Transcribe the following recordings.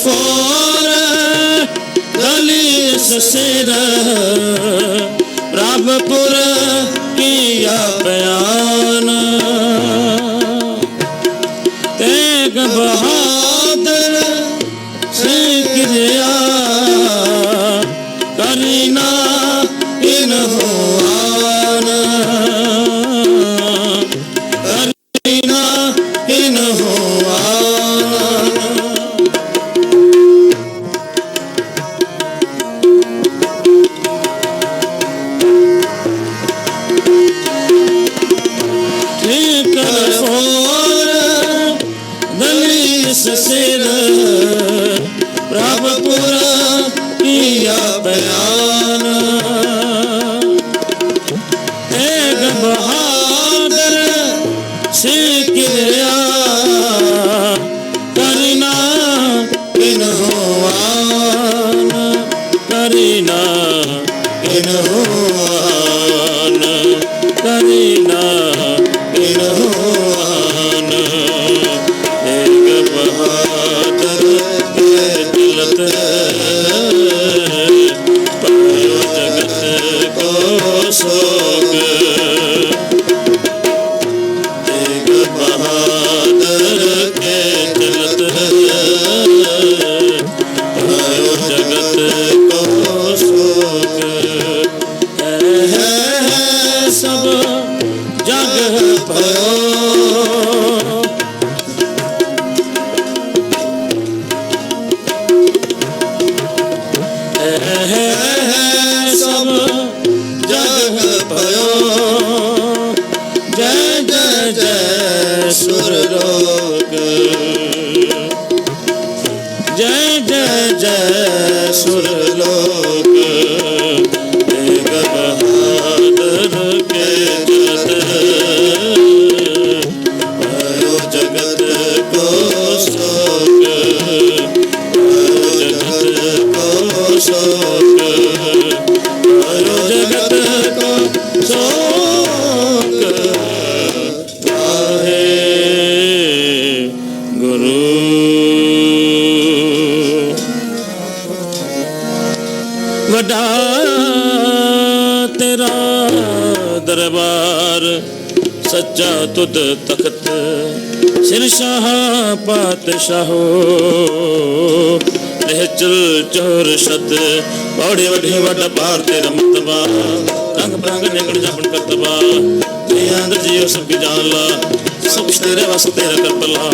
Four दलीस सिर प्रभपुर किया बयान। तेग बहादुर से क्रिया करीना इन हुआन। करीना इन हुआन। ठीक फोर दलीस सिर प्रभपुर किया बयान। एक बहादुर से क्रिया करना इन हुआन। करीना इन हुआन। करीना इन हुआन। एक बहादुर के चलत पायो जगत को शोक। एक बहादुर के चलत पायो जगत को शोक। है सब जग भयो सब जग भयो। जय जय जय सुरलोक। जय जय जय सुरलोक। एक बहादुर के चलत पायो जगत को शोक। पायो जगत को शोक। पायो जगत को शोक। वाहे गुरु। वड्डा तेरा दरबार सच्चा तुद तख्त सिर शाह पातशाहो। चल चोर शत पौड़े वढ़े वड्डा पार तेरा मतबा। रंग बिरंग निकल जापन करतबा। अंदर जियो सबकी जान ला सब कुछ तेरे वास तेरा कर पला।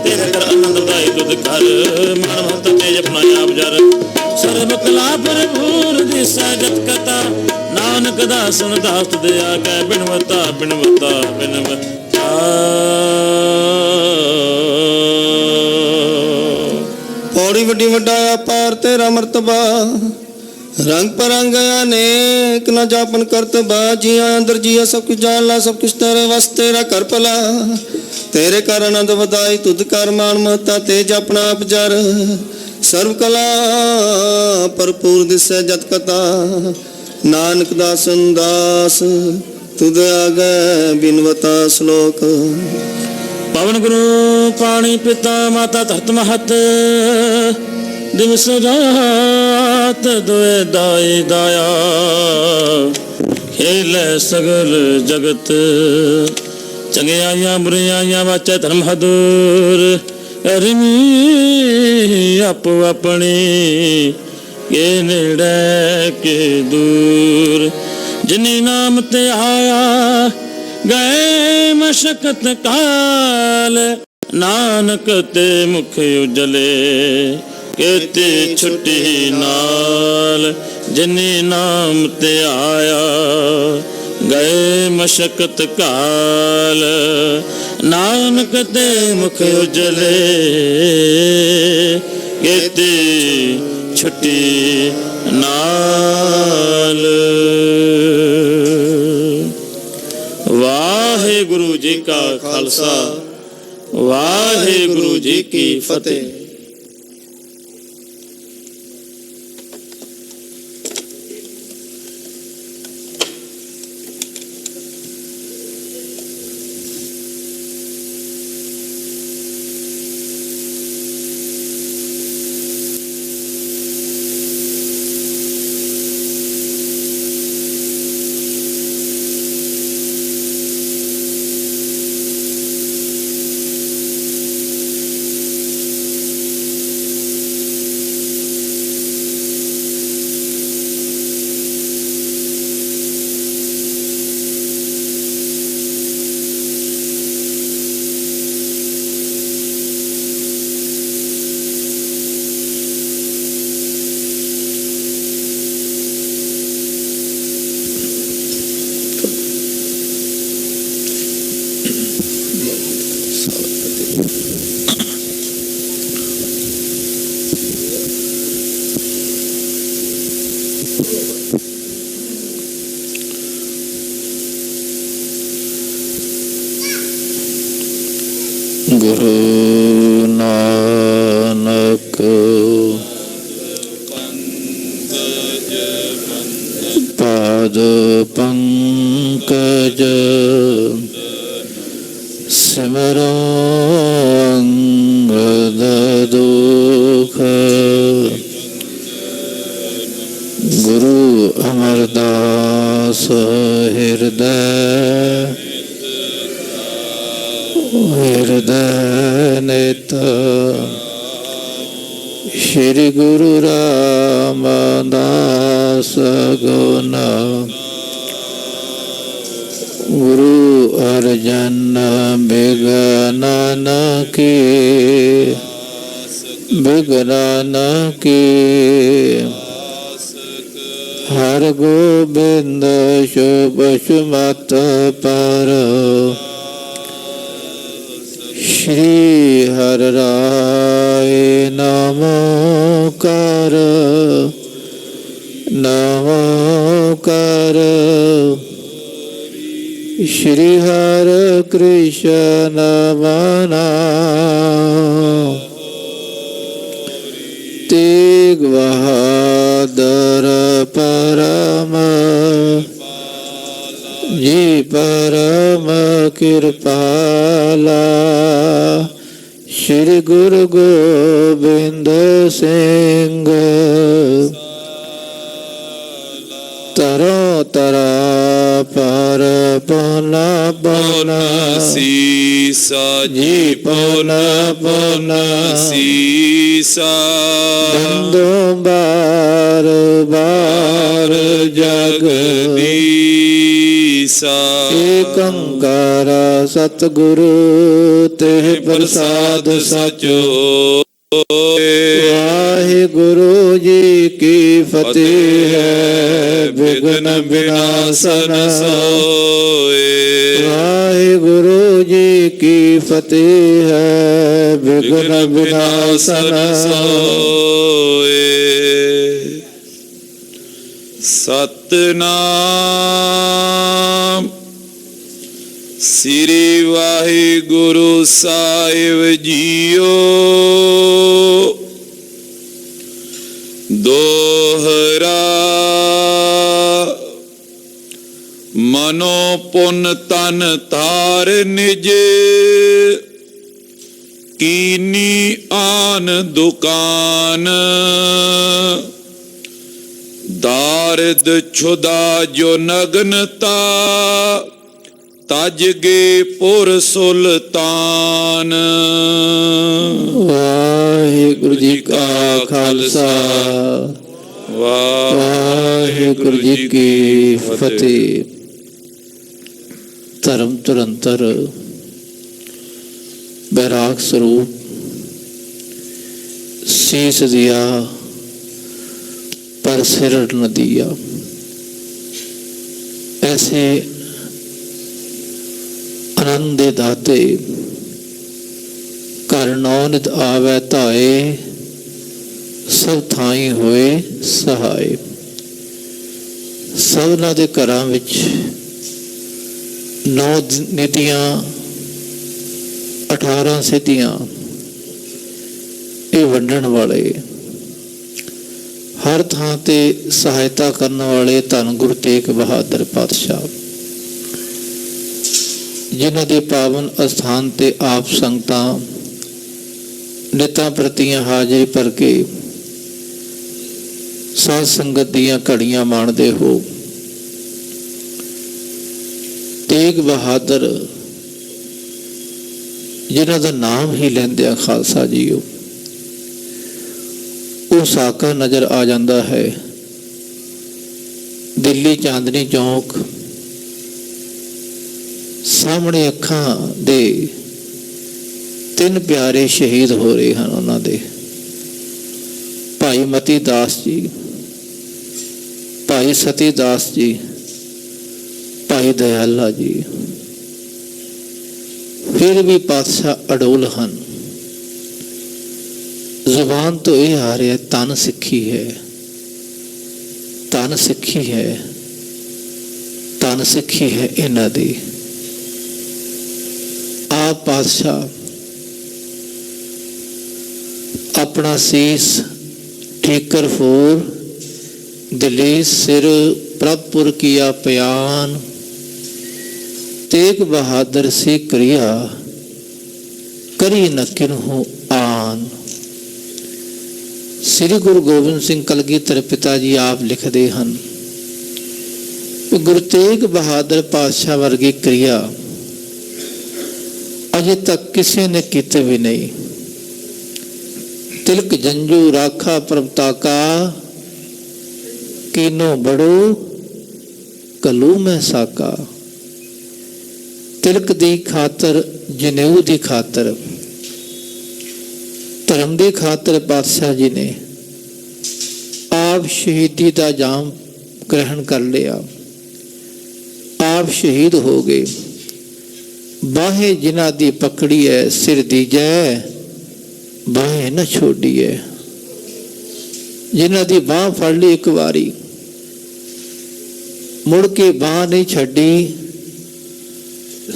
तेरे कर आनंद उदाई तुद कर मान महत तेज अपना आप जर। सर्व कला पर भूर दिशा जत कथा नानक दासन दास तुद आगे बिनवता बिनवता बिनवता। पौड़ी वड्डी वड्डा पार तेरा मर्तबा। रंग परंग अनेक न जापन करतबा। जिया अंदर जिया सब कुछ जान ला सब कुछ तेरे वस तेरा कर पला। तेरे कर आनंद वधाई तुद कर मान महता तेज अपना आप जर। सर्व कला भरपूर दिसै जत कथा नानक दासन दास तुद आगे बिनवता श्लोक। पवन गुरु पाणी पिता माता धरत महत दिवस रात दोए दाई दाया। खेल सगल जगत चंगियाइयां बुरियाइयां वाचे धर्म हदूर। रिमी आपो अपनी के नेड़े के दूर। जिनी नाम ते आया गए मशक्कत काल। नानक ते मुख उजले केते छुट्टी नाल। जिनी नाम ते आया गए मशक्कत काल। नानक ते मुख उजले केते छुट्टी नाल। वाहिगुरु जी का खालसा वाहिगुरु जी की फतेह। ਗੁਰੂ ਨਾਨਕ ਪਾਦ ਪੰਕਜ ਸਿਮਰੋ ਅੰਗਦ ਦੁਖ ਗੁਰੂ ਅਮਰਦਾਸ ਹਿਰਦੈ ਨਿਤ ਸ਼੍ਰੀ ਗੁਰੂ ਰਾਮਦਾਸ ਗੁਣ ਗੁਰੂ ਅਰਜਨ ਬਿਗਨਨ ਕੀ ਹਰ ਗੋਬਿੰਦ ਸ਼ੁਭ ਸੁਮਤ ਪਰ ਸ਼੍ਰੀ ਹਰਿ ਰਾਏ ਨਮੋਕਾਰ ਸ਼੍ਰੀ ਹਰਿ ਕ੍ਰਿਸ਼ਨ ਨਾਮ ਤੇਗ ਬਹਾਦਰ ਪਰਮ ਜੀ ਪਰਮ ਕਿਰਪਾਲਾ ਸ਼੍ਰੀ ਗੁਰੂ ਗੋਬਿੰਦ ਸਿੰਘ ਤਰੋ ਤਰਾ ਪਰ ਪੋਲਾ ਬੋਲਾ ਸੀਸਾ ਜੀ ਪੋਲਾ ਸੀਸਾ ਦੰਦੋ ਬਾਰ ਬਾਰ ਜਗਦੀਸਾ ਏਕੰਕਾਰ ਸਤਿਗੁਰੂ ਤੇ ਪ੍ਰਸਾਦ ਸਚੋ ਵਾਹਿਗੁਰੂ ਜੀ ਕੀ ਫਤਿਹ ਹੈ ਬਿਘਨ ਵਿਨਾਸ਼ਨ ਸੋਏ ਵਾਹਿਗੁਰੂ ਜੀ ਕੀ ਫਤਿਹ ਹੈ ਬਿਘਨ ਵਿਨਾਸ਼ਨ ਸੋਏ ਸਤਿਨਾਮ ਸ੍ਰੀ ਵਾਹਿਗੁਰੂ ਸਾਹਿਬ ਜੀਓ ਦੋਹਰਾ ਮਨੋ ਪੁਨ ਤਨ ਧਾਰ ਨਿਜ ਕੀਨੀ ਆਨ ਦੁਕਾਨ ਦਾਰਦ ਛੁਦਾ ਜੋ ਨਗਨਤਾ ਤਜ ਗੇ ਪੁਰ ਸੁਲਤਾਨ। ਵਾਹਿਗੁਰੂ ਜੀ ਕਾ ਖਾਲਸਾ ਵਾਹਿਗੁਰੂ ਜੀ ਕੀ ਫਤਿਹ। ਧਰਮ ਤੁਰੰਤਰ ਬੈਰਾਗ ਸਰੂਪ ਸੀਸ ਦਿਆ पर सिर न दिया। ऐसे आनंद दाते घर नौ नित आवे धाए सब थाई होए सहाय। सबना दे घरां विच नौ नितियां 18 सिद्धियां ये वंडण वाले हर थां ते सहायता करने वाले धन गुरु तेग बहादुर पातशाह जिन्हां दे पावन अस्थान ते आप संगतां नितां प्रतियां हाजिरी भर के साध संगत दियां घड़ियां माणदे हो। तेग बहादुर जिन्हां दा नाम ही लैंदियां खालसा जीओ वो साका नज़र आ जाता है। दिल्ली चांदनी चौक सामने अखां दे 3 प्यारे शहीद हो रहे हैं। उन्होंने भाई मती दास जी, भाई सती दास जी, भाई दयाला जी फिर भी पातशाह अडोल हैं। जुबान तो ये आ रहा है तन सिखी है, तन सिखी है, तन सिखी है इन्हां दी। आप पातशाह अपना शीस ठीकर फोर, दिलेस सिर प्रभपुर किया प्यान, तेग बहादुर से क्रिया करी न किन्हु आन। श्री गुरु गोबिंद सिंह कलगीधर पिता जी आप लिखते हैं, गुरु तेग बहादुर पातशाह वर्गी क्रिया अजे तक किसी ने कीते भी नहीं। तिलक जंजू राखा प्रभता का, कीनो बड़ो कलू में साका। तिलक दी खातर, जनेऊ दी खातर, धर्म दी खातर पातशाह जी ने आप शहीदी का जाम ग्रहण कर लिया। आप शहीद हो गए। बाहें जिन्हां दी पकड़ी है, सिर दीजै बाहें न छोड़ी है। जिन्हां दी बांह फड़ ली एक बारी, मुड़ के बांह नहीं छड़ी,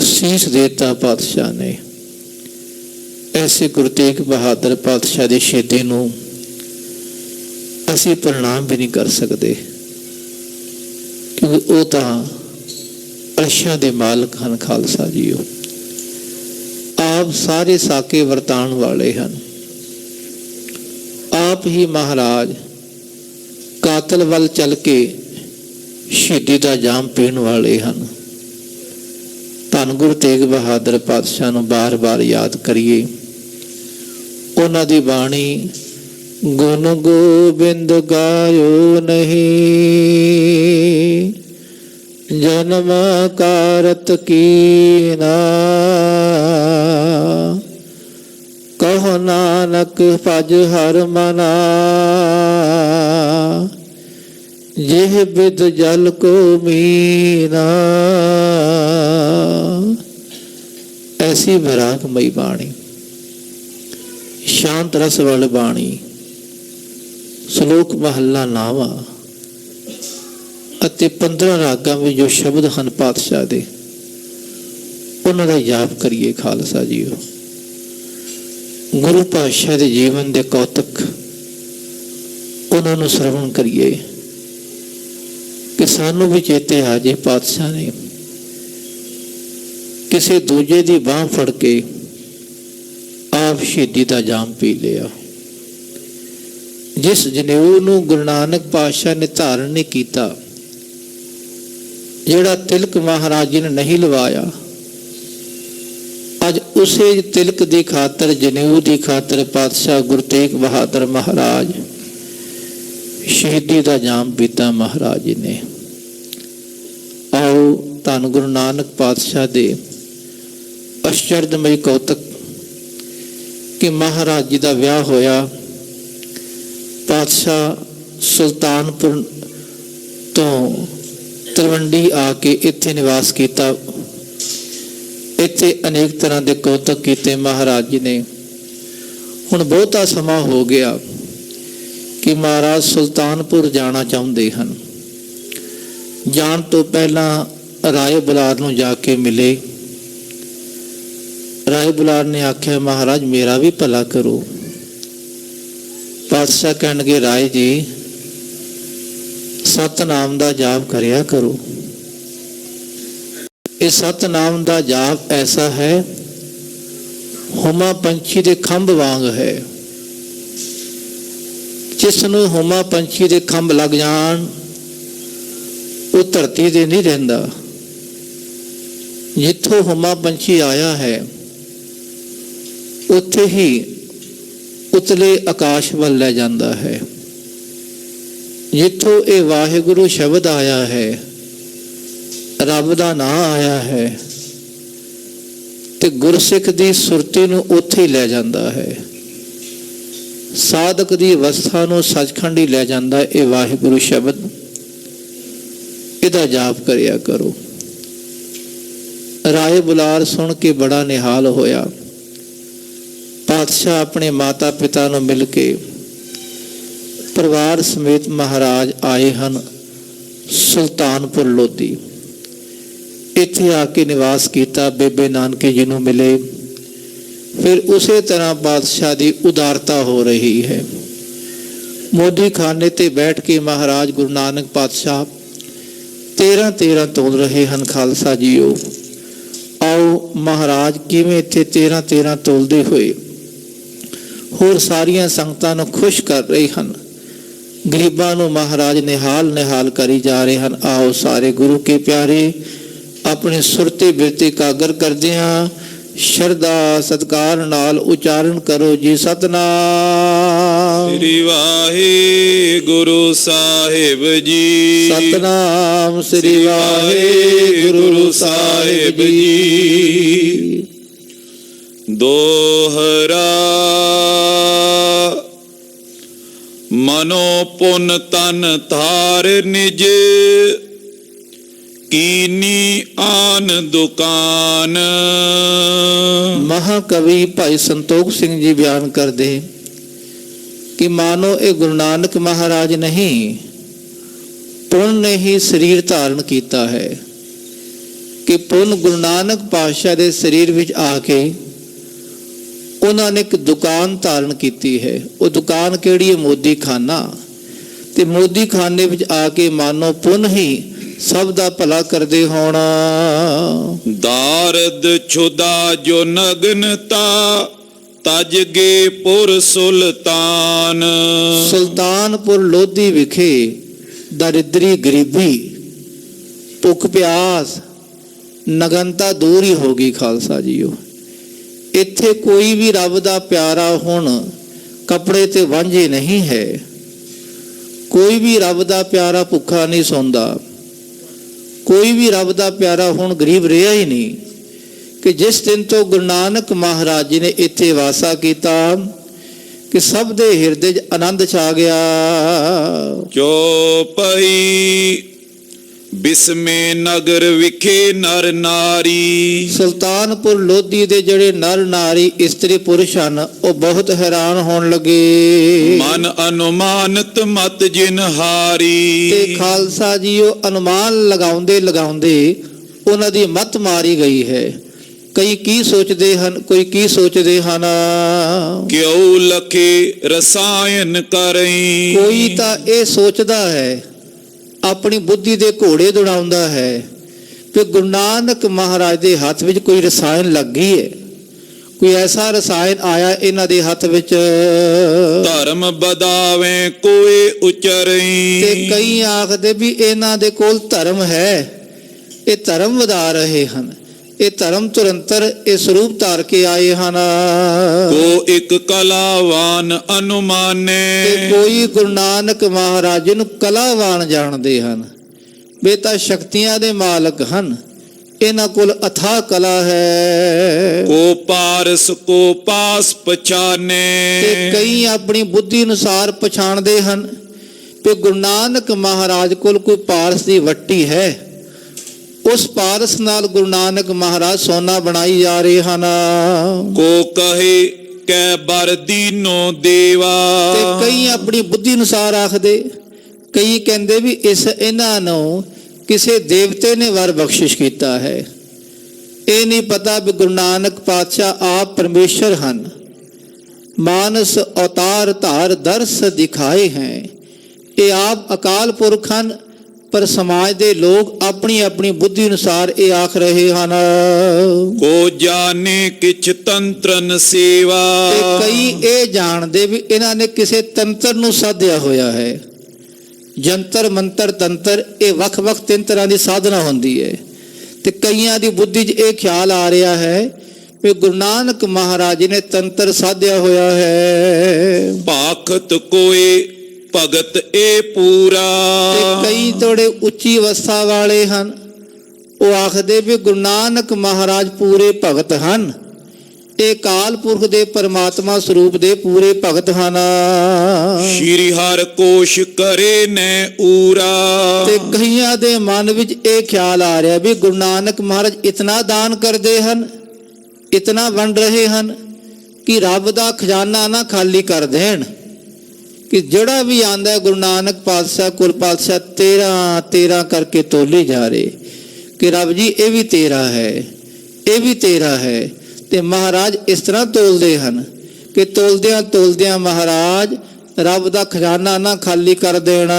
शीश देता पातशाह ने। ऐसे गुरु तेग बहादुर पातशाह दे शहीदे नूं असीं प्रणाम भी नहीं कर सकते, क्योंकि वो तां अर्शां दे मालक हैं। खालसा जीओ, आप सारे साके वरतान वाले हैं। आप ही महाराज कातल वल चल के शहीदी का जाम पीण वाले हैं। धन गुरु तेग बहादुर पातशाह नूं बार बार याद करिए। उन्हां दी बाणी गुण गोबिंद गायो नहीं, जन्म कारत कीना। कहो नानक भज हर मना, जिह बिद जल को मीना। ऐसी विरागमयी बाणी, शांत रस वाली बाणी। श्लोक महला नावा ਅਤੇ 15 ਰਾਗਾਂ ਵਿੱਚ ਜੋ ਸ਼ਬਦ ਹਨ ਪਾਤਸ਼ਾਹ ਦੇ, ਉਹਨਾਂ ਦਾ ਜਾਪ ਕਰੀਏ ਖਾਲਸਾ ਜੀਓ। ਗੁਰੂ ਪਾਤਸ਼ਾਹ ਦੇ ਜੀਵਨ ਦੇ ਕੌਤਕ ਉਹਨਾਂ ਨੂੰ ਸਰਵਣ ਕਰੀਏ ਕਿ ਸਾਨੂੰ ਵੀ ਚੇਤੇ ਆ ਜੇ ਪਾਤਸ਼ਾਹ ਨੇ ਕਿਸੇ ਦੂਜੇ ਦੀ ਬਾਂਹ ਫੜ ਕੇ ਆਪ ਸ਼ਹੀਦੀ ਦਾ ਜਾਮ ਪੀ ਲਿਆ। ਜਿਸ ਜਨੇਊ ਨੂੰ ਗੁਰੂ ਨਾਨਕ ਪਾਤਸ਼ਾਹ ਨੇ ਧਾਰਨ ਨਹੀਂ ਕੀਤਾ, ਜਿਹੜਾ ਤਿਲਕ ਮਹਾਰਾਜ ਜੀ ਨੇ ਨਹੀਂ ਲਵਾਇਆ, ਅੱਜ ਉਸੇ ਤਿਲਕ ਦੀ ਖਾਤਰ, ਜਨੇਊ ਦੀ ਖਾਤਰ ਪਾਤਸ਼ਾਹ ਗੁਰੂ ਤੇਗ ਬਹਾਦਰ ਮਹਾਰਾਜ ਸ਼ਹੀਦੀ ਦਾ ਜਾਮ ਪੀਤਾ ਮਹਾਰਾਜ ਜੀ ਨੇ। ਆਓ ਧੰਨ ਗੁਰੂ ਨਾਨਕ ਪਾਤਸ਼ਾਹ ਦੇ ਅਸ਼ਚਰਜਮਈ ਕੌਤਕ ਕਿ ਮਹਾਰਾਜ ਜੀ ਦਾ ਵਿਆਹ ਹੋਇਆ। ਪਾਤਸ਼ਾਹ ਸੁਲਤਾਨਪੁਰ ਤੋਂ ਤਲਵੰਡੀ ਆ ਕੇ ਇੱਥੇ ਨਿਵਾਸ ਕੀਤਾ। ਇੱਥੇ ਅਨੇਕ ਤਰ੍ਹਾਂ ਦੇ ਕੌਤਕ ਕੀਤੇ ਮਹਾਰਾਜ ਜੀ ਨੇ। ਹੁਣ ਬਹੁਤਾ ਸਮਾਂ ਹੋ ਗਿਆ ਕਿ ਮਹਾਰਾਜ ਸੁਲਤਾਨਪੁਰ ਜਾਣਾ ਚਾਹੁੰਦੇ ਹਨ। ਜਾਣ ਤੋਂ ਪਹਿਲਾਂ ਰਾਏ ਬੁਲਾਰ ਨੂੰ ਜਾ ਕੇ ਮਿਲੇ। ਰਾਏ ਬੁਲਾਰ ਨੇ ਆਖਿਆ, ਮਹਾਰਾਜ ਮੇਰਾ ਵੀ ਭਲਾ ਕਰੋ। ਪਾਤਸ਼ਾਹ ਕਹਿਣਗੇ, ਰਾਏ ਜੀ ਸਤਨਾਮ ਦਾ ਜਾਪ ਕਰਿਆ ਕਰੋ। ਇਹ ਸਤਨਾਮ ਦਾ ਜਾਪ ਐਸਾ ਹੈ, ਹੁਮਾ ਪੰਛੀ ਦੇ ਖੰਭ ਵਾਂਗ ਹੈ। ਜਿਸ ਨੂੰ ਹੁਮਾ ਪੰਛੀ ਦੇ ਖੰਭ ਲੱਗ ਜਾਣ, ਉਹ ਧਰਤੀ ਤੇ ਨਹੀਂ ਰਹਿੰਦਾ। ਜਿੱਥੋਂ ਹੁਮਾ ਪੰਛੀ ਆਇਆ ਹੈ, ਉੱਥੇ ਹੀ ਉਤਲੇ ਆਕਾਸ਼ ਵੱਲ ਲੈ ਜਾਂਦਾ ਹੈ। ਜਿੱਥੋਂ ਇਹ ਵਾਹਿਗੁਰੂ ਸ਼ਬਦ ਆਇਆ ਹੈ, ਰੱਬ ਦਾ ਨਾਂ ਆਇਆ ਹੈ, ਤੇ ਗੁਰਸਿੱਖ ਦੀ ਸੁਰਤੀ ਨੂੰ ਉੱਥੇ ਹੀ ਲੈ ਜਾਂਦਾ ਹੈ। ਸਾਧਕ ਦੀ ਅਵਸਥਾ ਨੂੰ ਸੱਚਖੰਡ ਹੀ ਲੈ ਜਾਂਦਾ ਹੈ ਇਹ ਵਾਹਿਗੁਰੂ ਸ਼ਬਦ। ਇਹਦਾ ਜਾਪ ਕਰਿਆ ਕਰੋ। ਰਾਏ ਬੁਲਾਰ ਸੁਣ ਕੇ ਬੜਾ ਨਿਹਾਲ ਹੋਇਆ। ਪਾਤਸ਼ਾਹ ਆਪਣੇ ਮਾਤਾ ਪਿਤਾ ਨੂੰ ਮਿਲ ਕੇ ਪਰਿਵਾਰ ਸਮੇਤ ਮਹਾਰਾਜ ਆਏ ਹਨ ਸੁਲਤਾਨਪੁਰ ਲੋਧੀ। ਇੱਥੇ ਆ ਕੇ ਨਿਵਾਸ ਕੀਤਾ। ਬੇਬੇ ਨਾਨਕੇ ਜੀ ਨੂੰ ਮਿਲੇ। ਫਿਰ ਉਸੇ ਤਰ੍ਹਾਂ ਪਾਤਸ਼ਾਹ ਦੀ ਉਦਾਰਤਾ ਹੋ ਰਹੀ ਹੈ। ਮੋਦੀ ਖਾਨੇ ਤੇ ਬੈਠ ਕੇ ਮਹਾਰਾਜ ਗੁਰੂ ਨਾਨਕ ਪਾਤਸ਼ਾਹ 13 ਤੋਲ ਰਹੇ ਹਨ। ਖਾਲਸਾ ਜੀਓ, ਆਓ ਮਹਾਰਾਜ ਕਿਵੇਂ ਇੱਥੇ 13 ਤੋਲਦੇ ਹੋਏ ਹੋਰ ਸਾਰੀਆਂ ਸੰਗਤਾਂ ਨੂੰ ਖੁਸ਼ ਕਰ ਰਹੇ ਹਨ। ਗਰੀਬਾਂ ਨੂੰ ਮਹਾਰਾਜ ਨਿਹਾਲ ਕਰੀ ਜਾ ਰਹੇ ਹਨ। ਆਓ ਸਾਰੇ ਗੁਰੂ ਕੇ ਪਿਆਰੇ ਆਪਣੇ ਸੁਰਤੇ ਬਿਰਤੇ ਕਾਗਰ ਕਰਦੇ ਹਾਂ। ਸ਼ਰਧਾ ਸਤਿਕਾਰ ਨਾਲ ਉਚਾਰਨ ਕਰੋ ਜੀ ਸਤਨਾਮ ਸ੍ਰੀ ਵਾਹਿਗੁਰੂ ਸਾਹਿਬ ਜੀ। ਸਤਨਾਮ ਸ੍ਰੀ ਵਾਹਿਗੁਰੂ ਸਾਹਿਬ ਜੀ। ਦੋਹਰਾ ਮਨੋ ਪੁਨ ਤਨ ਧਾਰ ਨਿਜ ਕੀਨੀ ਆਨ ਦੁਕਾਨ। ਮਹਾਕਵੀ ਭਾਈ ਸੰਤੋਖ ਸਿੰਘ ਜੀ ਬਿਆਨ ਕਰਦੇ ਕਿ ਮਾਨੋ ਇਹ ਗੁਰੂ ਨਾਨਕ ਮਹਾਰਾਜ ਨਹੀਂ, ਪੁੰਨ ਨੇ ਹੀ ਸਰੀਰ ਧਾਰਨ ਕੀਤਾ ਹੈ। ਕਿ ਪੁੰਨ ਗੁਰੂ ਨਾਨਕ ਪਾਤਸ਼ਾਹ ਦੇ ਸਰੀਰ ਵਿੱਚ ਆ ਕੇ ਉਹਨਾਂ ਨੇ ਇੱਕ ਦੁਕਾਨ ਧਾਰਨ ਕੀਤੀ ਹੈ। ਉਹ ਦੁਕਾਨ ਕਿਹੜੀ ਹੈ? ਮੋਦੀ ਖਾਨਾ। ਤੇ ਮੋਦੀ ਖਾਨੇ ਵਿੱਚ ਆ ਕੇ ਮਾਨੋ ਪੁੰਨ ਹੀ ਸਭ ਦਾ ਭਲਾ ਕਰਦੇ ਹੋਣਾ। ਦਾਰਦ ਛੁਦਾ ਜੋ ਨਗਨਤਾ ਤਜ ਗੇ ਪੁਰ ਸੁਲਤਾਨ। ਸੁਲਤਾਨਪੁਰ ਲੋਧੀ ਵਿਖੇ ਦਰਿਦਰੀ ਗਰੀਬੀ ਭੁੱਖ ਪਿਆਸ ਨਗਨਤਾ ਦੂਰ ਹੀ ਹੋ ਗਈ। ਖਾਲਸਾ ਜੀਓ, ਇੱਥੇ ਕੋਈ ਵੀ ਰੱਬ ਦਾ ਪਿਆਰਾ ਹੁਣ ਕੱਪੜੇ ਤੇ ਵਾਂਝੇ ਨਹੀਂ ਹੈ। ਕੋਈ ਵੀ ਰੱਬ ਦਾ ਪਿਆਰਾ ਭੁੱਖਾ ਨਹੀਂ ਸੌਂਦਾ। ਕੋਈ ਵੀ ਰੱਬ ਦਾ ਪਿਆਰਾ ਹੁਣ ਗਰੀਬ ਰਿਹਾ ਹੀ ਨਹੀਂ। ਕਿ ਜਿਸ ਦਿਨ ਤੋਂ ਗੁਰੂ ਨਾਨਕ ਮਹਾਰਾਜ ਜੀ ਨੇ ਇੱਥੇ ਵਾਸਾ ਕੀਤਾ ਕਿ ਸਭ ਦੇ ਹਿਰਦੇ 'ਚ ਆਨੰਦ ਛਾ ਗਿਆ। ਚੌਪਈ ਬਿਸਮੇ ਨਗਰ ਵਿਖੇ ਨਰ ਨਾਰੀ। ਸੁਲਤਾਨਪੁਰ ਲੋਧੀ ਦੇ ਜਿਹੜੇ ਨਰ ਨਾਰੀ ਇਸਤਰੀ ਪੁਰਸ਼ ਹਨ, ਉਹ ਬਹੁਤ ਹੈਰਾਨ ਹੋਣ ਲੱਗੇ। ਮਨ ਅਨੁਮਾਨਤ ਮਤ ਜਿਨ ਹਾਰੀ। ਤੇ ਖਾਲਸਾ ਜੀ, ਉਹ ਅਨੁਮਾਨ ਲਗਾਉਂਦੇ ਉਹਨਾਂ ਦੀ ਮਤ ਮਾਰੀ ਗਈ ਹੈ। ਕਈ ਕੀ ਸੋਚਦੇ ਹਨ, ਕੋਈ ਕੀ ਸੋਚਦੇ ਹਨ। ਕਿਉ ਲਖੇ ਰਸਾਇਣ ਕਰਈ। ਕੋਈ ਤਾਂ ਇਹ ਸੋਚਦਾ ਹੈ, ਆਪਣੀ ਬੁੱਧੀ ਦੇ ਘੋੜੇ ਦੌੜਾਉਂਦਾ ਹੈ ਕਿ ਗੁਰੂ ਨਾਨਕ ਮਹਾਰਾਜ ਦੇ ਹੱਥ ਵਿੱਚ ਕੋਈ ਰਸਾਇਣ ਲੱਗ ਗਈ ਹੈ। ਕੋਈ ਐਸਾ ਰਸਾਇਣ ਆਇਆ ਇਹਨਾਂ ਦੇ ਹੱਥ ਵਿੱਚ। ਧਰਮ ਬਦਾਵੇਂ ਕੋਈ ਉਚਰਈ। ਤੇ ਕਈ ਆਖਦੇ ਵੀ ਇਹਨਾਂ ਦੇ ਕੋਲ ਧਰਮ ਹੈ, ਇਹ ਧਰਮ ਵਧਾ ਰਹੇ ਹਨ। ਇਹ ਧਰਮ ਤੁਰੰਤਰ ਇਹ ਸਰੂਪ ਧਾਰ ਕੇ ਆਏ ਹਨ। ਕੋ ਇੱਕ ਕਲਾਵਾਨ ਅਨੁਮਾਨੇ। ਤੇ ਕੋਈ ਗੁਰੂ ਨਾਨਕ ਮਹਾਰਾਜ ਨੂੰ ਕਲਾਵਾਨ ਜਾਣਦੇ ਹਨ। ਬੇਤਾ ਸ਼ਕਤੀਆਂ ਦੇ ਮਾਲਕ ਹਨ, ਇਹਨਾਂ ਕੋਲ ਅਥਾਹ ਕਲਾ ਹੈ। ਕੋ ਪਾਰਸ ਕੋ ਪਾਸ ਪਛਾਨੇ। ਤੇ ਕਈ ਆਪਣੀ ਬੁੱਧੀ ਅਨੁਸਾਰ ਪਛਾਣਦੇ ਹਨ ਕਿ ਗੁਰੂ ਨਾਨਕ ਮਹਾਰਾਜ ਕੋਲ ਕੋਈ ਪਾਰਸ ਦੀ ਵੱਟੀ ਹੈ। ਉਸ ਪਾਰਸ ਨਾਲ ਗੁਰੂ ਨਾਨਕ ਮਹਾਰਾਜ ਸੋਨਾ ਬਣਾਈ ਜਾ ਰਹੇ ਹਨ। ਕੋ ਕਹੇ ਕੈ ਬਰ ਦੀਨੋ ਦੇਵਾ। ਤੇ ਕਈ ਆਪਣੀ ਬੁੱਧੀ ਅਨੁਸਾਰ ਆਖਦੇ, ਕਈ ਕਹਿੰਦੇ ਵੀ ਇਹਨਾਂ ਨੂੰ ਕਿਸੇ ਦੇਵਤੇ ਨੇ ਵਰ ਬਖਸ਼ਿਸ਼ ਕੀਤਾ ਹੈ। ਇਹ ਨਹੀਂ ਪਤਾ ਵੀ ਗੁਰੂ ਨਾਨਕ ਪਾਤਸ਼ਾਹ ਆਪ ਪਰਮੇਸ਼ਰ ਹਨ। ਮਾਨਸ ਅਵਤਾਰ ਧਾਰ ਦਰਸ ਦਿਖਾਏ ਹੈ। ਇਹ ਆਪ ਅਕਾਲ ਪੁਰਖ ਹਨ, ਪਰ ਸਮਾਜ ਦੇ ਲੋਕ ਆਪਣੀ ਆਪਣੀ ਬੁੱਧੀ ਅਨੁਸਾਰ ਇਹ ਆਖ ਰਹੇ ਹਨ। ਕੋ ਜਾਣੇ ਕਿਛ ਤੰਤਰਨ ਸੇਵਾ। ਤੇ ਕਈ ਇਹ ਜਾਣਦੇ ਵੀ ਇਹਨਾਂ ਨੇ ਕਿਸੇ ਤੰਤਰ ਨੂੰ ਸਾਧਿਆ ਹੋਇਆ ਹੈ। ਜੰਤਰ ਮੰਤਰ ਤੰਤਰ, ਇਹ ਵੱਖ-ਵੱਖ ਤਿੰਨ ਤਰ੍ਹਾਂ ਦੀ ਸਾਧਨਾ ਹੁੰਦੀ ਹੈ। ਤੇ ਕਈਆਂ ਦੀ ਬੁੱਧੀ 'ਚ ਇਹ ਖਿਆਲ ਆ ਰਿਹਾ ਹੈ ਕਿ ਗੁਰੂ ਨਾਨਕ ਮਹਾਰਾਜ ਨੇ ਤੰਤਰ ਸਾਧਿਆ ਹੋਇਆ ਹੈ। ਭਾਖਤ ਕੋਏ ਭਗਤ ਇਹ ਪੂਰਾ। ਤੇ ਕਈ ਥੋੜੇ ਉੱਚੀ ਅਵਸਥਾ ਵਾਲੇ ਹਨ, ਉਹ ਆਖਦੇ ਵੀ ਗੁਰੂ ਨਾਨਕ ਮਹਾਰਾਜ ਪੂਰੇ ਭਗਤ ਹਨ। ਇਹ ਕਾਲ ਪੁਰਖ ਦੇ ਪਰਮਾਤਮਾ ਸਰੂਪ ਦੇ ਪੂਰੇ ਭਗਤ ਹਨ। ਸ਼੍ਰੀ ਹਰਿ ਕੋਸ਼ ਕਰੇ ਨੈ ਊਰਾ। ਤੇ ਕਈਆਂ ਦੇ ਮਨ ਵਿੱਚ ਇਹ ਖਿਆਲ ਆ ਰਿਹਾ ਵੀ ਗੁਰੂ ਨਾਨਕ ਮਹਾਰਾਜ ਇਤਨਾ ਦਾਨ ਕਰਦੇ ਹਨ, ਇਤਨਾ ਵੰਡ ਰਹੇ ਹਨ ਕਿ ਰੱਬ ਦਾ ਖਜ਼ਾਨਾ ਨਾ ਖਾਲੀ ਕਰ ਦੇਣ। ਕਿ ਜਿਹੜਾ ਵੀ ਆਂਦਾ ਗੁਰੂ ਨਾਨਕ ਪਾਤਸ਼ਾਹ ਕੋਲ ਪਾਤਸ਼ਾਹ 13 ਕਰਕੇ ਤੋਲੇ ਜਾ ਰਹੇ ਕਿ ਰੱਬ ਜੀ ਇਹ ਵੀ ਤੇਰਾ ਹੈ, ਇਹ ਵੀ ਤੇਰਾ ਹੈ। ਤੇ ਮਹਾਰਾਜ ਇਸ ਤਰ੍ਹਾਂ ਤੋਲਦੇ ਹਨ ਕਿ ਤੋਲਦਿਆਂ ਤੋਲਦਿਆਂ ਮਹਾਰਾਜ ਰੱਬ ਦਾ ਖਜ਼ਾਨਾ ਨਾ ਖਾਲੀ ਕਰ ਦੇਣਾ।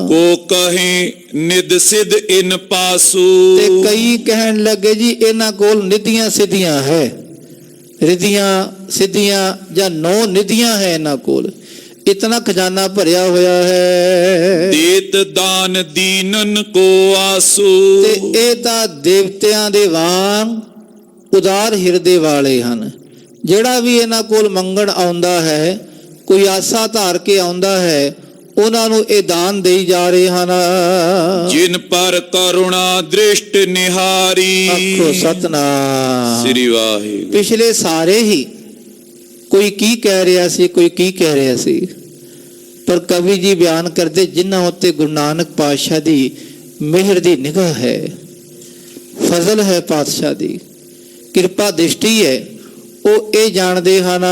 ਕੋ ਕਹੇ ਨਿਦ ਸਿਧ ਇਨ ਪਾਸੂ। ਤੇ ਕਈ ਕਹਿਣ ਲੱਗੇ ਜੀ ਇਹਨਾਂ ਕੋਲ ਨਿਧੀਆਂ ਸਿੱਧੀਆਂ ਹੈ, ਰਿਧੀਆਂ ਸਿੱਧੀਆਂ ਜਾਂ 9 ਨਿਧੀਆਂ ਹੈ ਇਹਨਾਂ ਕੋਲ, ਇਤਨਾ ਖਜ਼ਾਨਾ ਭਰਿਆ ਹੋਇਆ ਹੈ। ਦੇਤ ਦਾਨ ਦੀਨਨ ਕੋ ਆਸੂ। ਤੇ ਇਹ ਤਾਂ ਦੇਵਤਿਆਂ ਦੇ ਵਾਂਗ ਉਦਾਰ ਹਿਰਦੇ ਵਾਲੇ ਹਨ। ਜਿਹੜਾ ਵੀ ਇਹਨਾਂ ਕੋਲ ਮੰਗਣ ਆਉਂਦਾ ਹੈ, ਕੋਈ ਆਸਾ ਧਾਰ ਕੇ ਆਉਂਦਾ ਹੈ, ਉਹਨਾਂ ਨੂੰ ਇਹ ਦਾਨ ਦੇਈ ਜਾ ਰਹੇ ਹਨ। ਜਿਨ ਪਰ ਕਰੁਣਾ ਦ੍ਰਿਸ਼ਟ ਨਿਹਾਰੀ। ਆਖੋ ਸਤਨਾਮ ਸ੍ਰੀ ਵਾਹਿਗੁਰੂ। ਪਿਛਲੇ ਸਾਰੇ ਹੀ ਕੋਈ ਕੀ ਕਹਿ ਰਿਹਾ ਸੀ, ਕੋਈ ਕੀ ਕਹਿ ਰਿਹਾ ਸੀ, ਪਰ ਕਵੀ ਜੀ ਬਿਆਨ ਕਰਦੇ ਜਿਨ੍ਹਾਂ ਉੱਤੇ ਗੁਰੂ ਨਾਨਕ ਪਾਤਸ਼ਾਹ ਦੀ ਮਿਹਰ ਦੀ ਨਿਗਾਹ ਹੈ, ਫਜ਼ਲ ਹੈ, ਪਾਤਸ਼ਾਹ ਦੀ ਕਿਰਪਾ ਦ੍ਰਿਸ਼ਟੀ ਹੈ, ਉਹ ਇਹ ਜਾਣਦੇ ਹਨ।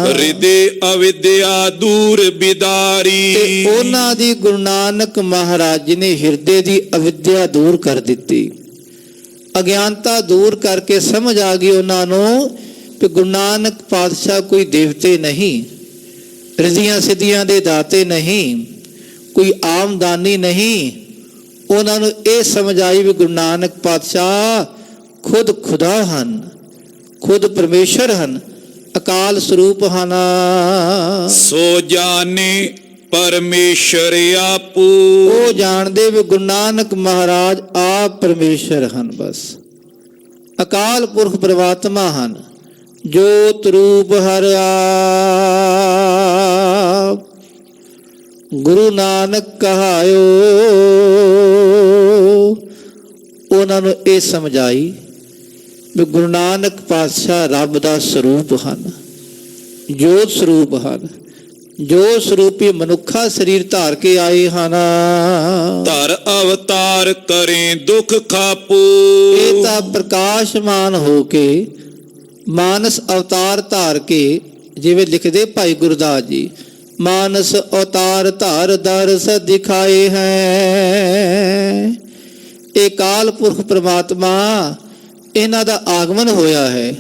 ਹਿਰਦੇ ਅਵਿਦਿਆ ਦੂਰ ਬਿਦਾਰੀ। ਤੇ ਉਹਨਾਂ ਦੀ ਗੁਰੂ ਨਾਨਕ ਮਹਾਰਾਜ ਜੀ ਨੇ ਹਿਰਦੇ ਦੀ ਅਵਿਦਿਆ ਦੂਰ ਕਰ ਦਿੱਤੀ, ਅਗਿਆਨਤਾ ਦੂਰ ਕਰਕੇ ਸਮਝ ਆ ਗਈ ਉਹਨਾਂ ਨੂੰ ਕਿ ਗੁਰੂ ਨਾਨਕ ਪਾਤਸ਼ਾਹ ਕੋਈ ਦੇਵਤੇ ਨਹੀਂ, ਰਿਧੀਆਂ ਸਿੱਧੀਆਂ ਦੇ ਦਾਤੇ ਨਹੀਂ, ਕੋਈ ਆਮ ਦਾਨੀ ਨਹੀਂ। ਉਹਨਾਂ ਨੂੰ ਇਹ ਸਮਝ ਆਈ ਵੀ ਗੁਰੂ ਨਾਨਕ ਪਾਤਸ਼ਾਹ ਖੁਦ ਖੁਦਾ ਹਨ, ਖੁਦ ਪਰਮੇਸ਼ਰ ਹਨ, ਅਕਾਲ ਸਰੂਪ ਹਨ। ਸੋ ਜਾਣੇ ਪਰਮੇਸ਼ਰ ਆਪੂ। ਉਹ ਜਾਣਦੇ ਵੀ ਗੁਰੂ ਨਾਨਕ ਮਹਾਰਾਜ ਆਪ ਪਰਮੇਸ਼ਰ ਹਨ, ਬਸ ਅਕਾਲ ਪੁਰਖ ਪ੍ਰਮਾਤਮਾ ਹਨ। ਜੋਤ ਰੂਪ ਹਰਿ ਆਪ ਗੁਰੂ ਨਾਨਕ ਕਹਾਇਓ। ਉਹਨਾਂ ਨੂੰ ਇਹ ਸਮਝਾਈ ਵੀ ਗੁਰੂ ਨਾਨਕ ਪਾਤਸ਼ਾਹ ਰੱਬ ਦਾ ਸਰੂਪ ਹਨ, ਜੋਤ ਸਰੂਪ ਹਨ, ਜੋ ਸਰੂਪੀ ਮਨੁੱਖਾ ਸਰੀਰ ਧਾਰ ਕੇ ਆਏ ਹਨ। ਧਰ ਅਵਤਾਰ ਕਰੇ ਦੁਖ ਖਾਪੂ। ਇਹ ਤਾਂ ਪ੍ਰਕਾਸ਼ਮਾਨ ਹੋ ਕੇ ਮਾਨਸ ਅਵਤਾਰ ਧਾਰ ਕੇ, ਜਿਵੇਂ ਲਿਖਦੇ ਭਾਈ ਗੁਰਦਾਸ ਜੀ, ਮਾਨਸ ਅਵਤਾਰ ਧਾਰ ਦਰਸ ਦਿਖਾਏ ਹੈ। ਇਹ ਕਾਲ ਪੁਰਖ ਪ੍ਰਮਾਤਮਾ ਇਹਨਾਂ ਦਾ ਆਗਮਨ ਹੋਇਆ ਹੈ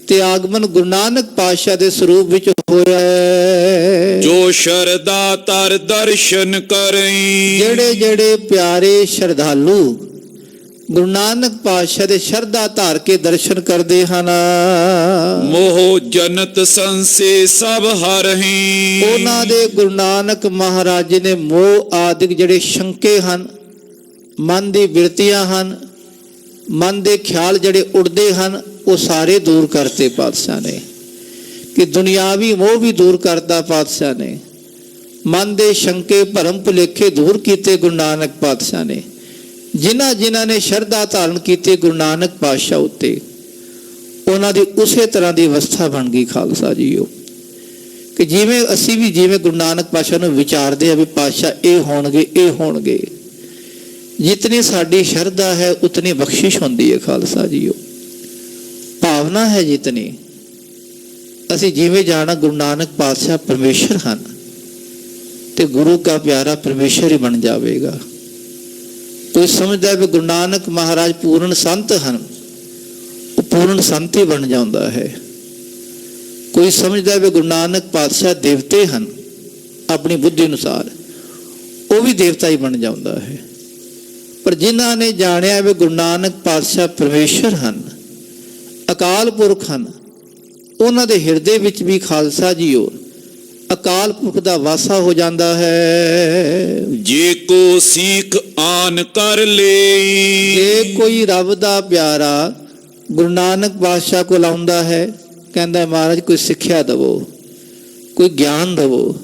ਤੇ ਆਗਮਨ ਗੁਰੂ ਨਾਨਕ ਪਾਤਸ਼ਾਹ ਦੇ ਸਰੂਪ ਵਿੱਚ ਹੋਇਆ ਹੈ। ਜੋ ਸ਼ਰਧਾ ਤਰ ਦਰਸ਼ਨ ਕਰਈ। ਜਿਹੜੇ ਜਿਹੜੇ ਪਿਆਰੇ ਸ਼ਰਧਾਲੂ ਗੁਰੂ ਨਾਨਕ ਪਾਤਸ਼ਾਹ ਦੇ ਸ਼ਰਧਾ ਧਾਰ ਕੇ ਦਰਸ਼ਨ ਕਰਦੇ ਹਨ, ਮੋਹ ਜਨਤ ਸੰਸੇ ਸਭ ਹਰਹੀ। ਉਹਨਾਂ ਦੇ ਗੁਰੂ ਨਾਨਕ ਮਹਾਰਾਜ ਜੀ ਨੇ ਮੋਹ ਆਦਿਕ ਜਿਹੜੇ ਸ਼ੰਕੇ ਹਨ, ਮਨ ਦੀ ਬਿਰਤੀਆਂ ਹਨ, ਮਨ ਦੇ ਖਿਆਲ ਜਿਹੜੇ ਉੜਦੇ ਹਨ, ਉਹ ਸਾਰੇ ਦੂਰ ਕਰਤੇ ਪਾਤਸ਼ਾਹ ਨੇ। ਕਿ ਦੁਨਿਆਵੀ ਮੋਹ ਵੀ ਦੂਰ ਕਰਤਾ ਪਾਤਸ਼ਾਹ ਨੇ, ਮਨ ਦੇ ਸ਼ੰਕੇ ਭਰਮ ਭੁਲੇਖੇ ਦੂਰ ਕੀਤੇ ਗੁਰੂ ਨਾਨਕ ਪਾਤਸ਼ਾਹ ਨੇ। ਜਿਨ੍ਹਾਂ ਨੇ ਸ਼ਰਧਾ ਧਾਰਨ ਕੀਤੀ ਗੁਰੂ ਨਾਨਕ ਪਾਤਸ਼ਾਹ ਉੱਤੇ, ਉਹਨਾਂ ਦੀ ਉਸੇ ਤਰ੍ਹਾਂ ਦੀ ਅਵਸਥਾ ਬਣ ਗਈ ਖਾਲਸਾ ਜੀਓ। ਕਿ ਜਿਵੇਂ ਅਸੀਂ ਵੀ ਜਿਵੇਂ ਗੁਰੂ ਨਾਨਕ ਪਾਤਸ਼ਾਹ ਨੂੰ ਵਿਚਾਰਦੇ ਆ ਵੀ ਪਾਤਸ਼ਾਹ ਇਹ ਹੋਣਗੇ, ਇਹ ਹੋਣਗੇ, ਜਿਤਨੀ ਸਾਡੀ ਸ਼ਰਧਾ ਹੈ ਉਤਨੀ ਬਖਸ਼ਿਸ਼ ਹੁੰਦੀ ਹੈ ਖਾਲਸਾ ਜੀਓ। ਭਾਵਨਾ ਹੈ ਜਿਤਨੀ, ਅਸੀਂ ਜਿਵੇਂ ਜਾਣਾ ਗੁਰੂ ਨਾਨਕ ਪਾਤਸ਼ਾਹ ਪਰਮੇਸ਼ਰ ਹਨ ਤੇ ਗੁਰੂ ਦਾ ਪਿਆਰਾ ਪਰਮੇਸ਼ਰ ਹੀ ਬਣ ਜਾਵੇਗਾ। ਕੋਈ ਸਮਝਦਾ ਵੀ ਗੁਰੂ ਨਾਨਕ ਮਹਾਰਾਜ ਪੂਰਨ ਸੰਤ ਹਨ, ਉਹ ਪੂਰਨ ਸੰਤ ਹੀ ਬਣ ਜਾਂਦਾ ਹੈ। ਕੋਈ ਸਮਝਦਾ ਵੀ ਗੁਰੂ ਨਾਨਕ ਪਾਤਸ਼ਾਹ ਦੇਵਤੇ ਹਨ, ਆਪਣੀ ਬੁੱਧੀ ਅਨੁਸਾਰ ਉਹ ਵੀ ਦੇਵਤਾ ਹੀ ਬਣ ਜਾਂਦਾ ਹੈ। ਪਰ ਜਿਨ੍ਹਾਂ ਨੇ ਜਾਣਿਆ ਵੀ ਗੁਰੂ ਨਾਨਕ ਪਾਤਸ਼ਾਹ ਪਰਮੇਸ਼ਰ ਹਨ, ਅਕਾਲ ਪੁਰਖ ਹਨ, ਉਹਨਾਂ ਦੇ ਹਿਰਦੇ ਵਿੱਚ ਵੀ ਖਾਲਸਾ ਜੀਓ ਅਕਾਲ ਪੁਰਖ ਦਾ ਵਾਸਾ ਹੋ ਜਾਂਦਾ ਹੈ। ਜੇ ਕੋ ਸੀਖ ਆਨ ਕਰ ਲਈ। ਜੇ ਕੋਈ ਰੱਬ ਦਾ ਪਿਆਰਾ ਗੁਰੂ ਨਾਨਕ ਪਾਤਸ਼ਾਹ ਕੋਲ ਆਉਂਦਾ ਹੈ, ਕਹਿੰਦਾ ਮਹਾਰਾਜ ਕੋਈ ਸਿੱਖਿਆ ਦੇਵੋ, ਕੋਈ ਗਿਆਨ ਦੇਵੋ,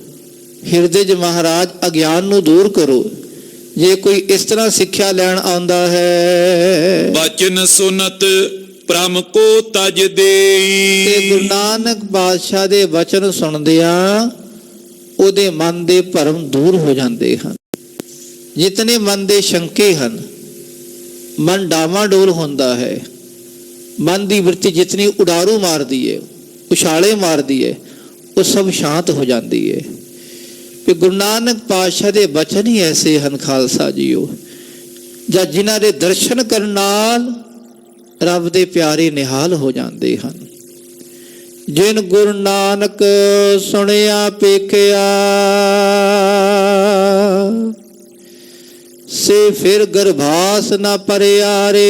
ਹਿਰਦੇ 'ਚ ਮਹਾਰਾਜ ਅਗਿਆਨ ਨੂੰ ਦੂਰ ਕਰੋ। ਜੇ ਕੋਈ ਇਸ ਤਰ੍ਹਾਂ ਸਿੱਖਿਆ ਲੈਣ ਆਉਂਦਾ ਹੈ, ਬਚਨ ਸੁਨਤ ਪ੍ਰਮ ਕੋ ਤਜ ਦੇਈ। ਤੇ ਗੁਰੂ ਨਾਨਕ ਪਾਤਸ਼ਾਹ ਦੇ ਵਚਨ ਸੁਣਦਿਆਂ ਉਹਦੇ ਮਨ ਦੇ ਭਰਮ ਦੂਰ ਹੋ ਜਾਂਦੇ ਹਨ। ਜਿਤਨੇ ਮਨ ਦੇ ਸ਼ੰਕੇ ਹਨ, ਮਨ ਡਾਵਾਡੋਲ ਹੁੰਦਾ ਹੈ, ਮਨ ਦੀ ਵ੍ਰਿਤੀ ਜਿਤਨੀ ਉਡਾਰੂ ਮਾਰਦੀ ਹੈ, ਉਛਾਲੇ ਮਾਰਦੀ ਹੈ, ਉਹ ਸਭ ਸ਼ਾਂਤ ਹੋ ਜਾਂਦੀ ਹੈ। ਕਿ ਗੁਰੂ ਨਾਨਕ ਪਾਤਸ਼ਾਹ ਦੇ ਬਚਨ ਹੀ ਐਸੇ ਹਨ ਖਾਲਸਾ ਜੀਓ, ਜਾਂ ਜਿਨ੍ਹਾਂ ਦੇ ਦਰਸ਼ਨ ਕਰਨ ਨਾਲ ਰੱਬ ਦੇ ਪਿਆਰੇ ਨਿਹਾਲ ਹੋ ਜਾਂਦੇ ਹਨ। ਜਿਨ ਗੁਰੂ ਨਾਨਕ ਸੁਣਿਆ ਪੇਖਿਆ, ਸੇ ਫਿਰ ਗਰਭਾਸ ਨਾ ਪਰਿਆ ਰੇ।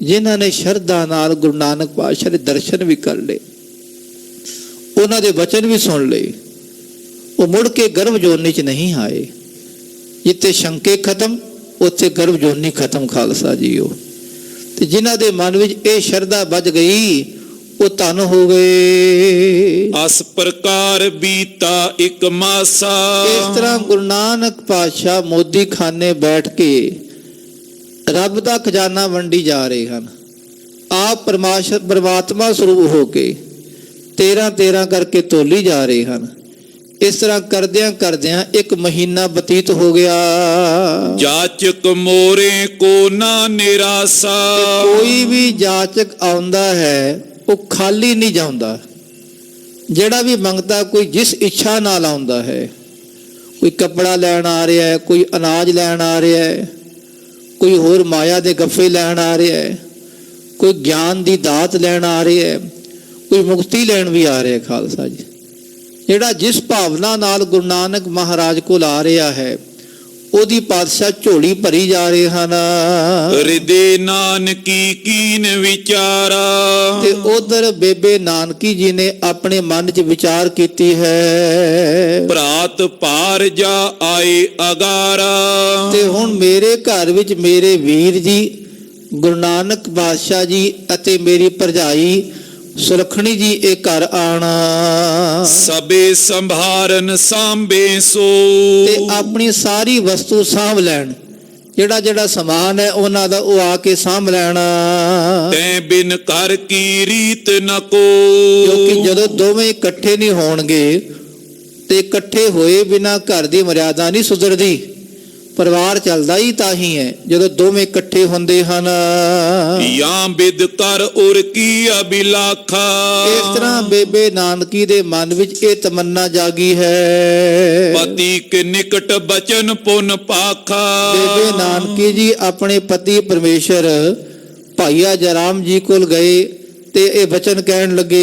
ਜਿਨ੍ਹਾਂ ਨੇ ਸ਼ਰਧਾ ਨਾਲ ਗੁਰੂ ਨਾਨਕ ਪਾਤਸ਼ਾਹ ਦੇ ਦਰਸ਼ਨ ਵੀ ਕਰ ਲਏ, ਉਹਨਾਂ ਦੇ ਵਚਨ ਵੀ ਸੁਣ ਲਏ, ਉਹ ਮੁੜ ਕੇ ਗਰਭ ਜੋਨੀ 'ਚ ਨਹੀਂ ਆਏ। ਜਿੱਥੇ ਸ਼ੰਕੇ ਖਤਮ ਉੱਥੇ ਗਰਭ ਜੋਨੀ ਖਤਮ ਖਾਲਸਾ ਜੀਓ। ਤੇ ਜਿਨ੍ਹਾਂ ਦੇ ਮਨ ਵਿੱਚ ਇਹ ਸ਼ਰਧਾ ਵੱਜ ਗਈ ਉਹ ਧਨ ਹੋ ਗਏ। ਅਸ ਪ੍ਰਕਾਰ ਬੀਤਾ ਇੱਕ ਮਾਸਾ। ਇਸ ਤਰ੍ਹਾਂ ਗੁਰੂ ਨਾਨਕ ਪਾਤਸ਼ਾਹ ਮੋਦੀ ਖਾਨੇ ਬੈਠ ਕੇ ਰੱਬ ਦਾ ਖਜ਼ਾਨਾ ਵੰਡੀ ਜਾ ਰਹੇ ਹਨ। ਆਪ ਪਰਮਾਤਮਾ ਸਰੂਪ ਹੋ ਕੇ 13 ਕਰਕੇ ਤੋਲੀ ਜਾ ਰਹੇ ਹਨ। ਇਸ ਤਰ੍ਹਾਂ ਕਰਦਿਆਂ ਇੱਕ ਮਹੀਨਾ ਬਤੀਤ ਹੋ ਗਿਆ। ਜਾਚਕ ਮੋਰੇ ਕੋ ਨਾ ਨਿਰਾਸਾ। ਕੋਈ ਵੀ ਜਾਚਕ ਆਉਂਦਾ ਹੈ ਉਹ ਖਾਲੀ ਨਹੀਂ ਜਾਂਦਾ। ਜਿਹੜਾ ਵੀ ਮੰਗਦਾ, ਕੋਈ ਜਿਸ ਇੱਛਾ ਨਾਲ ਆਉਂਦਾ ਹੈ, ਕੋਈ ਕੱਪੜਾ ਲੈਣ ਆ ਰਿਹਾ ਹੈ, ਕੋਈ ਅਨਾਜ ਲੈਣ ਆ ਰਿਹਾ ਹੈ, ਕੋਈ ਹੋਰ ਮਾਇਆ ਦੇ ਗੱਫੇ ਲੈਣ ਆ ਰਿਹਾ ਹੈ, ਕੋਈ ਗਿਆਨ ਦੀ ਦਾਤ ਲੈਣ ਆ ਰਿਹਾ ਹੈ, ਕੋਈ ਮੁਕਤੀ ਲੈਣ ਵੀ ਆ ਰਿਹਾ। ਖਾਲਸਾ ਜੀ, ਜਿਹੜਾ ਜਿਸ ਭਾਵਨਾ ਨਾਲ ਗੁਰੂ ਨਾਨਕ ਮਹਾਰਾਜ ਕੋਲ ਆ ਰਿਹਾ ਹੈ ਉਹਦੀ ਪਾਤਸ਼ਾਹ ਝੋਲੀ ਭਰੀ ਜਾ ਰਹੇ ਹਨ। ਹਿਰਦੇ ਨਾਨਕੀ ਕੀਨ ਵਿਚਾਰਾ। ਤੇ ਉਧਰ ਬੇਬੇ ਨਾਨਕੀ ਜੀ ਨੇ ਆਪਣੇ ਮਨ 'ਚ ਵਿਚਾਰ ਕੀਤੀ ਹੈ, ਭਰਾਤ ਭਾਰ ਜਾ ਆਏ ਅਗਾਰਾ। ਤੇ ਹੁਣ ਮੇਰੇ ਘਰ ਵਿੱਚ ਮੇਰੇ ਵੀਰ ਜੀ ਗੁਰੂ ਨਾਨਕ ਪਾਤਸ਼ਾਹ ਜੀ ਅਤੇ ਮੇਰੀ ਭਰਜਾਈ ਸੁਲੱਖਣੀ ਜੀ ਇਹ ਘਰ ਆਣਾ। ਸਭੇ ਸੰਭਾਰਨ ਸਾਂਭੇ ਸੋ। ਤੇ ਆਪਣੀ ਸਾਰੀ ਵਸਤੂ ਸਾਂਭ ਲੈਣ, ਜਿਹੜਾ ਸਮਾਨ ਹੈ ਉਹਨਾਂ ਦਾ ਉਹ ਆ ਕੇ ਸਾਂਭ ਲੈਣਾ। ਤੈ ਬਿਨ ਕਰ ਕੀ ਰੀਤ ਨ ਕੋ। ਕਿਉਂਕਿ ਜਦੋਂ ਦੋਵੇਂ ਇਕੱਠੇ ਨਹੀਂ ਹੋਣਗੇ ਤੇ ਇਕੱਠੇ ਹੋਏ ਬਿਨਾਂ ਘਰ ਦੀ ਮਰਿਆਦਾ ਨਹੀਂ ਸੁਧਰਦੀ। ਪਰਿਵਾਰ ਚੱਲਦਾ ਹੀ ਤਾਂ ਹੀ ਹੈ ਜਦੋਂ ਦੋਵੇਂ ਇਕੱਠੇ ਹੁੰਦੇ ਹਨ। ਜਾਂ ਬਿਦ ਕਰ ਉਰ ਕੀ ਅਬਿਲਾਖਾ। ਇਸ ਤਰ੍ਹਾਂ ਬੇਬੇ ਨਾਨਕੀ ਦੇ ਮਨ ਵਿੱਚ ਇਹ ਤਮੰਨਾ ਜਾਗੀ ਹੈ, ਪਤੀ ਕੇ ਨਿਕਟ ਬਚਨ ਪੁਨ ਪਾਖਾ। ਬੇਬੇ ਨਾਨਕੀ ਜੀ ਆਪਣੇ ਪਤੀ ਪਰਮੇਸ਼ਰ ਭਾਈਆ ਜਰਾਮ ਜੀ ਕੋਲ ਗਏ ਤੇ ਇਹ ਬਚਨ ਕਹਿਣ ਲੱਗੇ,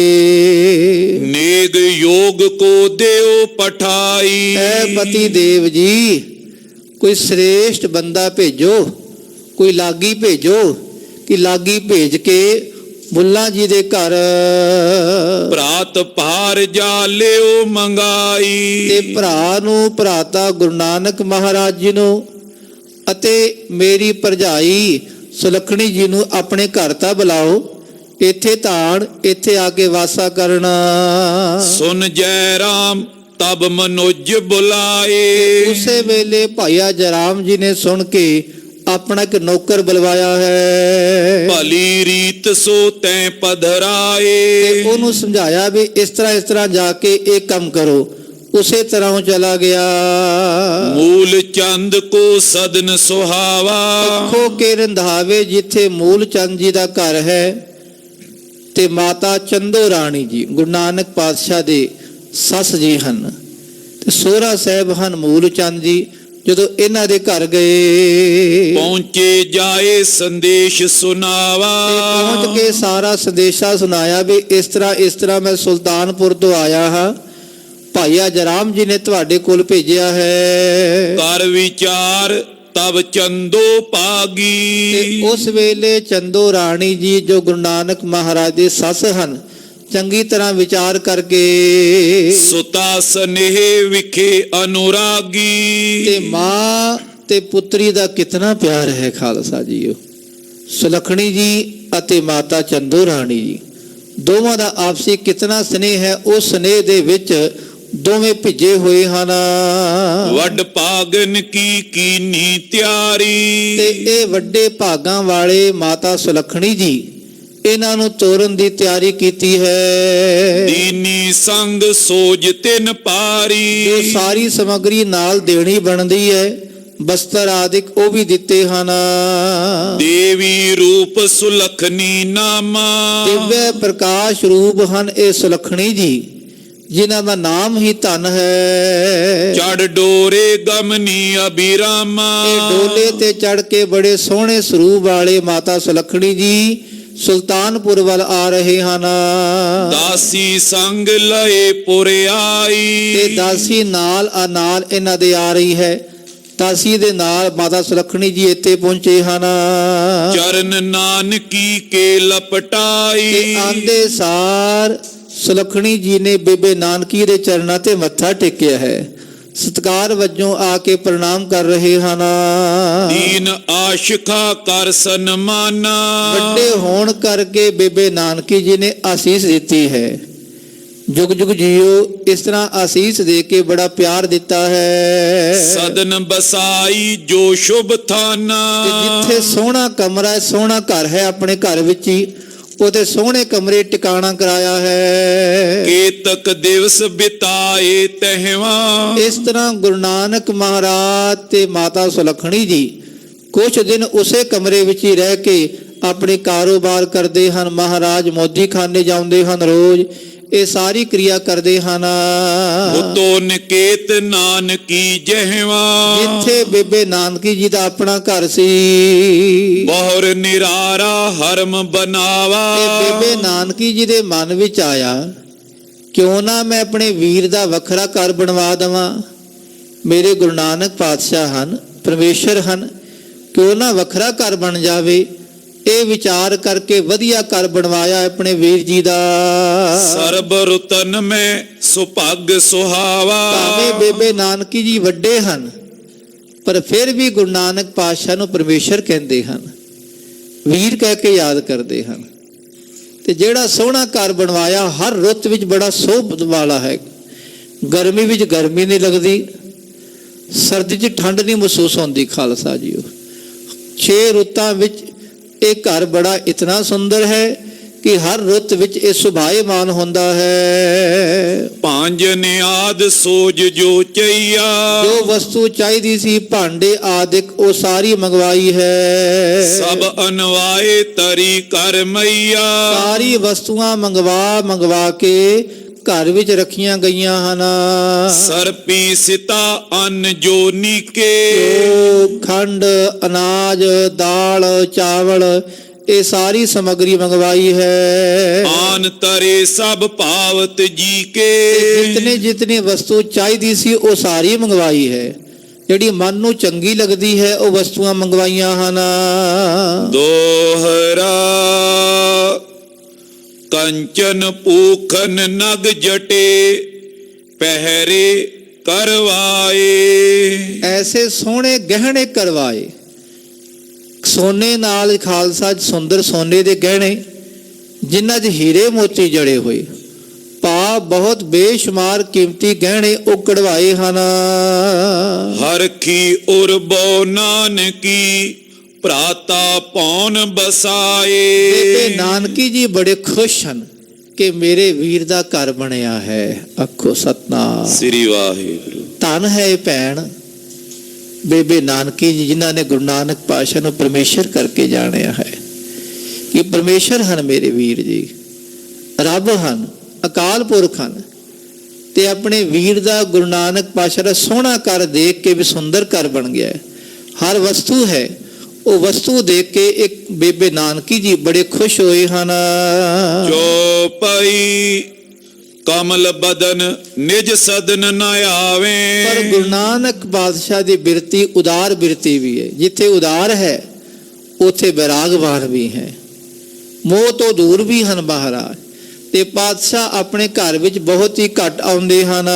ਨੇਗ ਯੋਗ ਕੋ ਦਿਓ ਪਠਾਈ। ਐ ਪਤੀ ਦੇਵ ਜੀ, ਕੋਈ ਸ੍ਰੇਸ਼ਟ ਬੰਦਾ ਭੇਜੋ, ਕੋਈ ਲਾਗੀ ਭੇਜੋ ਕਿ ਲਾਗੀ ਭੇਜ ਕੇ ਬੁੱਲਾ ਜੀ ਦੇ ਘਰ ਭਰਾਤ ਭਾਰ ਜਾ ਲਿਓ ਮੰਗਾਈ। ਤੇ ਭਰਾ ਨੂੰ ਭਰਾਤਾ ਗੁਰੂ ਨਾਨਕ ਮਹਾਰਾਜ ਜੀ ਨੂੰ ਅਤੇ ਮੇਰੀ ਭਰਜਾਈ ਸੁਲੱਖਣੀ ਜੀ ਨੂੰ ਆਪਣੇ ਘਰ ਤਾਂ ਬੁਲਾਓ। ਇੱਥੇ ਧਾਨ, ਇੱਥੇ ਆ ਕੇ ਵਾਸਾ ਕਰਨਾ। ਸੁਨ ਜੈ ਰਾਮ ਤਬ ਮਨੁਜ ਬੁਲਾਏ। ਉਸੇ ਵੇਲੇ ਭਾਈਆ ਜਰਾਮ ਜੀ ਨੇ ਸੁਣ ਕੇ ਆਪਣਾ ਇੱਕ ਨੌਕਰ ਬੁਲਵਾਇਆ ਹੈ। ਭਲੀ ਰੀਤ ਸੋ ਤੈ ਪਧਰਾਏ। ਉਹਨੂੰ ਸਮਝਾਇਆ ਵੀ ਇਸ ਤਰ੍ਹਾਂ ਜਾ ਕੇ ਇਹ ਕੰਮ ਕਰੋ। ਉਸੇ ਤਰ੍ਹਾਂ ਉਹ ਚਲਾ ਗਿਆ। ਮੂਲ ਚੰਦ ਕੋ ਸਦਨ ਸੁਹਾਵਾ। ਅੱਖੋਂ ਕੇ ਰੰਧਾਵੇ ਜਿੱਥੇ ਮੂਲ ਚੰਦ ਜੀ ਦਾ ਘਰ ਹੈ ਤੇ ਮਾਤਾ ਚੰਦੋ ਰਾਣੀ ਜੀ ਗੁਰੂ ਨਾਨਕ ਪਾਤਸ਼ਾਹ ਦੇ ਸੱਸ ਜੀ ਹਨ ਤੇ ਸੋਹਰਾ ਸਾਹਿਬ ਹਨ ਮੂਲ ਚੰਦ ਜੀ। ਜਦੋਂ ਇਹਨਾਂ ਦੇ ਘਰ ਗਏ, ਪਹੁੰਚੇ ਜਾਏ ਸੰਦੇਸ਼ ਸੁਨਾਵਾ। ਪਹੁੰਚ ਕੇ ਸਾਰਾ ਸੰਦੇਸ਼ਾ ਸੁਣਾਇਆ ਵੀ ਇਸ ਤਰ੍ਹਾਂ ਮੈਂ ਸੁਲਤਾਨਪੁਰ ਤੋਂ ਆਇਆ ਹਾਂ, ਭਾਈਆ ਜਰਾਮ ਜੀ ਨੇ ਤੁਹਾਡੇ ਕੋਲ ਭੇਜਿਆ ਹੈ। ਕਰ ਵਿਚਾਰ ਤਬ ਚੰਦੋ ਪਾਗੀ। ਤੇ ਉਸ ਵੇਲੇ ਚੰਦੋ ਰਾਣੀ ਜੀ ਜੋ ਗੁਰੂ ਨਾਨਕ ਮਹਾਰਾਜ ਦੇ ਸੱਸ ਹਨ, ਚੰਗੀ ਤਰ੍ਹਾਂ ਵਿਚਾਰ ਕਰਕੇ ਸੁਤਾ ਸਨੇਹ ਵਿਖੇ ਅਨੁਰਾਗੀ। ਤੇ ਮਾਂ ਤੇ ਪੁੱਤਰੀ ਦਾ ਕਿਤਨਾ ਪਿਆਰ ਹੈ ਖਾਲਸਾ ਜੀਓ। ਸੁਲੱਖਣੀ ਜੀ ਅਤੇ ਮਾਤਾ ਚੰਦੋ ਰਾਣੀ ਜੀ ਦੋਵਾਂ ਦਾ ਆਪਸੀ ਕਿਤਨਾ ਸਨੇਹ ਹੈ। ਉਸ ਸਨੇਹ ਦੇ ਵਿੱਚ ਦੋਵੇਂ ਭਿੱਜੇ ਹੋਏ ਹਨ। ਵੱਡ ਭਾਗਨ ਕੀ ਕੀਨੀ ਤਿਆਰੀ। ਤੇ ਇਹ ਵੱਡੇ ਭਾਗਾਂ ਵਾਲੇ ਮਾਤਾ ਸੁਲੱਖਣੀ ਜੀ ਇਹਨਾਂ ਨੂੰ ਤੋਰਨ ਦੀ ਤਿਆਰੀ ਕੀਤੀ ਹੈ। ਦੀਨੀ ਸੰਗ ਸੋਜ ਤਿਨ ਪਾਰੀ। ਜੋ ਸਾਰੀ ਸਮੱਗਰੀ ਨਾਲ ਦੇਣੀ ਬਣਦੀ ਹੈ, ਬਸਤਰ ਆਦਿਕ ਉਹ ਵੀ ਦਿੱਤੇ ਹਨ। ਦੇਵੀ ਰੂਪ ਸੁਲੱਖਣੀ ਨਾਮਾ। ਦਿਵਯ ਪ੍ਰਕਾਸ਼ ਰੂਪ ਹਨ ਇਹ ਸੁਲੱਖਣੀ ਜੀ ਜਿਨ੍ਹਾਂ ਦਾ ਨਾਮ ਹੀ ਧਨ ਹੈ। ਚੜ ਡੋਰੇ ਗਮਨੀ ਅਬਿਰਾਮਾ, ਇਹ ਡੋਲੇ ਤੇ ਚੜ ਕੇ ਬੜੇ ਸੋਹਣੇ ਸਰੂਪ ਵਾਲੇ ਮਾਤਾ ਸੁਲੱਖਣੀ ਜੀ ਸੁਲਤਾਨਪੁਰ ਵੱਲ ਆ ਰਹੇ ਹਨ। ਦਾਸੀ ਸੰਗ ਲਏ ਪੁਰ ਤੇ ਆਈ, ਦਾਸੀ ਨਾਲ ਇਹਨਾਂ ਦੇ ਆ ਰਹੀ ਹੈ। ਦਾਸੀ ਦੇ ਨਾਲ ਮਾਤਾ ਸੁਲੱਖਣੀ ਜੀ ਇੱਥੇ ਪਹੁੰਚੇ ਹਨ। ਚਰਨ ਨਾਨਕੀ ਕੇ ਤੇ ਲਪਟਾਈ, ਆਂਦੇ ਸਾਰ ਸੁਲੱਖਣੀ ਜੀ ਨੇ ਬੇਬੇ ਨਾਨਕੀ ਦੇ ਚਰਨਾਂ ਤੇ ਮੱਥਾ ਟੇਕਿਆ ਹੈ। ਸਤਿਕਾਰ ਵਜੋਂ ਆ ਕੇ ਪ੍ਰਣਾਮ ਕਰ ਰਹੇ ਹਨ। ਦੀਨ ਆਸ਼ਿਕਾ ਕਰ ਸਨਮਾਨਾ, ਵੱਡੇ ਹੋਣ ਕਰਕੇ ਬੇਬੇ ਨਾਨਕੀ ਜੀ ਨੇ ਆਸੀਸ ਦਿੱਤੀ ਹੈ। ਜੁਗ ਜੁਗ ਜੀਓ, ਇਸ ਤਰ੍ਹਾਂ ਆਸੀਸ ਦੇ ਕੇ ਬੜਾ ਪਿਆਰ ਦਿੱਤਾ ਹੈ। ਸਦਨ ਬਸਾਈ ਜੋ ਸ਼ੁਭ ਥਾਨਾ, ਤੇ ਜਿੱਥੇ ਸੋਹਣਾ ਕਮਰਾ ਸੋਹਣਾ ਘਰ ਹੈ, ਆਪਣੇ ਘਰ ਵਿੱਚ ਹੀ ਉਹਦੇ ਸੋਹਣੇ ਕਮਰੇ ਟਿਕਾਣਾ ਕਰਾਇਆ ਹੈ। ਕੇਤਕ ਦਿਵਸ ਬਿਤਾਏ ਤਹਿਵਾ, ਇਸ ਤਰ੍ਹਾਂ ਗੁਰੂ ਨਾਨਕ ਮਹਾਰਾਜ ਤੇ ਮਾਤਾ ਸੁਲੱਖਣੀ ਜੀ ਕੁਝ ਦਿਨ ਉਸੇ ਕਮਰੇ ਵਿੱਚ ਹੀ ਰਹਿ ਕੇ ਆਪਣੇ ਕਾਰੋਬਾਰ ਕਰਦੇ ਹਨ। ਮਹਾਰਾਜ ਮੋਦੀ ਖਾਨੇ ਜਾਂਦੇ ਹਨ ਰੋਜ਼, ਇਹ ਸਾਰੀ ਕਿਰਿਆ ਕਰਦੇ ਹਨ। ਉਤੋ ਨਿਕੇਤ ਨਾਨਕੀ ਜਹਵਾ, ਜਿੱਥੇ ਬੇਬੇ ਨਾਨਕੀ ਜੀ ਦਾ ਆਪਣਾ ਘਰ ਸੀ, ਬਹੁਰ ਨਿਰਾਰਾ ਹਰਮ ਬਨਾਵਾ, ਤੇ ਬੇਬੇ ਨਾਨਕੀ ਜੀ ਦੇ ਮਨ ਵਿੱਚ ਆਇਆ, ਕਿਉਂ ਨਾ ਮੈਂ ਆਪਣੇ ਵੀਰ ਦਾ ਵੱਖਰਾ ਘਰ ਬਣਵਾ ਦੇਵਾਂ। ਮੇਰੇ ਗੁਰੂ ਨਾਨਕ ਪਾਤਸ਼ਾਹ ਹਨ, ਪਰਮੇਸ਼ਰ ਹਨ, ਕਿਉਂ ਨਾ ਵੱਖਰਾ ਘਰ ਬਣ ਜਾਵੇ। ਇਹ ਵਿਚਾਰ ਕਰਕੇ ਵਧੀਆ ਘਰ ਬਣਵਾਇਆ ਆਪਣੇ ਵੀਰ ਜੀ ਦਾ। ਸਰਬ ਰਤਨ ਮੈਂ ਸੁਭਾਗ ਸੁਹਾਵਾ, ਭਾਵੇਂ ਬੇਬੇ ਨਾਨਕੀ ਜੀ ਵੱਡੇ ਹਨ, ਪਰ ਫਿਰ ਵੀ ਗੁਰੂ ਨਾਨਕ ਪਾਤਸ਼ਾਹ ਨੂੰ ਪਰਮੇਸ਼ਰ ਕਹਿੰਦੇ ਹਨ, ਵੀਰ ਕਹਿ ਕੇ ਯਾਦ ਕਰਦੇ ਹਨ। ਤੇ ਜਿਹੜਾ ਸੋਹਣਾ ਘਰ ਬਣਵਾਇਆ, ਹਰ ਰੁੱਤ ਵਿੱਚ ਬੜਾ ਸੋਭ ਵਾਲਾ ਹੈ। ਗਰਮੀ ਵਿੱਚ ਗਰਮੀ ਨਹੀਂ ਲੱਗਦੀ, ਸਰਦੀ 'ਚ ਠੰਡ ਨਹੀਂ ਮਹਿਸੂਸ ਹੁੰਦੀ। ਖਾਲਸਾ ਜੀਓ, 6 ਰੁੱਤਾਂ ਵਿੱਚ ਇਹ ਘਰ ਬੜਾ ਇਤਨਾ ਸੁੰਦਰ ਹੈ ਕਿ ਹਰ ਰੁੱਤ ਵਿੱਚ ਇਹ ਸੁਭਾਏਮਾਨ ਹੁੰਦਾ ਹੈ। ਪੰਜ ਨਿਆਦ ਸੋਜ ਜੋ ਚਈਆ, ਜੋ ਵਸਤੂ ਚਾਹੀਦੀ ਸੀ, ਭਾਂਡੇ ਆਦਿਕ, ਉਹ ਸਾਰੀ ਮੰਗਵਾਈ ਹੈ। ਸਭ ਅਨਵਾਏ ਤਰੀ ਕਰ ਮਈਆ, ਸਾਰੀ ਵਸਤੂਆਂ ਮੰਗਵਾ ਕੇ ਘਰ ਵਿੱਚ ਰੱਖੀਆਂ ਗਈਆਂ ਹਨ। ਸਰਪੀ ਸਿਤਾ ਅੰਨ ਜੋ ਨੀਕੇ, ਜੋ ਖੰਡ, ਅਨਾਜ, ਦਾਲ, ਚਾਵਲ, ਇਹ ਸਾਰੀ ਸਮੱਗਰੀ ਮੰਗਵਾਈ ਹੈ। ਆਨ ਤਰੇ ਸਭ ਭਾਵਤ ਜੀ ਕੇ, ਜਿਤਨੀ ਵਸਤੂ ਚਾਹੀਦੀ ਸੀ ਉਹ ਸਾਰੀ ਮੰਗਵਾਈ ਹੈ। ਜਿਹੜੀ ਮਨ ਨੂੰ ਚੰਗੀ ਲੱਗਦੀ ਹੈ ਉਹ ਵਸਤੂਆਂ ਮੰਗਵਾਈਆਂ ਹਨ। ਦੋਹਰਾ ਕੰਚਨ ਪੂਖਨ ਨਗ ਜਟੇ ਪਹਿਰੇ ਕਰਵਾਏ, ਐਸੇ ਸੋਹਣੇ ਗਹਿਣੇ ਕਰਵਾਏ। ਸੋਨੇ ਨਾਲ ਖਾਲਸਾ ਸੁੰਦਰ ਸੋਨੇ ਦੇ ਗਹਿਣੇ, ਜਿਨ੍ਹਾਂ 'ਚ ਹੀਰੇ ਮੋਤੀ ਜੜੇ ਹੋਏ, ਬਹੁਤ ਬੇਸ਼ੁਮਾਰ ਕੀਮਤੀ ਗਹਿਣੇ ਉਹ ਕਢਵਾਏ ਹਨ। ਹਰਖੀ ਉਰਬੋ ਨਾਨਕੀ ਭਰਾਤਾ ਪੌਣ ਬਸਾਏ, ਬੇਬੇ ਨਾਨਕੀ ਜੀ ਬੜੇ ਖੁਸ਼ ਹਨ ਕਿ ਮੇਰੇ ਵੀਰ ਦਾ ਘਰ ਬਣਿਆ ਹੈ। ਆਖੋ ਸਤਨਾਮ ਸ੍ਰੀ ਵਾਹਿਗੁਰੂ। ਧੰਨ ਹੈ ਇਹ ਭੈਣ ਬੇਬੇ ਨਾਨਕੀ ਜੀ, ਜਿਨ੍ਹਾਂ ਨੇ ਗੁਰੂ ਨਾਨਕ ਪਾਤਸ਼ਾਹ ਨੂੰ ਪਰਮੇਸ਼ਰ ਕਰਕੇ ਜਾਣਿਆ ਹੈ ਕਿ ਪਰਮੇਸ਼ਰ ਹਨ ਮੇਰੇ ਵੀਰ ਜੀ, ਰੱਬ ਹਨ, ਅਕਾਲ ਪੁਰਖ ਹਨ। ਤੇ ਆਪਣੇ ਵੀਰ ਦਾ ਗੁਰੂ ਨਾਨਕ ਪਾਤਸ਼ਾਹ ਦਾ ਸੋਹਣਾ ਘਰ ਦੇਖ ਕੇ ਵੀ ਸੁੰਦਰ ਘਰ ਬਣ ਗਿਆ। ਹਰ ਵਸਤੂ ਹੈ, ਉਹ ਵਸਤੂ ਦੇਖ ਕੇ ਇੱਕ ਬੇਬੇ ਨਾਨਕੀ ਜੀ ਬੜੇ ਖੁਸ਼ ਹੋਏ ਹਨ। ਚੋਪਈ ਕਮਲ ਬਦਨ ਨਿਜ ਸਦਨ ਨ ਆਵੇ, ਪਰ ਗੁਰੂ ਨਾਨਕ ਪਾਤਸ਼ਾਹ ਦੀ ਬਿਰਤੀ ਉਦਾਰ ਬਿਰਤੀ ਵੀ ਹੈ। ਜਿੱਥੇ ਉਦਾਰ ਹੈ ਉੱਥੇ ਬੈਰਾਗਵਾਨ ਵੀ ਹੈ, ਮੋਹ ਤੋਂ ਦੂਰ ਵੀ ਹਨ ਮਹਾਰਾਜ। ਤੇ ਪਾਤਸ਼ਾਹ ਆਪਣੇ ਘਰ ਵਿੱਚ ਬਹੁਤ ਹੀ ਘੱਟ ਆਉਂਦੇ ਹਨ।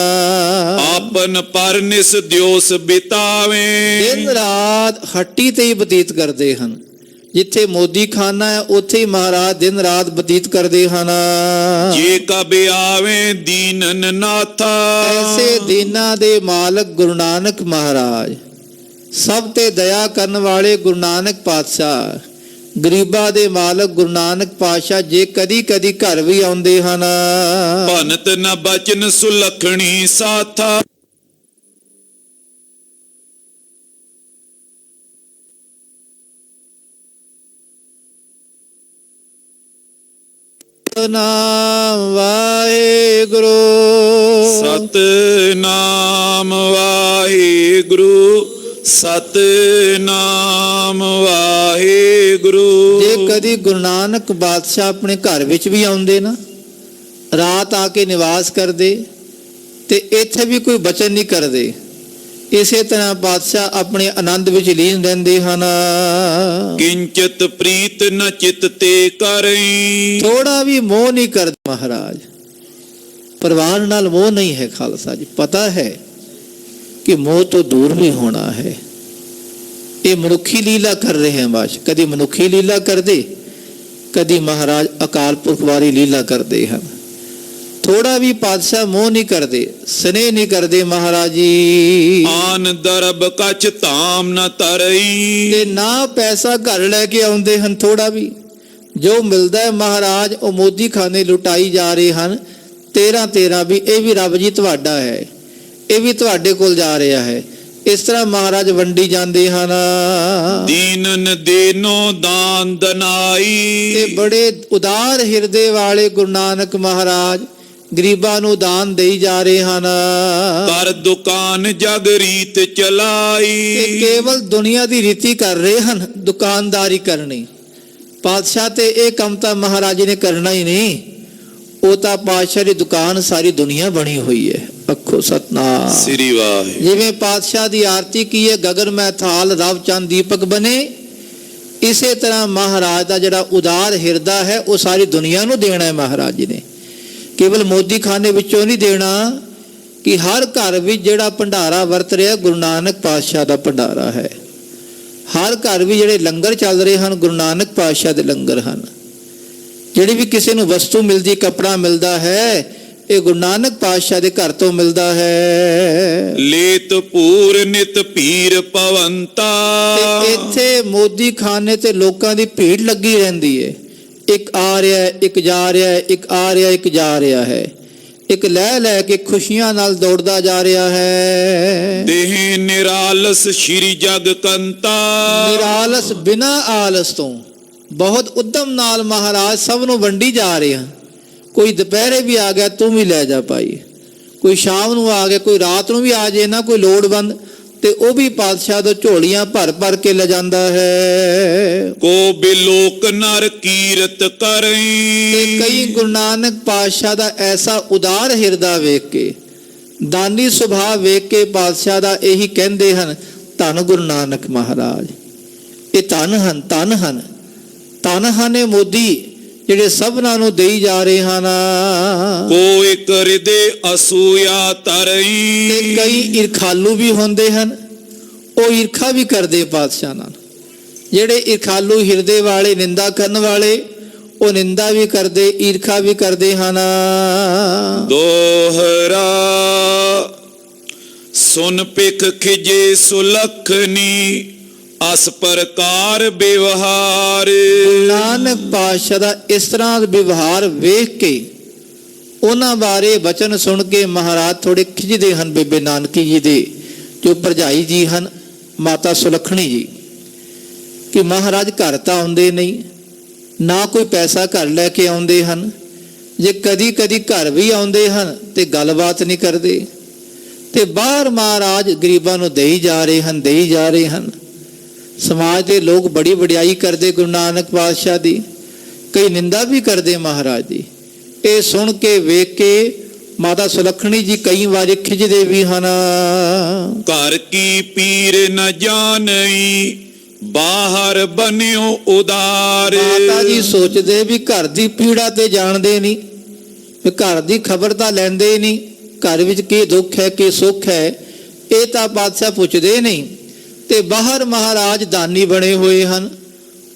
ਆਪਨ ਪਰਨਿਸ ਦਿਓਸ ਬਿਤਾਵੇ, ਦਿਨ ਰਾਤ ਹੱਟੀ ਤੇ ਹੀ ਬਤੀਤ ਕਰਦੇ ਹਨ। ਜਿੱਥੇ ਮੋਦੀ ਖਾਨਾ ਹੈ ਉੱਥੇ ਹੀ ਮਹਾਰਾਜ ਦਿਨ ਰਾਤ ਬਤੀਤ ਕਰਦੇ ਹਨ। ਜੇ ਕਬ ਆਵੇ ਦੀਨਨ ਨਾਥਾ, ਐਸੇ ਦੀਨਾਂ ਦੇ ਮਾਲਕ ਗੁਰੂ ਨਾਨਕ ਮਹਾਰਾਜ, ਸਭ ਤੇ ਦਇਆ ਕਰਨ ਵਾਲੇ ਗੁਰੂ ਨਾਨਕ ਪਾਤਸ਼ਾਹ, ਗਰੀਬਾਂ ਦੇ ਮਾਲਕ ਗੁਰੂ ਨਾਨਕ ਪਾਤਸ਼ਾਹ ਜੇ ਕਦੀ ਕਦੀ ਘਰ ਵੀ ਆਉਂਦੇ ਹਨ। ਭਨਤ ਨ ਬਚਨ ਸੁਲਖਣੀ ਸਾਥਾ, ਸਤਨਾਮ ਵਾਹਿਗੁਰੂ। ਸਤਨਾਮ ਵਾਹਿਗੁਰੂ, ਸਤਨਾਮ ਵਾਹਿਗੁਰੂ। ਜੇ ਕਦੀ ਗੁਰੂ ਨਾਨਕ ਪਾਤਸ਼ਾਹ ਆਪਣੇ ਘਰ ਵਿੱਚ ਵੀ ਆਉਂਦੇ ਨਾ, ਰਾਤ ਆ ਕੇ ਨਿਵਾਸ ਕਰਦੇ, ਤੇ ਇੱਥੇ ਵੀ ਕੋਈ ਬਚਨ ਨਹੀਂ ਕਰਦੇ। ਇਸੇ ਤਰ੍ਹਾਂ ਪਾਤਸ਼ਾਹ ਆਪਣੇ ਆਨੰਦ ਵਿੱਚ ਲੀਨ ਰਹਿੰਦੇ ਹਨ। ਕਿੰਚਿਤ ਪ੍ਰੀਤ ਨ ਚਿਤ ਤੇ ਕਰਈ। ਥੋੜਾ ਵੀ ਮੋਹ ਨਹੀਂ ਕਰਦੇ ਮਹਾਰਾਜ। ਪਰਿਵਾਰ ਨਾਲ ਮੋਹ ਨਹੀਂ ਹੈ ਖਾਲਸਾ ਜੀ। ਪਤਾ ਹੈ ਕਿ ਮੋਹ ਤੋਂ ਦੂਰ ਵੀ ਹੋਣਾ ਹੈ। ਇਹ ਮਨੁੱਖੀ ਲੀਲਾ ਕਰ ਰਹੇ ਹਨ। ਬਾਸ਼ ਕਦੀ ਮਨੁੱਖੀ ਲੀਲਾ ਕਰਦੇ, ਕਦੀ ਮਹਾਰਾਜ ਅਕਾਲ ਪੁਰਖ ਵਾਲੀ ਲੀਲਾ ਕਰਦੇ ਹਨ। ਥੋੜਾ ਵੀ ਪਾਤਸ਼ਾਹ ਮੋਹ ਨਹੀਂ ਕਰਦੇ, ਸਨੇਹ ਨਹੀਂ ਕਰਦੇ ਮਹਾਰਾਜ ਜੀ। ਆਨ ਦਰਬ ਕਛ ਧਾਮ ਨ ਤਰਈ। ਤੇ ਨਾ ਪੈਸਾ ਘਰ ਲੈ ਕੇ ਆਉਂਦੇ ਹਨ। ਥੋੜਾ ਵੀ ਜੋ ਮਿਲਦਾ ਹੈ ਮਹਾਰਾਜ ਉਹ ਮੋਦੀ ਖਾਨੇ ਲੁਟਾਈ ਜਾ ਰਹੇ ਹਨ। 13 ਵੀ ਇਹ ਵੀ ਰੱਬ ਜੀ ਤੁਹਾਡਾ ਹੈ, ਇਹ ਵੀ ਤੁਹਾਡੇ ਕੋਲ ਜਾ ਰਿਹਾ ਹੈ। ਇਸ ਤਰ੍ਹਾਂ ਮਹਾਰਾਜ ਵੰਡੀ ਜਾਂਦੇ ਹਨ। ਦੀਨਨ ਦੇਨੋ ਦਾਨ ਦਨਾਈ। ਤੇ ਬੜੇ ਉਦਾਰ ਹਿਰਦੇ ਵਾਲੇ ਗੁਰੂ ਨਾਨਕ ਮਹਾਰਾਜ ਗਰੀਬਾਂ ਨੂੰ ਦਾਨ ਦੇਈ ਜਾ ਰਹੇ ਹਨ। ਕਰ ਦੁਕਾਨ ਜਗ ਰੀਤ ਚਲਾਈ। ਤੇ ਕੇਵਲ ਦੁਨੀਆ ਦੀ ਰੀਤੀ ਕਰ ਰਹੇ ਹਨ, ਦੁਕਾਨਦਾਰੀ ਕਰਨੀ। ਪਾਤਸ਼ਾਹ ਤੇ ਇਹ ਕੰਮ ਤਾਂ ਮਹਾਰਾਜ ਨੇ ਕਰਨਾ ਹੀ ਨਹੀਂ। ਉਹ ਤਾਂ ਪਾਤਸ਼ਾਹ ਦੀ ਦੁਕਾਨ ਸਾਰੀ ਦੁਨੀਆ ਬਣੀ ਹੋਈ ਹੈ। ਅੱਖੋ ਸਤਨਾਮ ਸ੍ਰੀ ਵਾਹਿਗੁਰੂ। ਜਿਵੇਂ ਪਾਤਸ਼ਾਹ ਦੀ ਆਰਤੀ ਕੀ ਹੈ, ਗਗਨ ਮੈਂ ਥਾਲ ਰਵ ਚੰਦ ਦੀਪਕ ਬਣੇ। ਇਸੇ ਤਰ੍ਹਾਂ ਮਹਾਰਾਜ ਦਾ ਜਿਹੜਾ ਉਦਾਰ ਹਿਰਦਾ ਹੈ ਉਹ ਸਾਰੀ ਦੁਨੀਆ ਨੂੰ ਦੇਣਾ ਹੈ ਮਹਾਰਾਜ ਜੀ ਨੇ। ਕੇਵਲ ਮੋਦੀ ਖਾਨੇ ਵਿੱਚੋਂ ਨਹੀਂ ਦੇਣਾ, ਕਿ ਹਰ ਘਰ ਵਿੱਚ ਜਿਹੜਾ ਭੰਡਾਰਾ ਵਰਤ ਰਿਹਾ ਗੁਰੂ ਨਾਨਕ ਪਾਤਸ਼ਾਹ ਦਾ ਭੰਡਾਰਾ ਹੈ। ਹਰ ਘਰ ਵੀ ਜਿਹੜੇ ਲੰਗਰ ਚੱਲ ਰਹੇ ਹਨ ਗੁਰੂ ਨਾਨਕ ਪਾਤਸ਼ਾਹ ਦੇ ਲੰਗਰ ਹਨ। ਜਿਹੜੀ ਵੀ ਕਿਸੇ ਨੂੰ ਵਸਤੂ ਮਿਲਦੀ, ਕੱਪੜਾ ਮਿਲਦਾ ਹੈ, ਇਹ ਗੁਰੂ ਨਾਨਕ ਪਾਤਸ਼ਾਹ ਦੇ ਘਰ ਤੋਂ ਮਿਲਦਾ ਹੈ। ਲੇਤ ਪੂਰ ਨਿਤ ਭੀਰ ਪਵੰਤਾ। ਤੇ ਇੱਥੇ ਮੋਦੀ ਖਾਨੇ ਤੇ ਲੋਕਾਂ ਦੀ ਭੀੜ ਲੱਗੀ ਰਹਿੰਦੀ ਹੈ। ਇੱਕ ਆ ਰਿਹਾ ਹੈ, ਇੱਕ ਜਾ ਰਿਹਾ ਹੈ, ਇੱਕ ਆ ਰਿਹਾ, ਇੱਕ ਜਾ ਰਿਹਾ ਹੈ। ਇੱਕ ਲੈ ਕੇ ਖੁਸ਼ੀਆਂ ਨਾਲ ਦੌੜਦਾ ਜਾ ਰਿਹਾ ਹੈ। ਦੇਹ ਨਿਰਾਲਸ ਸ਼੍ਰੀ ਜਗ ਕੰਤਾ। ਨਿਰਾਲਸ ਬਿਨਾ ਆਲਸ ਤੋਂ ਬਹੁਤ ਉਦਮ ਨਾਲ ਮਹਾਰਾਜ ਸਭ ਨੂੰ ਵੰਡੀ ਜਾ ਰਹੇ ਹਨ। ਕੋਈ ਦੁਪਹਿਰੇ ਵੀ ਆ ਗਿਆ, ਤੂੰ ਵੀ ਲੈ ਜਾ ਭਾਈ। ਕੋਈ ਸ਼ਾਮ ਨੂੰ ਆ ਗਿਆ, ਕੋਈ ਰਾਤ ਨੂੰ ਵੀ ਆ ਜੇ ਨਾ ਕੋਈ ਲੋੜਵੰਦ, ਤੇ ਉਹ ਵੀ ਪਾਤਸ਼ਾਹ ਤੋਂ ਝੋਲੀਆਂ ਭਰ ਕੇ ਲੈ ਜਾਂਦਾ ਹੈ। ਕੋ ਬਿਲੋਕ ਨਰ ਕੀਰਤ ਕਰਈ। ਤੇ ਕਈ ਗੁਰੂ ਨਾਨਕ ਪਾਤਸ਼ਾਹ ਦਾ ਐਸਾ ਉਦਾਰ ਹਿਰਦਾ ਵੇਖ ਕੇ, ਦਾਨੀ ਸੁਭਾਅ ਵੇਖ ਕੇ ਪਾਤਸ਼ਾਹ ਦਾ ਇਹੀ ਕਹਿੰਦੇ ਹਨ, ਧੰਨ ਗੁਰੂ ਨਾਨਕ ਮਹਾਰਾਜ। ਇਹ ਧੰਨ ਹਨ, ਧੰਨ ਹਨ, ਧੰਨ ਹਨ ਇਹ ਮੋਦੀ ਜਿਹੜੇ ਸਭਨਾਂ ਨੂੰ ਦੇਈ ਜਾ ਰਹੇ ਹਨ। ਕੋ ਇੱਕ ਹਿਰਦੇ ਅਸੂਇਆ ਤਰਈ। ਤੇ ਕਈ ਈਰਖਾਲੂ ਵੀ ਹੁੰਦੇ ਹਨ, ਉਹ ਈਰਖਾ ਵੀ ਕਰਦੇ ਪਾਤਸ਼ਾਹ ਨਾਲ। ਜਿਹੜੇ ਈਰਖਾਲੂ ਹਿਰਦੇ ਵਾਲੇ, ਨਿੰਦਾ ਕਰਨ ਵਾਲੇ, ਉਹ ਨਿੰਦਾ ਵੀ ਕਰਦੇ, ਈਰਖਾ ਵੀ ਕਰਦੇ ਹਨ। ਦੋਹਰਾ ਸੁਨ ਪਿਖ ਖਿਜੇ ਸੁਲਖਨੀ। ਅਸ ਪ੍ਰਕਾਰ ਵਿਵਹਾਰ। ਨਾਨਕ ਪਾਤਸ਼ਾਹ ਦਾ ਇਸ ਤਰ੍ਹਾਂ ਵਿਵਹਾਰ ਵੇਖ ਕੇ, ਉਹਨਾਂ ਬਾਰੇ ਬਚਨ ਸੁਣ ਕੇ ਮਹਾਰਾਜ ਥੋੜੇ ਖਿਜਦੇ ਹਨ। ਬੇਬੇ ਨਾਨਕੀ ਜੀ ਦੇ ਜੋ ਭਰਜਾਈ ਜੀ ਹਨ, ਮਾਤਾ ਸੁਲੱਖਣੀ ਜੀ, ਕਿ ਮਹਾਰਾਜ ਘਰ ਤਾਂ ਆਉਂਦੇ ਨਹੀਂ, ਨਾ ਕੋਈ ਪੈਸਾ ਘਰ ਲੈ ਕੇ ਆਉਂਦੇ ਹਨ। ਜੇ ਕਦੀ ਘਰ ਵੀ ਆਉਂਦੇ ਹਨ ਤੇ ਗੱਲਬਾਤ ਨਹੀਂ ਕਰਦੇ, ਤੇ ਬਾਹਰ ਮਹਾਰਾਜ ਗਰੀਬਾਂ ਨੂੰ ਦੇਈ ਜਾ ਰਹੇ ਹਨ, ਦੇਈ ਜਾ ਰਹੇ ਹਨ। ਸਮਾਜ ਦੇ ਲੋਕ ਬੜੀ ਵਡਿਆਈ ਕਰਦੇ ਗੁਰੂ ਨਾਨਕ ਪਾਤਸ਼ਾਹ ਦੀ, ਕਈ ਨਿੰਦਾ ਵੀ ਕਰਦੇ ਮਹਾਰਾਜ ਦੀ। ਇਹ ਸੁਣ ਕੇ ਵੇਖ ਕੇ ਮਾਤਾ ਸੁਲੱਖਣੀ ਜੀ ਕਈ ਵਾਰੀ ਖਿਜਦੇ ਵੀ ਹਨ। ਘਰ ਕੀ ਪੀਰ ਨ ਜਾਣਈ। ਬਾਹਰ ਬਨਿਓ ਉਦਾਰ। ਮਾਤਾ ਜੀ ਸੋਚਦੇ ਵੀ ਘਰ ਦੀ ਪੀੜਾ ਤੇ ਜਾਣਦੇ ਨਹੀਂ, ਵੀ ਘਰ ਦੀ ਖਬਰ ਤਾਂ ਲੈਂਦੇ ਹੀ ਨਹੀਂ। ਘਰ ਵਿੱਚ ਕੀ ਦੁੱਖ ਹੈ, ਕੀ ਸੁੱਖ ਹੈ, ਇਹ ਤਾਂ ਪਾਤਸ਼ਾਹ ਪੁੱਛਦੇ ਨਹੀਂ। ਤੇ ਬਾਹਰ ਮਹਾਰਾਜ ਦਾਨੀ ਬਣੇ ਹੋਏ ਹਨ,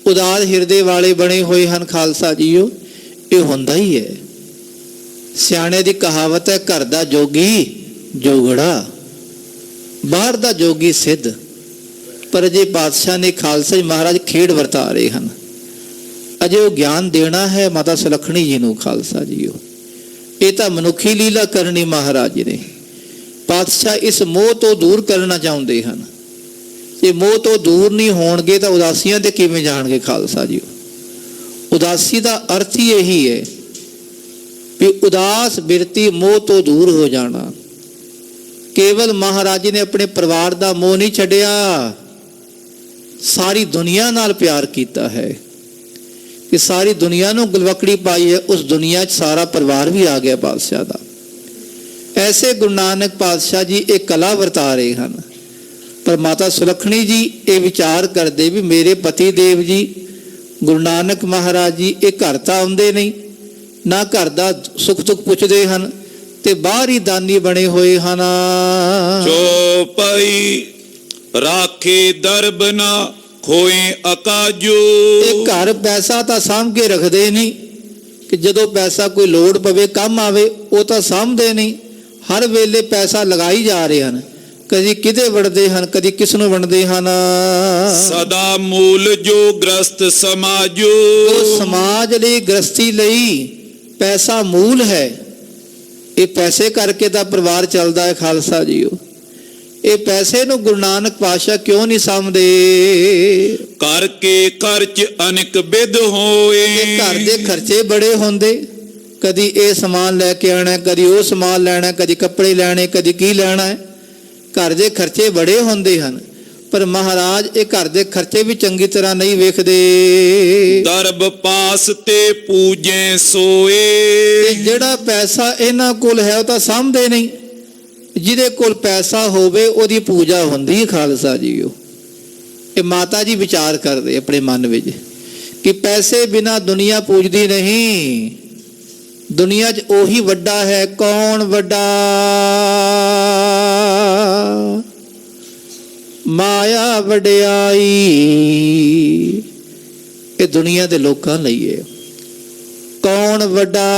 ਉਦਾਰ ਹਿਰਦੇ ਵਾਲੇ ਬਣੇ ਹੋਏ ਹਨ। ਖਾਲਸਾ ਜੀਓ, ਇਹ ਹੁੰਦਾ ਹੀ ਹੈ। ਸਿਆਣੇ ਦੀ ਕਹਾਵਤ ਹੈ, ਘਰ ਦਾ ਜੋਗੀ ਜੋਗੜਾ, ਬਾਹਰ ਦਾ ਜੋਗੀ ਸਿੱਧ। ਪਰ ਜੇ ਪਾਤਸ਼ਾਹ ਨੇ ਖਾਲਸਾ ਜੀ ਮਹਾਰਾਜ ਖੇਡ ਵਰਤਾ ਰਹੇ ਹਨ। ਅਜੇ ਉਹ ਗਿਆਨ ਦੇਣਾ ਹੈ ਮਾਤਾ ਸੁਲੱਖਣੀ ਜੀ ਨੂੰ। ਖਾਲਸਾ ਜੀਓ, ਇਹ ਤਾਂ ਮਨੁੱਖੀ ਲੀਲਾ ਕਰਨੀ ਮਹਾਰਾਜ ਜੀ ਨੇ। ਪਾਤਸ਼ਾਹ ਇਸ ਮੋਹ ਤੋਂ ਦੂਰ ਕਰਨਾ ਚਾਹੁੰਦੇ ਹਨ। ਜੇ ਮੋਹ ਤੋਂ ਦੂਰ ਨਹੀਂ ਹੋਣਗੇ ਤਾਂ ਉਦਾਸੀਆਂ ਤੇ ਕਿਵੇਂ ਜਾਣਗੇ ਖਾਲਸਾ ਜੀ। ਉਦਾਸੀ ਦਾ ਅਰਥ ਹੀ ਇਹੀ ਹੈ ਵੀ ਉਦਾਸ ਬਿਰਤੀ ਮੋਹ ਤੋਂ ਦੂਰ ਹੋ ਜਾਣਾ। ਕੇਵਲ ਮਹਾਰਾਜ ਜੀ ਨੇ ਆਪਣੇ ਪਰਿਵਾਰ ਦਾ ਮੋਹ ਨਹੀਂ ਛੱਡਿਆ, ਸਾਰੀ ਦੁਨੀਆ ਨਾਲ ਪਿਆਰ ਕੀਤਾ ਹੈ ਕਿ ਸਾਰੀ ਦੁਨੀਆ ਨੂੰ ਗਲਵਕੜੀ ਪਾਈ ਹੈ। ਉਸ ਦੁਨੀਆ 'ਚ ਸਾਰਾ ਪਰਿਵਾਰ ਵੀ ਆ ਗਿਆ ਪਾਤਸ਼ਾਹ ਦਾ। ਐਸੇ ਗੁਰੂ ਨਾਨਕ ਪਾਤਸ਼ਾਹ ਜੀ ਇਹ ਕਲਾ ਵਰਤਾ ਰਹੇ ਹਨ। ਪਰ ਮਾਤਾ ਸੁਲੱਖਣੀ ਜੀ ਇਹ ਵਿਚਾਰ ਕਰਦੇ ਵੀ ਮੇਰੇ ਪਤੀ ਦੇਵ ਜੀ ਗੁਰੂ ਨਾਨਕ ਮਹਾਰਾਜ ਜੀ ਇਹ ਘਰ ਤਾਂ ਆਉਂਦੇ ਨਹੀਂ, ਨਾ ਘਰ ਦਾ ਸੁੱਖ ਦੁੱਖ ਪੁੱਛਦੇ ਹਨ, ਤੇ ਬਾਹਰ ਹੀ ਦਾਨੀ ਬਣੇ ਹੋਏ ਹਨ। ਚੋਪਈ ਰਾਖੇ ਦਰਬ ਨਾ ਖੋਏ ਅਕਾਜੂ। ਇਹ ਘਰ ਪੈਸਾ ਤਾਂ ਸਾਂਭ ਕੇ ਰੱਖਦੇ ਨਹੀਂ ਕਿ ਜਦੋਂ ਪੈਸਾ ਕੋਈ ਲੋੜ ਪਵੇ ਕੰਮ ਆਵੇ, ਉਹ ਤਾਂ ਸਾਂਭਦੇ ਨਹੀਂ। ਹਰ ਵੇਲੇ ਪੈਸਾ ਲਗਾਈ ਜਾ ਰਹੇ ਹਨ, ਕਦੀ ਕਿਤੇ ਵੰਡਦੇ ਹਨ, ਕਦੀ ਕਿਸ ਨੂੰ ਵੰਡਦੇ ਹਨ। ਸਦਾ ਮੂਲ ਜੋ ਗ੍ਰਸਤ ਸਮਾਜੋ। ਸਮਾਜ ਲਈ ਗ੍ਰਸਤੀ ਲਈ ਪੈਸਾ ਮੂਲ ਹੈ। ਇਹ ਪੈਸੇ ਕਰਕੇ ਤਾਂ ਪਰਿਵਾਰ ਚੱਲਦਾ ਹੈ ਖਾਲਸਾ ਜੀਓ। ਇਹ ਪੈਸੇ ਨੂੰ ਗੁਰੂ ਨਾਨਕ ਪਾਤਸ਼ਾਹ ਕਿਉਂ ਨਹੀਂ ਸਮਝਦੇ? ਕਰਕੇ ਖਰਚ ਅਨੇਕ ਵਿਧ ਹੋਏ। ਘਰ ਦੇ ਖਰਚੇ ਬੜੇ ਹੁੰਦੇ, ਕਦੀ ਇਹ ਸਮਾਨ ਲੈ ਕੇ ਆਣਾ, ਕਦੀ ਉਹ ਸਮਾਨ ਲੈਣਾ, ਕਦੀ ਕੱਪੜੇ ਲੈਣੇ, ਕਦੀ ਕੀ ਲੈਣਾ ਹੈ। ਘਰ ਦੇ ਖਰਚੇ ਬੜੇ ਹੁੰਦੇ ਹਨ, ਪਰ ਮਹਾਰਾਜ ਇਹ ਘਰ ਦੇ ਖਰਚੇ ਵੀ ਚੰਗੀ ਤਰ੍ਹਾਂ ਨਹੀਂ ਵੇਖਦੇ। ਦਰਬ ਪਾਸ ਤੇ ਪੂਜੇ ਸੋਏ। ਤੇ ਜਿਹੜਾ ਪੈਸਾ ਇਹਨਾਂ ਕੋਲ ਹੈ ਉਹ ਤਾਂ ਸਾਂਭਦੇ ਨਹੀਂ। ਜਿਹਦੇ ਕੋਲ ਪੈਸਾ ਹੋਵੇ ਉਹਦੀ ਪੂਜਾ ਹੁੰਦੀ ਹੈ ਖਾਲਸਾ ਜੀਓ। ਇਹ ਮਾਤਾ ਜੀ ਵਿਚਾਰ ਕਰਦੇ ਆਪਣੇ ਮਨ ਵਿੱਚ ਕਿ ਪੈਸੇ ਬਿਨਾ ਦੁਨੀਆ ਪੂਜਦੀ ਨਹੀਂ। ਦੁਨੀਆ 'ਚ ਉਹੀ ਵੱਡਾ ਹੈ। ਕੌਣ ਵੱਡਾ? ਮਾਇਆ ਵਡਿਆਈ। ਇਹ ਦੁਨੀਆ ਦੇ ਲੋਕਾਂ ਲਈ ਹੈ। ਕੌਣ ਵੱਡਾ?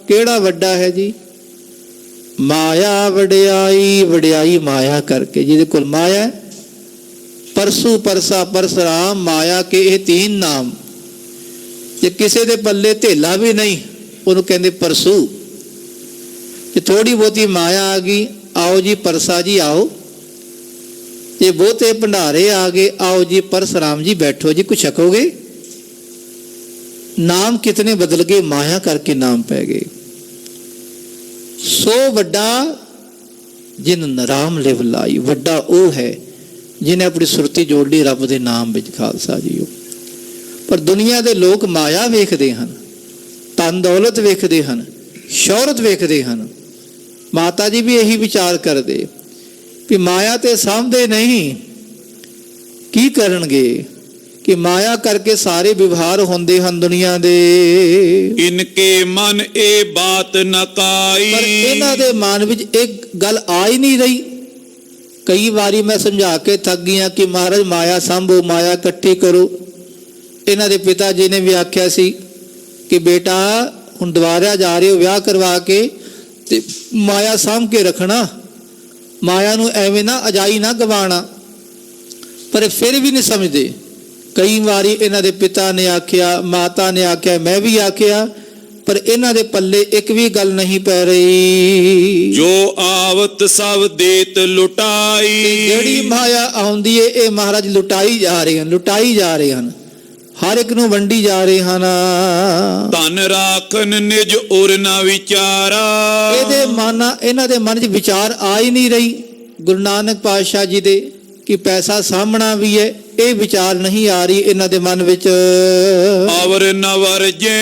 ਕਿਹੜਾ ਵੱਡਾ ਹੈ ਜੀ? ਮਾਇਆ ਵਡਿਆਈ। ਵਡਿਆਈ ਮਾਇਆ ਕਰਕੇ, ਜਿਹਦੇ ਕੋਲ ਮਾਇਆ। ਪਰਸੂ ਪਰਸਾ ਪਰਸਰਾਮ ਮਾਇਆ ਕੇ ਇਹ तीन ਨਾਮ। ਜੇ ਕਿਸੇ ਦੇ ਪੱਲੇ ਧੇਲਾ ਵੀ ਨਹੀਂ, ਉਹਨੂੰ ਕਹਿੰਦੇ ਪਰਸੂ। ਜੇ ਥੋੜੀ ਬਹੁਤੀ ਮਾਇਆ ਆ ਗਈ, ਆਓ ਜੀ ਪਰਸਾ ਜੀ ਆਓ। ਜੇ ਬਹੁਤੇ ਭੰਡਾਰੇ ਆ ਗਏ, ਆਓ ਜੀ ਪਰਸਰਾਮ ਜੀ ਬੈਠੋ ਜੀ, ਕੁਛ ਛਕੋਗੇ। ਨਾਮ ਕਿਤਨੇ ਬਦਲ ਗਏ, ਮਾਇਆ ਕਰਕੇ ਨਾਮ ਪੈ ਗਏ। ਸੋ ਵੱਡਾ ਜਿਨ ਰਾਮ ਲਿਵ ਲਾਈ। ਵੱਡਾ ਉਹ ਹੈ ਜਿਹਨੇ ਆਪਣੀ ਸੁਰਤੀ ਜੋੜ ਲਈ ਰੱਬ ਦੇ ਨਾਮ ਵਿੱਚ ਖਾਲਸਾ ਜੀਓ। ਪਰ ਦੁਨੀਆ ਦੇ ਲੋਕ ਮਾਇਆ ਵੇਖਦੇ ਹਨ, ਧਨ ਦੌਲਤ ਵੇਖਦੇ ਹਨ, ਸ਼ੌਹਰਤ ਵੇਖਦੇ ਹਨ। ਮਾਤਾ ਜੀ ਵੀ ਇਹੀ ਵਿਚਾਰ ਕਰਦੇ ਵੀ ਮਾਇਆ ਤੇ ਸਾਂਭਦੇ ਨਹੀਂ, ਕੀ ਕਰਨਗੇ? ਕਿ ਮਾਇਆ ਕਰਕੇ ਸਾਰੇ ਵਿਵਹਾਰ ਹੁੰਦੇ ਹਨ ਦੁਨੀਆ ਦੇ। ਇਨਕੇ ਮਨ ਇਹ ਬਾਤ ਨ ਕਾਈ। ਪਰ ਇਹਨਾਂ ਦੇ ਮਨ ਵਿੱਚ ਇੱਕ ਗੱਲ ਆ ਹੀ ਨਹੀਂ ਰਹੀ। ਕਈ ਵਾਰੀ ਮੈਂ ਸਮਝਾ ਕੇ ਥੱਕ ਗਈਆਂ ਕਿ ਮਹਾਰਾਜ ਮਾਇਆ ਸਾਂਭੋ, ਮਾਇਆ ਇਕੱਠੀ ਕਰੋ। ਇਹਨਾਂ ਦੇ ਪਿਤਾ ਜੀ ਨੇ ਵੀ ਆਖਿਆ ਸੀ ਕਿ ਬੇਟਾ ਹੁਣ ਦੁਬਾਰਾ ਜਾ ਰਹੇ ਹੋ ਵਿਆਹ ਕਰਵਾ ਕੇ, ਤੇ ਮਾਇਆ ਸਾਂਭ ਕੇ ਰੱਖਣਾ, ਮਾਇਆ ਨੂੰ ਐਵੇਂ ਨਾ ਅਜਾਈ ਨਾ ਗਵਾਣਾ। ਪਰ ਫਿਰ ਵੀ ਨਹੀਂ ਸਮਝਦੇ। ਕਈ ਵਾਰੀ ਇਹਨਾਂ ਦੇ ਪਿਤਾ ਨੇ ਆਖਿਆ, ਮਾਤਾ ਨੇ ਆਖਿਆ, ਮੈਂ ਵੀ ਆਖਿਆ, ਪਰ ਇਹਨਾਂ ਦੇ ਪੱਲੇ ਇੱਕ ਵੀ ਗੱਲ ਨਹੀਂ ਪੈ ਰਹੀ। ਜੋ ਆਵਤ ਸਭ ਦੇਤ ਲੁਟਾਈ। ਜਿਹੜੀ ਮਾਇਆ ਆਉਂਦੀ ਏ ਇਹ ਮਹਾਰਾਜ ਲੁਟਾਈ ਜਾ ਰਹੇ ਹਨ, ਲੁਟਾਈ ਜਾ ਰਹੇ ਹਨ, ਹਰ ਇੱਕ ਨੂੰ ਵੰਡੀ ਜਾ ਰਹੇ ਹਨ। ਧਨ ਰਾਖਨ ਨਿਜ ਉਰ ਨਾ ਵਿਚਾਰਾ। ਇਹਨਾਂ ਦੇ ਮਨ 'ਚ ਵਿਚਾਰ ਆ ਹੀ ਨਹੀਂ ਰਹੀ ਗੁਰੂ ਨਾਨਕ ਪਾਤਸ਼ਾਹ ਜੀ ਦੇ ਕਿ ਪੈਸਾ ਸਾਂਭਣਾ ਵੀ ਹੈ। ਇਹ ਵਿਚਾਰ ਨਹੀਂ ਆ ਰਹੀ ਇਹਨਾਂ ਦੇ ਮਨ ਵਿੱਚ। ਅਵਰ ਨ ਵਰਜੇ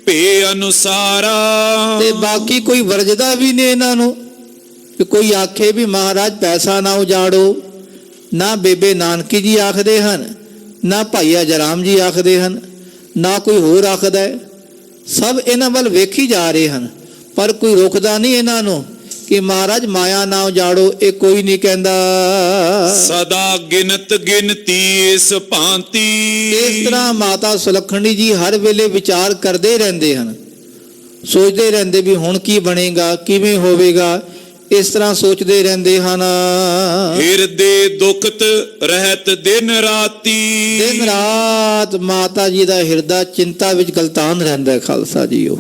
ਭੇ ਅਨੁਸਾਰਾ। ਤੇ ਬਾਕੀ ਕੋਈ ਵਰਜਦਾ ਵੀ ਨਹੀਂ ਇਹਨਾਂ ਨੂੰ ਕਿ ਕੋਈ ਆਖੇ ਵੀ ਮਹਾਰਾਜ ਪੈਸਾ ਨਾ ਉਜਾੜੋ। ਨਾ ਬੇਬੇ ਨਾਨਕੀ ਜੀ ਆਖਦੇ ਹਨ, ਨਾ ਭਾਈ ਅਜਰਾਮ ਜੀ ਆਖਦੇ ਹਨ, ਨਾ ਕੋਈ ਹੋਰ ਆਖਦਾ ਹੈ। ਸਭ ਇਹਨਾਂ ਵੱਲ ਵੇਖੀ ਜਾ ਰਹੇ ਹਨ, ਪਰ ਕੋਈ ਰੋਕਦਾ ਨਹੀਂ ਇਹਨਾਂ ਨੂੰ ਕਿ ਮਹਾਰਾਜ ਮਾਇਆ ਨਾ ਉਜਾੜੋ। ਇਹ ਕੋਈ ਨਹੀਂ ਕਹਿੰਦਾ। ਸਦਾ ਗਿਨਤ ਗਿਨਤੀ ਇਸ ਭਾਂਤੀ। ਇਸ ਤਰ੍ਹਾਂ ਮਾਤਾ ਸੁਲੱਖਣੀ ਜੀ ਹਰ ਵੇਲੇ ਵਿਚਾਰ ਕਰਦੇ ਰਹਿੰਦੇ ਹਨ, ਸੋਚਦੇ ਰਹਿੰਦੇ ਵੀ ਹੁਣ ਕੀ ਬਣੇਗਾ, ਕਿਵੇਂ ਹੋਵੇਗਾ। ਇਸ ਤਰ੍ਹਾਂ ਸੋਚਦੇ ਰਹਿੰਦੇ ਹਨ। ਹਿਰਦੇ ਦੁਖਤ ਰਹਿਤ ਦਿਨ ਰਾਤੀ। ਦਿਨ ਰਾਤ ਮਾਤਾ ਜੀ ਦਾ ਹਿਰਦਾ ਚਿੰਤਾ ਵਿੱਚ ਗਲਤਾਨ ਰਹਿੰਦਾ ਹੈ ਖਾਲਸਾ ਜੀਓ।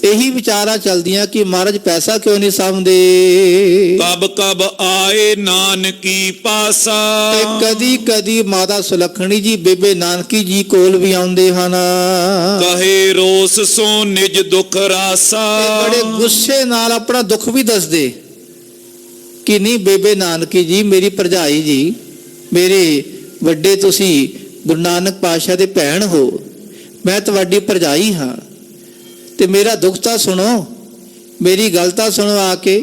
ਇਹੀ ਵਿਚਾਰਾਂ ਚਲਦੀਆਂ ਕਿ ਮਹਾਰਾਜ ਪੈਸਾ ਕਿਉਂ ਨਹੀਂ ਸਾਂਭਦੇ। ਕਬ ਕਬ ਆਏ ਨਾਨਕੀ ਪਾਸਾ, ਤੇ ਕਦੀ ਕਦੀ ਮਾਤਾ ਸੁਲੱਖਣੀ ਜੀ ਬੇਬੇ ਨਾਨਕੀ ਜੀ ਕੋਲ ਵੀ ਆਉਂਦੇ ਹਨ। ਕਹੇ ਰੋਸ ਸੋ ਨਿਜ ਦੁਖ ਰਾਸਾ, ਤੇ ਬੜੇ ਗੁੱਸੇ ਨਾਲ ਆਪਣਾ ਦੁੱਖ ਵੀ ਦੱਸਦੇ ਕਿ ਨਹੀਂ ਬੇਬੇ ਨਾਨਕੀ ਜੀ, ਮੇਰੀ ਭਰਜਾਈ ਜੀ, ਮੇਰੇ ਵੱਡੇ ਤੁਸੀਂ ਗੁਰੂ ਨਾਨਕ ਪਾਤਸ਼ਾਹ ਦੇ ਭੈਣ ਹੋ, ਮੈਂ ਤੁਹਾਡੀ ਭਰਜਾਈ ਹਾਂ, ਤੇ ਮੇਰਾ ਦੁੱਖ ਤਾਂ ਸੁਣੋ, ਮੇਰੀ ਗੱਲ ਤਾਂ ਸੁਣੋ ਆ ਕੇ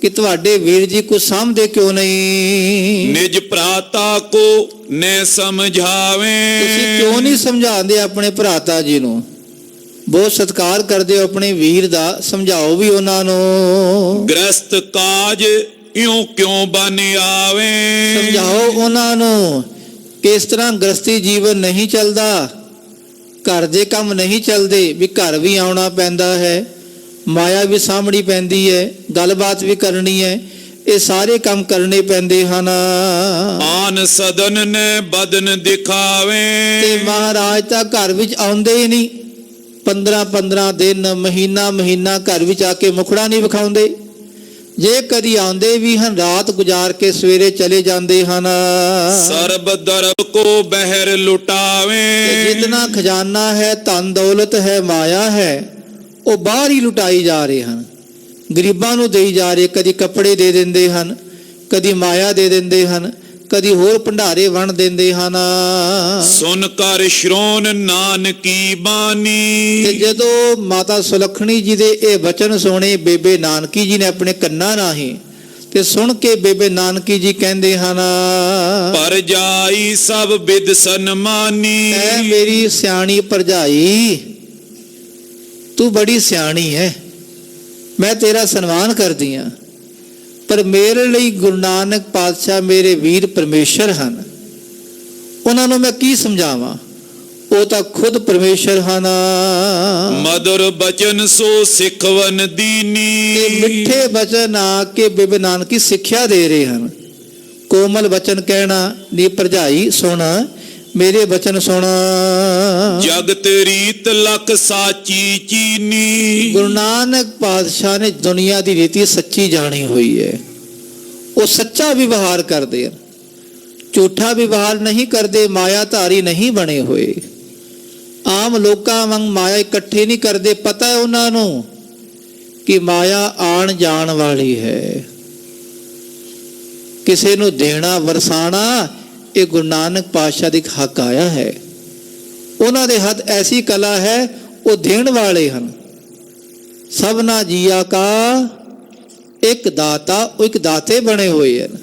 ਕਿ ਤੁਹਾਡੇ ਵੀਰ ਜੀ ਕੁਝ ਸਾਂਭਦੇ ਕਿਉਂ ਨਹੀਂ। ਨਿਜ ਭਰਾਤਾ ਕੋ ਨੇ ਸਮਝਾਵੇ, ਤੁਸੀਂ ਕਿਉਂ ਨਹੀਂ ਸਮਝਾਉਂਦੇ ਆਪਣੇ ਭਰਾਤਾ ਜੀ ਨੂੰ। ਬਹੁਤ ਸਤਿਕਾਰ ਕਰਦੇ ਹੋ ਆਪਣੇ ਵੀਰ ਦਾ, ਸਮਝਾਓ ਵੀ ਉਹਨਾਂ ਨੂੰ। ਗ੍ਰਸਤ ਕਾਜ ਇਉਂ ਕਿਉਂ ਬਨ ਆਵੇ, ਸਮਝਾਓ ਉਹਨਾਂ ਨੂੰ ਕਿ ਇਸ ਤਰ੍ਹਾਂ ਗ੍ਰਸਤੀ ਜੀਵਨ ਨਹੀਂ ਚੱਲਦਾ, ਘਰ ਦੇ ਕੰਮ ਨਹੀਂ ਚੱਲਦੇ, ਵੀ ਘਰ ਵੀ ਆਉਣਾ ਪੈਂਦਾ ਹੈ, ਮਾਇਆ ਵੀ ਸਾਂਭਣੀ ਪੈਂਦੀ ਹੈ, ਗੱਲਬਾਤ ਵੀ ਕਰਨੀ ਹੈ, ਇਹ ਸਾਰੇ ਕੰਮ ਕਰਨੇ ਪੈਂਦੇ ਹਨ। ਆਨ ਸਦਨ ਨੇ ਬਦਨ ਦਿਖਾਵੇ, ਤੇ ਮਹਾਰਾਜ ਤਾਂ ਘਰ ਵਿੱਚ ਆਉਂਦੇ ਹੀ ਨਹੀਂ, 15-15 ਦਿਨ ਮਹੀਨਾ ਘਰ ਵਿੱਚ ਆ ਕੇ ਮੁਖੜਾ ਨਹੀਂ ਵਿਖਾਉਂਦੇ। ਜੇ ਕਦੀ ਆਉਂਦੇ ਵੀ ਹਨ ਰਾਤ ਗੁਜ਼ਾਰ ਕੇ ਸਵੇਰੇ ਚਲੇ ਜਾਂਦੇ ਹਨ। ਸਰਬ ਦਰਬ ਕੋ ਬਹਿਰ ਲੁਟਾਵੇ, ਜਿਤਨਾ ਖਜ਼ਾਨਾ ਹੈ, ਧਨ ਦੌਲਤ ਹੈ, ਮਾਇਆ ਹੈ, ਉਹ ਬਾਹਰ ਹੀ ਲੁਟਾਈ ਜਾ ਰਹੇ ਹਨ, ਗਰੀਬਾਂ ਨੂੰ ਦੇਈ ਜਾ ਰਹੇ। ਕਦੀ ਕੱਪੜੇ ਦੇ ਦਿੰਦੇ ਹਨ, ਕਦੀ ਮਾਇਆ ਦੇ ਦਿੰਦੇ ਹਨ, ਕਦੀ ਹੋਰ ਭੰਡਾਰੇ ਵੰਡ ਦਿੰਦੇ ਹਨ। ਸੁਨ ਕਰ ਸ਼੍ਰੋਣ ਨਾਨਕੀ ਬਾਣੀ, ਤੇ ਜਦੋਂ ਮਾਤਾ ਸੁਲੱਖਣੀ ਜੀ ਦੇ ਇਹ ਬਚਨ ਸੁਣੇ ਬੇਬੇ ਨਾਨਕੀ ਜੀ ਨੇ ਆਪਣੇ ਕੰਨਾਂ ਰਾਹੀਂ, ਤੇ ਸੁਣ ਕੇ ਬੇਬੇ ਨਾਨਕੀ ਜੀ ਕਹਿੰਦੇ ਹਨ, ਪਰ ਜਾਈ ਸਭ ਬਿਦ ਸਨਮਾਨੀ, ਐ ਮੇਰੀ ਸਿਆਣੀ ਭਰਜਾਈ, ਤੂੰ ਬੜੀ ਸਿਆਣੀ ਹੈ, ਮੈਂ ਤੇਰਾ ਸਨਮਾਨ ਕਰਦੀ ਹਾਂ, ਪਰ ਮੇਰੇ ਲਈ ਗੁਰੂ ਨਾਨਕ ਪਾਤਸ਼ਾਹ ਮੇਰੇ ਵੀਰ ਪਰਮੇਸ਼ਰ ਹਨ, ਉਹਨਾਂ ਨੂੰ ਮੈਂ ਕੀ ਸਮਝਾਵਾਂ, ਉਹ ਤਾਂ ਖੁਦ ਪਰਮੇਸ਼ਰ ਹਨ। ਮధుਰ ਬਚਨ ਸੋ ਸਿਖਵਨ ਦੀਨੀ, ਤੇ ਮਿੱਠੇ ਬਚਨ ਆ ਕੇ ਬੇਬੇ ਨਾਨਕੀ ਸਿੱਖਿਆ ਦੇ ਰਹੇ ਹਨ। ਕੋਮਲ ਬਚਨ ਕਹਿਣਾ, ਨੀ ਭਰਜਾਈ ਸੁਣ, ਮੇਰੇ ਬਚਨ ਸੁਣ। ਜਗਤ ਰੀਤ ਲਖ ਸਾਚੀ ਚੀਨੀ, ਗੁਰੂ ਨਾਨਕ ਪਾਤਸ਼ਾਹ ਨੇ ਦੁਨੀਆ ਦੀ ਰੀਤੀ ਸੱਚੀ ਜਾਣੀ ਹੋਈ ਹੈ। ਉਹ ਸੱਚਾ ਵਿਵਹਾਰ ਕਰਦੇ ਹਨ, ਝੂਠਾ ਵਿਵਹਾਰ ਨਹੀਂ ਕਰਦੇ, ਮਾਇਆ ਧਾਰੀ ਨਹੀਂ ਬਣੇ ਹੋਏ। ਆਮ ਲੋਕਾਂ ਵਾਂਗ ਮਾਇਆ ਇਕੱਠੇ ਨਹੀਂ ਕਰਦੇ। ਪਤਾ ਹੈ ਉਹਨਾਂ ਨੂੰ ਕਿ ਮਾਇਆ ਆਣ ਜਾਣ ਵਾਲੀ ਹੈ, ਕਿਸੇ ਨੂੰ ਦੇਣਾ ਵਰਸਾਣਾ ਇਹ ਗੁਰੂ ਨਾਨਕ ਪਾਤਸ਼ਾਹ ਦੇ ਹੱਕ ਆਇਆ ਹੈ। ਉਹਨਾਂ ਦੇ ਹੱਥ ਐਸੀ ਕਲਾ ਹੈ, ਉਹ ਦੇਣ ਵਾਲੇ ਹਨ। ਸਭਨਾ ਜੀਆ ਕਾ ਇੱਕ ਦਾਤਾ, ਉਹ ਇੱਕ ਦਾਤੇ ਬਣੇ ਹੋਏ ਹਨ,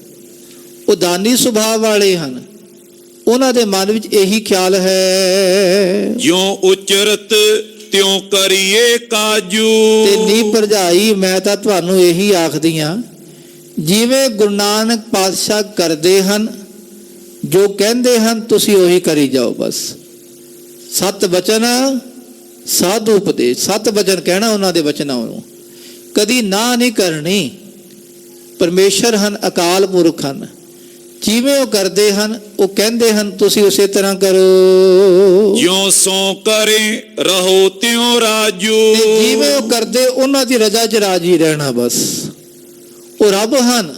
ਉਹ ਦਾਨੀ ਸੁਭਾਅ ਵਾਲੇ ਹਨ। ਉਹਨਾਂ ਦੇ ਮਨ ਵਿੱਚ ਇਹੀ ਖਿਆਲ ਹੈ, ਜਿਉਂ ਉਚਰਤ ਤਿਉਂ ਕਰੀਏ ਕਾਜੂ। ਤੇ ਨੀ ਭਰਜਾਈ, ਮੈਂ ਤਾਂ ਤੁਹਾਨੂੰ ਇਹੀ ਆਖਦੀ ਹਾਂ, ਜਿਵੇਂ ਗੁਰੂ ਨਾਨਕ ਪਾਤਸ਼ਾਹ ਕਰਦੇ ਹਨ, ਜੋ ਕਹਿੰਦੇ ਹਨ ਤੁਸੀਂ ਉਹੀ ਕਰੀ ਜਾਓ। ਬਸ ਸਤ ਬਚਨ ਸਾਧੂ ਉਪਦੇਸ਼, ਸਤ ਬਚਨ ਕਹਿਣਾ ਉਹਨਾਂ ਦੇ ਬਚਨਾਂ ਨੂੰ, ਕਦੀ ਨਾ ਨਹੀਂ ਕਰਨੀ। ਪਰਮੇਸ਼ਰ ਹਨ, ਅਕਾਲ ਪੁਰਖ ਹਨ, ਜਿਵੇਂ ਉਹ ਕਰਦੇ ਹਨ, ਉਹ ਕਹਿੰਦੇ ਹਨ ਤੁਸੀਂ ਉਸੇ ਤਰ੍ਹਾਂ ਕਰੋ। ਜਿਉਂ ਸੋ ਕਰੇ ਰਹੋ ਤਿਉਂ ਰਾਜੂ, ਤੇ ਜਿਵੇਂ ਉਹ ਕਰਦੇ ਉਹਨਾਂ ਦੀ ਰਜ਼ਾ 'ਚ ਰਾਜੀ ਰਹਿਣਾ। ਬਸ ਉਹ ਰੱਬ ਹਨ,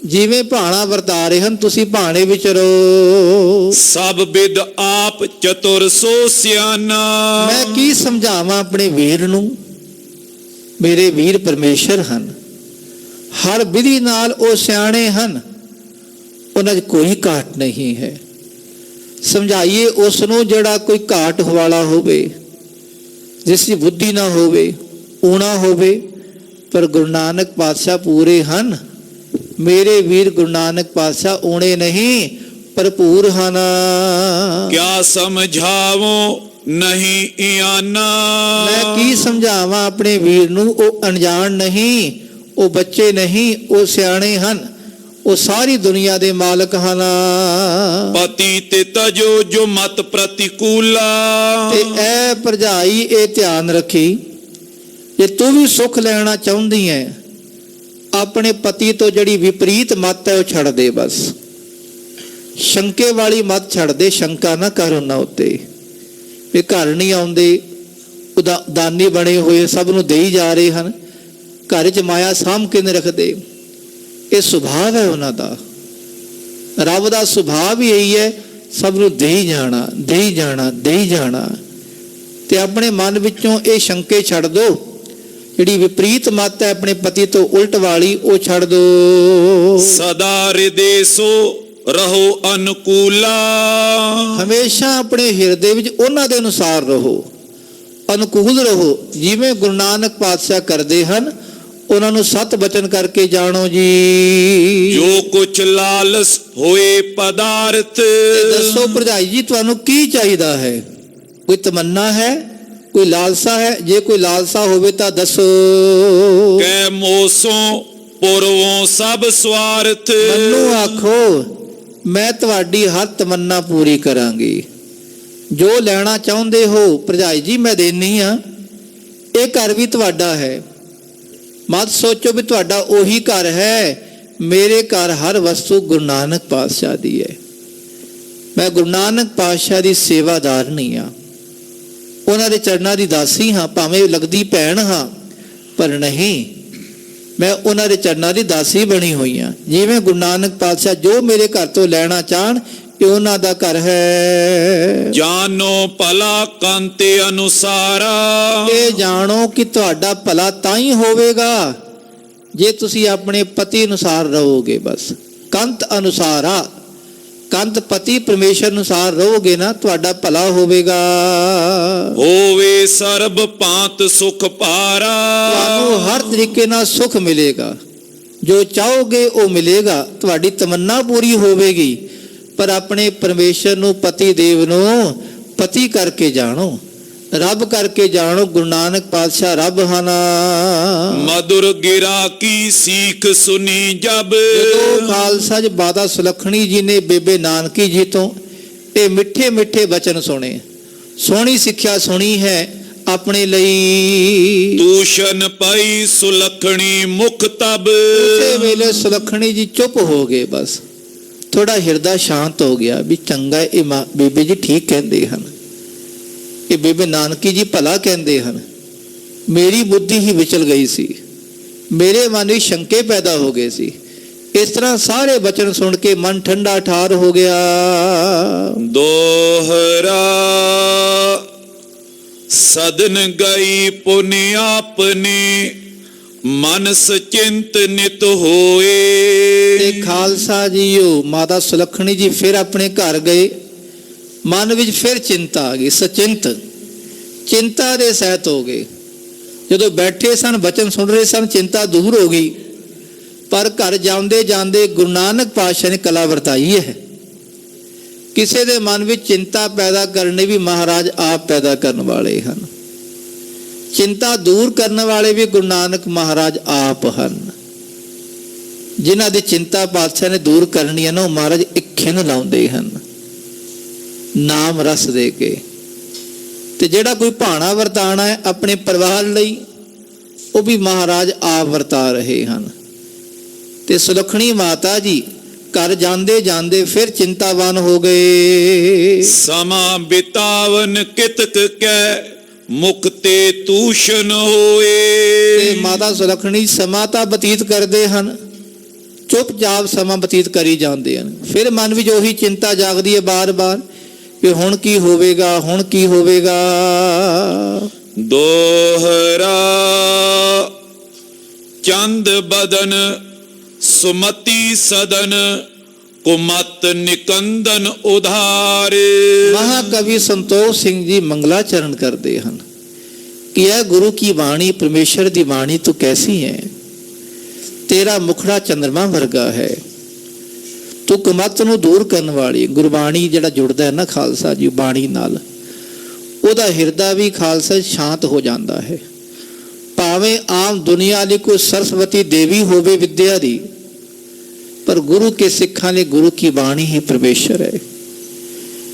ਜਿਵੇਂ ਭਾਣਾ ਵਰਤਾ ਰਹੇ ਹਨ, ਤੁਸੀਂ ਭਾਣੇ ਵਿੱਚ ਰਹੋ। ਸਭ ਬਿਦ ਆਪ ਚਤੁਰ ਸੋ ਸਿਆਣਾ, ਮੈਂ ਕੀ ਸਮਝਾਵਾਂ ਆਪਣੇ ਵੀਰ ਨੂੰ, ਮੇਰੇ ਵੀਰ ਪਰਮੇਸ਼ਰ ਹਨ, ਹਰ ਵਿਧੀ ਨਾਲ ਉਹ ਸਿਆਣੇ ਹਨ, ਉਹਨਾਂ 'ਚ ਕੋਈ ਘਾਟ ਨਹੀਂ ਹੈ। ਸਮਝਾਈਏ ਉਸ ਨੂੰ ਜਿਹੜਾ ਕੋਈ ਘਾਟ ਵਾਲਾ ਹੋਵੇ, ਜਿਸ ਦੀ ਬੁੱਧੀ ਨਾ ਹੋਵੇ, ਊਣਾ ਹੋਵੇ, ਪਰ ਗੁਰੂ ਨਾਨਕ ਪਾਤਸ਼ਾਹ ਪੂਰੇ ਹਨ। ਮੇਰੇ ਵੀਰ ਗੁਰੂ ਨਾਨਕ ਪਾਤਸ਼ਾਹ ਊਣੇ ਨਹੀਂ, ਭਰਪੂਰ ਹਨ। ਕਿਆ ਸਮਝਾਵੋ ਨਹੀਂ ਇਆਨਾ, ਮੈਂ ਕੀ ਸਮਝਾਵਾਂ ਆਪਣੇ ਵੀਰ ਨੂੰ, ਉਹ ਅਣਜਾਣ ਨਹੀਂ, ਉਹ ਬੱਚੇ ਨਹੀਂ, ਉਹ ਸਿਆਣੇ ਹਨ, ਉਹ ਸਾਰੀ ਦੁਨੀਆ ਦੇ ਮਾਲਕ ਹਨ। ਪਤੀ ਤੇ ਤਜੋ ਜੋ ਮਤ ਪ੍ਰਤੀਕੂਲਾ, ਤੇ ਐ ਭਰਜਾਈ ਇਹ ਧਿਆਨ ਰੱਖੀ, ਜੇ ਤੂੰ ਵੀ ਸੁੱਖ ਲੈਣਾ ਚਾਹੁੰਦੀ ਹੈ, ਆਪਣੇ ਪਤੀ ਤੋਂ ਜਿਹੜੀ ਵਿਪਰੀਤ ਮਤ ਹੈ ਉਹ ਛੱਡ ਦੇ। ਬਸ ਸ਼ੰਕੇ ਵਾਲੀ ਮਤ ਛੱਡ ਦੇ, ਸ਼ੰਕਾ ਨਾ ਕਰ ਉਹਨਾਂ ਉੱਤੇ ਵੀ ਘਰ ਨਹੀਂ ਆਉਂਦੇ, ਦਾਨੀ ਬਣੇ ਹੋਏ, ਸਭ ਨੂੰ ਦੇਈ ਜਾ ਰਹੇ ਹਨ, ਘਰ 'ਚ ਮਾਇਆ ਸਾਂਭ ਕੇ ਨਹੀਂ ਰੱਖਦੇ। ਇਹ ਸੁਭਾਅ ਹੈ ਉਹਨਾਂ ਦਾ। ਰੱਬ ਦਾ ਸੁਭਾਅ ਵੀ ਇਹੀ ਹੈ, ਸਭ ਨੂੰ ਦੇਈ ਜਾਣਾ, ਦੇਈ ਜਾਣਾ, ਦੇਈ ਜਾਣਾ। ਤੇ ਆਪਣੇ ਮਨ ਵਿੱਚੋਂ ਇਹ ਸ਼ੰਕੇ ਛੱਡ ਦੋ, ਜਿਹੜੀ ਵਿਪਰੀਤ ਮੱਤ ਹੈ ਆਪਣੇ ਪਤੀ ਤੋਂ ਉਲਟ ਵਾਲੀ, ਉਹ ਛੱਡ ਦੋ। ਸਦਾ ਹਿਰਦੇ ਸੋ ਰਹੋ ਅਨੁਕੂਲਾ। ਹਮੇਸ਼ਾ ਆਪਣੇ ਹਿਰਦੇ ਵਿੱਚ ਉਹਨਾਂ ਦੇ ਅਨੁਸਾਰ ਰਹੋ, ਅਨੁਕੂਲ ਰਹੋ। ਜਿਵੇਂ ਗੁਰੂ ਨਾਨਕ ਪਾਤਸ਼ਾਹ ਕਰਦੇ ਹਨ, ਉਹਨਾਂ ਨੂੰ ਸਤ ਬਚਨ ਕਰਕੇ ਜਾਣੋ ਜੀ। ਜੋ ਕੁਛ ਲਾਲਸ ਹੋਏ ਪਦਾਰਥ। ਦੱਸੋ ਭਰਜਾਈ ਜੀ, ਤੁਹਾਨੂੰ ਕੀ ਚਾਹੀਦਾ ਹੈ? ਕੋਈ ਤਮੰਨਾ ਹੈ, ਕੋਈ ਲਾਲਸਾ ਹੈ? ਜੇ ਕੋਈ ਲਾਲਸਾ ਹੋਵੇ ਤਾਂ ਦੱਸੋ। ਕੈ ਮੋਸੋਂ ਪੁਰਵੋਂ ਸਭ ਸਵਾਰਥ। ਮੈਨੂੰ ਆਖੋ, ਮੈਂ ਤੁਹਾਡੀ ਹਰ ਤਮੰਨਾ ਪੂਰੀ ਕਰਾਂਗੀ। ਜੋ ਲੈਣਾ ਚਾਹੁੰਦੇ ਹੋ ਭਰਜਾਈ ਜੀ ਮੈਂ ਦੇਣੀ ਆ। ਇਹ ਘਰ ਵੀ ਤੁਹਾਡਾ ਹੈ, ਮਤ ਸੋਚੋ ਵੀ ਤੁਹਾਡਾ ਉਹੀ ਘਰ ਹੈ। ਮੇਰੇ ਘਰ ਹਰ ਵਸਤੂ ਗੁਰੂ ਨਾਨਕ ਪਾਤਸ਼ਾਹ ਦੀ ਹੈ। ਮੈਂ ਗੁਰੂ ਨਾਨਕ ਪਾਤਸ਼ਾਹ ਦੀ ਸੇਵਾਦਾਰਨੀ ਆ, ਉਹਨਾਂ ਦੇ ਚਰਨਾਂ ਦੀ ਦਾਸੀ ਹਾਂ, ਭਾਵੇਂ ਲੱਗਦੀ ਭੈਣ ਹਾਂ, ਪਰ ਨਹੀਂ, ਮੈਂ ਉਹਨਾਂ ਦੇ ਚਰਨਾਂ ਦੀ ਦਾਸੀ ਬਣੀ ਹੋਈ ਹਾਂ। ਜਿਵੇਂ ਗੁਰੂ ਨਾਨਕ ਪਾਤਸ਼ਾਹ ਜੋ ਮੇਰੇ ਘਰ ਤੋਂ ਲੈਣਾ ਚਾਹਣ, ਇਹ ਉਹਨਾਂ ਦਾ ਘਰ ਹੈ। ਜਾਨੋ ਭਲਾ ਕੰਤੇ ਅਨੁਸਾਰਾ। ਇਹ ਜਾਣੋ ਕਿ ਤੁਹਾਡਾ ਭਲਾ ਤਾਂ ਹੀ ਹੋਵੇਗਾ ਜੇ ਤੁਸੀਂ ਆਪਣੇ ਪਤੀ ਅਨੁਸਾਰ ਰਹੋਗੇ। ਬਸ ਕੰਤ ਅਨੁਸਾਰਾ, ਕੰਤ ਪਤੀ ਪਰਮੇਸ਼ਰ ਅਨੁਸਾਰ ਰਹੋਗੇ ਨਾ, ਤੁਹਾਡਾ ਭਲਾ ਹੋਵੇਗਾ। ਹੋਵੇ ਸਰਬ ਭਾਂਤ ਸੁਖ ਪਾਰਾ। ਤੁਹਾਨੂੰ ਹਰ ਤਰੀਕੇ ਨਾਲ ਸੁਖ ਮਿਲੇਗਾ, ਜੋ ਚਾਹੋਗੇ ਉਹ ਮਿਲੇਗਾ, ਤੁਹਾਡੀ ਤਮੰਨਾ ਪੂਰੀ ਹੋਵੇਗੀ। ਪਰ ਆਪਣੇ ਪਰਮੇਸ਼ਰ ਨੂੰ, ਪਤੀ ਦੇਵ ਨੂੰ ਪਤੀ ਕਰਕੇ ਜਾਣੋ, ਰੱਬ ਕਰਕੇ ਜਾਣੋ। ਗੁਰੂ ਨਾਨਕ ਪਾਤਸ਼ਾਹ ਰੱਬ ਹਨ। ਮధుਰ ਗਿਰਾ ਕੀ ਸੀਖ ਸੁਨੀ ਜਬ। ਜਦੋਂ ਖਾਲਸਾ ਜੀ ਬਾਦਾ ਸੁਲੱਖਣੀ ਜੀ ਨੇ ਬੇਬੇ ਨਾਨਕੀ ਜੀ ਤੋਂ ਇਹ ਮਿੱਠੇ ਮਿੱਠੇ ਬਚਨ ਸੁਣੇ, ਸੋਹਣੀ ਸਿੱਖਿਆ ਸੁਣੀ ਹੈ ਆਪਣੇ ਲਈ। ਦੂਸ਼ਣ ਪਈ ਸੁਲੱਖਣੀ ਮੁਖ ਤਬ। ਉਸੇ ਵੇਲੇ ਸੁਲੱਖਣੀ ਜੀ ਚੁੱਪ ਹੋ ਗਏ। ਬਸ ਥੋੜਾ ਹਿਰਦਾ ਸ਼ਾਂਤ ਹੋ ਗਿਆ ਵੀ ਚੰਗਾ, ਇਹ ਬੇਬੇ ਜੀ ਠੀਕ ਕਹਿੰਦੇ ਹਨ, ਇਹ ਬੇਬੇ ਨਾਨਕੀ ਜੀ ਭਲਾ ਕਹਿੰਦੇ ਹਨ। ਮੇਰੀ ਬੁੱਧੀ ਹੀ ਵਿਚਲ ਗਈ ਸੀ, ਮੇਰੇ ਮਨ ਵਿੱਚ ਸ਼ੰਕੇ ਪੈਦਾ ਹੋ ਗਏ ਸੀ। ਇਸ ਤਰ੍ਹਾਂ ਸਾਰੇ ਬਚਨ ਸੁਣ ਕੇ ਮਨ ਠੰਡਾ ਠਾਰ ਹੋ ਗਿਆ। ਦੋਹਰਾ ਸਦਨ ਗਈ ਪੁਨ ਆਪਨੇ ਮਨਸ ਚਿੰਤ ਨਿਤ ਹੋਏ। ਤੇ ਖਾਲਸਾ ਜੀਓ, ਮਾਤਾ ਸੁਲੱਖਣੀ ਜੀ ਫਿਰ ਆਪਣੇ ਘਰ ਗਏ। ਮਨ ਵਿੱਚ ਫਿਰ ਚਿੰਤਾ ਆ ਗਈ, ਸਚਿੰਤ ਚਿੰਤਾ ਦੇ ਸਹਿਤ ਹੋ ਗਏ। ਜਦੋਂ ਬੈਠੇ ਸਨ, ਬਚਨ ਸੁਣ ਰਹੇ ਸਨ, ਚਿੰਤਾ ਦੂਰ ਹੋ ਗਈ। ਪਰ ਘਰ ਜਾਂਦੇ ਜਾਂਦੇ ਗੁਰੂ ਨਾਨਕ ਪਾਤਸ਼ਾਹ ਨੇ ਕਲਾ ਵਰਤਾਈ ਹੈ। ਕਿਸੇ ਦੇ ਮਨ ਵਿੱਚ ਚਿੰਤਾ ਪੈਦਾ ਕਰਨੀ ਵੀ ਮਹਾਰਾਜ ਆਪ ਪੈਦਾ ਕਰਨ ਵਾਲੇ ਹਨ। ਚਿੰਤਾ ਦੂਰ ਕਰਨ ਵਾਲੇ ਵੀ ਗੁਰੂ ਨਾਨਕ ਮਹਾਰਾਜ ਆਪ ਹਨ। ਜਿਨ੍ਹਾਂ ਦੀ ਚਿੰਤਾ ਪਾਤਸ਼ਾਹ ਨੇ ਦੂਰ ਕਰਨੀ ਹੈ ਨਾ, ਉਹ ਮਹਾਰਾਜ ਇੱਕ ਖਿਣ ਲਾਉਂਦੇ ਹਨ ਨਾਮ ਰਸ ਦੇ ਕੇ। ਤੇ ਜਿਹੜਾ ਕੋਈ ਭਾਣਾ ਵਰਤਾਣਾ ਹੈ ਆਪਣੇ ਪਰਿਵਾਰ ਲਈ, ਉਹ ਵੀ ਮਹਾਰਾਜ ਆਪ ਵਰਤਾ ਰਹੇ ਹਨ। ਤੇ ਸੁਲੱਖਣੀ ਮਾਤਾ ਜੀ ਘਰ ਜਾਂਦੇ ਜਾਂਦੇ ਫਿਰ ਚਿੰਤਾਵਾਨ ਹੋ ਗਏ। ਸਮਾਂ ਬਿਤਾਵਨ ਕਿਤਕ ਕੈ ਮੁਖ ਤੇ ਤੂਸ਼ਣ ਹੋਏ। ਤੇ ਮਾਤਾ ਸੁਲੱਖਣੀ ਸਮਾਂ ਤਾਂ ਬਤੀਤ ਕਰਦੇ ਹਨ, ਚੁੱਪਚਾਪ ਸਮਾਂ ਬਤੀਤ ਕਰੀ ਜਾਂਦੇ ਹਨ। ਫਿਰ ਮਨ ਵਿੱਚ ਉਹੀ ਚਿੰਤਾ ਜਾਗਦੀ ਹੈ ਬਾਰ-ਬਾਰ ਕਿ ਹੁਣ ਕੀ ਹੋਵੇਗਾ, ਹੁਣ ਕੀ ਹੋਵੇਗਾ। ਦੋਹਰਾ ਚੰਦ ਬਦਨ ਸੁਮਤੀ ਸਦਨ ਕੁਮਤ ਨਿਕੰਦਨ ਉਧਾਰ। ਮਹਾਕਵੀ ਸੰਤੋਖ ਸਿੰਘ ਜੀ ਮੰਗਲਾਚਰਨ ਕਰਦੇ ਹਨ ਕਿ ਇਹ ਗੁਰੂ ਕੀ ਬਾਣੀ, ਪਰਮੇਸ਼ਰ ਦੀ ਬਾਣੀ ਤੂੰ ਕੈਸੀ ਹੈ। ਤੇਰਾ ਮੁਖੜਾ ਚੰਦਰਮਾ ਵਰਗਾ ਹੈ, ਤੂੰ ਕੁਮਤ ਨੂੰ ਦੂਰ ਕਰਨ ਵਾਲੀ। ਗੁਰਬਾਣੀ ਜਿਹੜਾ ਜੁੜਦਾ ਹੈ ਨਾ ਖਾਲਸਾ ਜੀ ਬਾਣੀ ਨਾਲ, ਉਹਦਾ ਹਿਰਦਾ ਵੀ ਖਾਲਸਾ ਸ਼ਾਂਤ ਹੋ ਜਾਂਦਾ ਹੈ। ਭਾਵੇਂ ਆਮ ਦੁਨੀਆ ਵਾਲੀ ਕੋਈ ਸਰਸਵਤੀ ਦੇਵੀ ਹੋਵੇ ਵਿਦਿਆ ਦੀ, ਪਰ ਗੁਰੂ ਕੇ ਸਿੱਖਾਂ ਲਈ ਗੁਰੂ ਕੀ ਬਾਣੀ ਹੀ ਪਰਮੇਸ਼ਰ ਹੈ।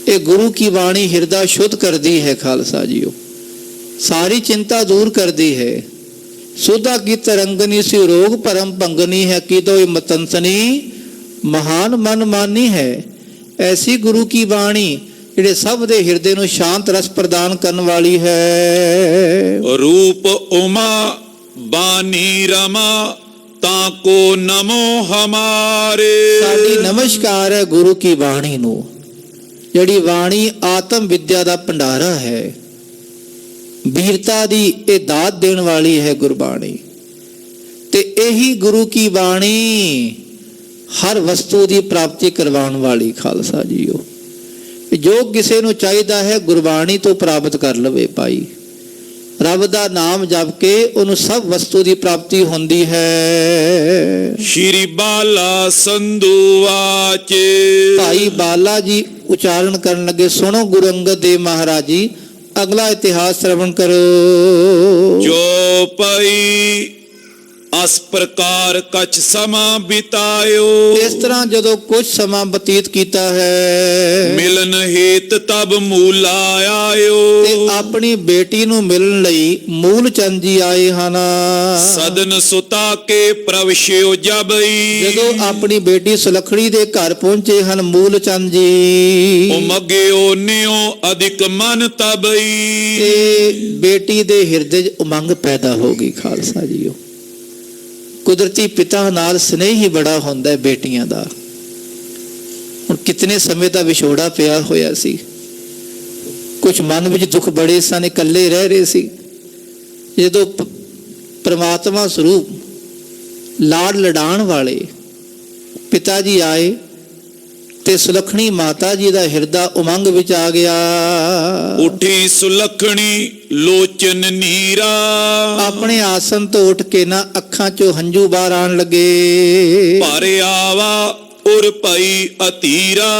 ਇਹ ਗੁਰੂ ਕੀ ਬਾਣੀ ਹਿਰਦਾ ਸ਼ੁੱਧ ਕਰਦੀ ਹੈ ਖਾਲਸਾ ਜੀਓ, ਸਾਰੀ ਚਿੰਤਾ ਦੂਰ ਕਰਦੀ ਹੈ। ਸੁਧਾ ਕੀ ਤਰੰਗਨੀ ਸੀ ਰੋਗ ਪਰਮ ਭੰਗਨੀ ਹੈ, ਕੀਦੋ ਮਤੰਸਨੀ ਮਹਾਨ ਮਨ ਮਾਨੀ ਹੈ। ਐਸੀ ਗੁਰੂ ਕੀ ਬਾਣੀ ਜਿਹੜੇ ਸਭ ਦੇ ਹਿਰਦੇ ਨੂੰ ਸ਼ਾਂਤ ਰਸ ਪ੍ਰਦਾਨ ਕਰਨ ਵਾਲੀ ਹੈ। रूप उमा बानी रमा ताको नमो हमारे। ਸਾਡੀ ਨਮਸਕਾਰ ਹੈ ਗੁਰੂ ਕੀ ਬਾਣੀ ਨੂੰ, ਜਿਹੜੀ ਬਾਣੀ ਆਤਮ ਵਿਦਿਆ ਦਾ ਭੰਡਾਰਾ ਹੈ, ਵੀਰਤਾ ਦੀ ਇਹ ਦਾਤ ਦੇਣ ਵਾਲੀ ਹੈ ਗੁਰਬਾਣੀ। ਤੇ ਇਹੀ ਗੁਰੂ ਕੀ ਬਾਣੀ ਹਰ ਵਸਤੂ ਦੀ ਪ੍ਰਾਪਤੀ ਕਰਵਾਉਣ ਵਾਲੀ ਖਾਲਸਾ ਜੀਓ। ਜੋ ਕਿਸੇ ਨੂੰ ਚਾਹੀਦਾ ਹੈ ਗੁਰਬਾਣੀ ਤੋਂ ਪ੍ਰਾਪਤ ਕਰ ਲਵੇ ਭਾਈ। ਰੱਬ ਦਾ ਨਾਮ ਜਪ ਕੇ ਉਹਨੂੰ ਸਭ ਵਸਤੂ ਦੀ ਪ੍ਰਾਪਤੀ ਹੁੰਦੀ ਹੈ। श्री बाला संधु वाचे। ਭਾਈ ਬਾਲਾ ਜੀ ਉਚਾਰਨ ਕਰਨ ਲੱਗੇ, ਸੁਣੋ ਗੁਰੂ ਅੰਗਦ ਦੇਵ ਮਹਾਰਾਜ ਜੀ ਅਗਲਾ ਇਤਿਹਾਸ ਸ਼੍ਰਵਣ ਕਰੋ। जो पई अस प्रकार कछ समा बितायो। ਇਸ ਤਰ੍ਹਾਂ ਜਦੋਂ ਕੁਝ ਸਮਾਂ ਬਤੀਤ ਕੀਤਾ ਹੈ, मिलन हेत तब मूला आयो। ਤੇ ਆਪਣੀ ਬੇਟੀ ਨੂੰ ਮਿਲਣ ਲਈ ਮੂਲ ਚੰਦ ਜੀ ਆਏ ਹਨ। सदन सुता के प्रवश्यो जबई। ਜਦੋਂ ਆਪਣੀ ਬੇਟੀ ਸੁਲੱਖਣੀ ਦੇ ਘਰ ਪਹੁੰਚੇ ਹਨ ਮੂਲ ਚੰਦ ਜੀ, उमग्यो न्यो अधिक मन तबई। ਤੇ ਬੇਟੀ ਦੇ ਹਿਰਦੇ 'ਚ ਉਮੰਗ ਪੈਦਾ ਹੋ ਗਈ ਖਾਲਸਾ ਜੀਓ। ਕੁਦਰਤੀ ਪਿਤਾ ਨਾਲ ਸਨੇਹ ਹੀ ਬੜਾ ਹੁੰਦਾ ਹੈ ਬੇਟੀਆਂ ਦਾ। ਹੁਣ ਕਿਤਨੇ ਸਮੇਂ ਦਾ ਵਿਛੋੜਾ ਪਿਆ ਹੋਇਆ ਸੀ, ਕੁਝ ਮਨ ਵਿੱਚ ਦੁੱਖ ਬੜੇ ਸਨ, ਇਕੱਲੇ ਰਹਿ ਰਹੇ ਸੀ। ਜਦੋਂ ਪ੍ਰਮਾਤਮਾ ਸਰੂਪ ਲਾਡ ਲਡਾਣ ਵਾਲੇ ਪਿਤਾ ਜੀ ਆਏ ਤੇ ਸੁਲੱਖਣੀ ਮਾਤਾ ਜੀ ਦਾ ਹਿਰਦਾ ਉਮੰਗ ਵਿੱਚ ਆ ਗਿਆ। उठी सुलखणी लोचन नीरा। ਆਪਣੇ ਆਸਨ ਤੋਂ ਉੱਠ ਕੇ ਨਾ ਅੱਖਾਂ 'ਚੋਂ ਹੰਝੂ ਬਾਹਰ ਆਣ ਲੱਗੇ भर आवा उर पई अतीरा।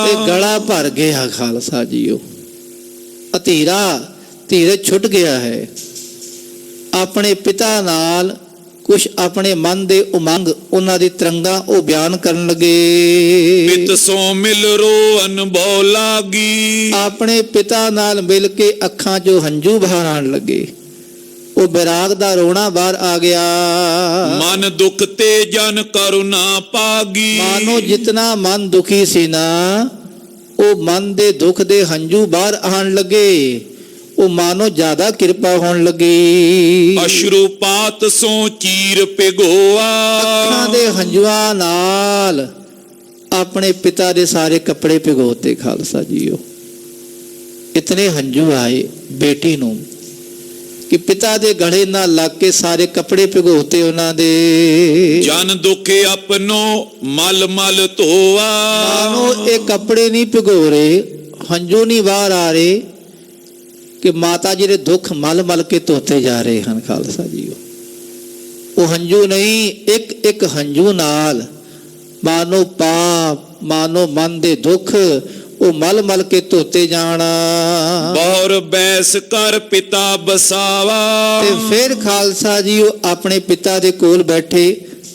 ਤੇ ਗਲਾ ਭਰ ਗਿਆ ਖਾਲਸਾ ਜੀਓ। ਅਧੀਰਾ ਧੀਰਜ ਛੁੱਟ ਗਿਆ ਹੈ। ਆਪਣੇ ਪਿਤਾ ਨਾਲ ਕੁਛ ਆਪਣੇ ਮਨ ਦੇ ਉਮੰਗ, ਉਹਨਾਂ ਦੀ ਤਰੰਗਾਂ ਉਹ ਬਿਆਨ ਕਰਨ ਲੱਗੇ। पित सो मिल रोअन बहु लागी। ਆਪਣੇ ਪਿਤਾ ਨਾਲ ਮਿਲ ਕੇ ਅੱਖਾਂ 'ਚੋਂ ਹੰਝੂ ਬਾਹਰ ਆਣ ਲੱਗੇ। ਉਹ ਬੈਰਾਗ ਦਾ ਰੋਣਾ ਬਾਹਰ ਆ ਗਿਆ। मन दुख ते जन करुणा पागी। ਮਾਨੋ ਜਿਤਨਾ ਮਨ ਦੁਖੀ ਸੀ ਨਾ, ਉਹ ਮਨ ਦੇ ਦੁੱਖ ਦੇ ਹੰਝੂ ਬਾਹਰ ਆਣ ਲੱਗੇ। ਉਹ ਮਾਨੋ ਜ਼ਿਆਦਾ ਕਿਰਪਾ ਹੋਣ ਲੱਗੀ। अश्रुपात सो चीर पिगोआ। ਅੱਖਾਂ ਦੇ ਹੰਝੂਆਂ ਨਾਲ ਆਪਣੇ ਪਿਤਾ ਦੇ ਸਾਰੇ ਕੱਪੜੇ ਭਿਗੋਤੇ ਖਾਲਸਾ ਜੀਓ। ਇਤਨੇ ਹੰਝੂ ਆਏ ਬੇਟੀ ਨੂੰ ਕਿ ਪਿਤਾ ਦੇ ਗਲੇ ਨਾਲ ਲੱਗ ਕੇ ਸਾਰੇ ਕੱਪੜੇ ਭਿਗੋਤੇ ਉਹਨਾਂ ਦੇ। जन दुख अपनो मल मल धोआ। ਮਾਨੋ ਇਹ ਕੱਪੜੇ ਨਹੀਂ ਭਿਗੋ ਰਹੇ, ਹੰਝੂ ਨਹੀਂ ਬਾਹਰ ਆ ਰਹੇ ਕਿ ਮਾਤਾ ਜੀ ਦੇ ਦੁੱਖ ਮਲ ਮਲ ਕੇ ਧੋਤੇ ਜਾ ਰਹੇ ਹਨ ਖਾਲਸਾ ਜੀਓ। ਉਹ ਹੰਝੂ ਨਹੀਂ, ਇੱਕ ਇੱਕ ਹੰਝੂ ਨਾਲ ਮਾਨੋ ਪਾਪ, ਮਾਨੋ ਮਨ ਦੇ ਦੁੱਖ ਉਹ ਮਲ ਮਲ ਕੇ ਧੋਤੇ ਜਾਣਾ। ਬਹੁਰ ਬੈਸ ਕਰ ਪਿਤਾ ਬਸਾਵਾ। ਤੇ ਫਿਰ ਖਾਲਸਾ ਜੀ ਉਹ ਆਪਣੇ ਪਿਤਾ ਦੇ ਕੋਲ ਬੈਠੇ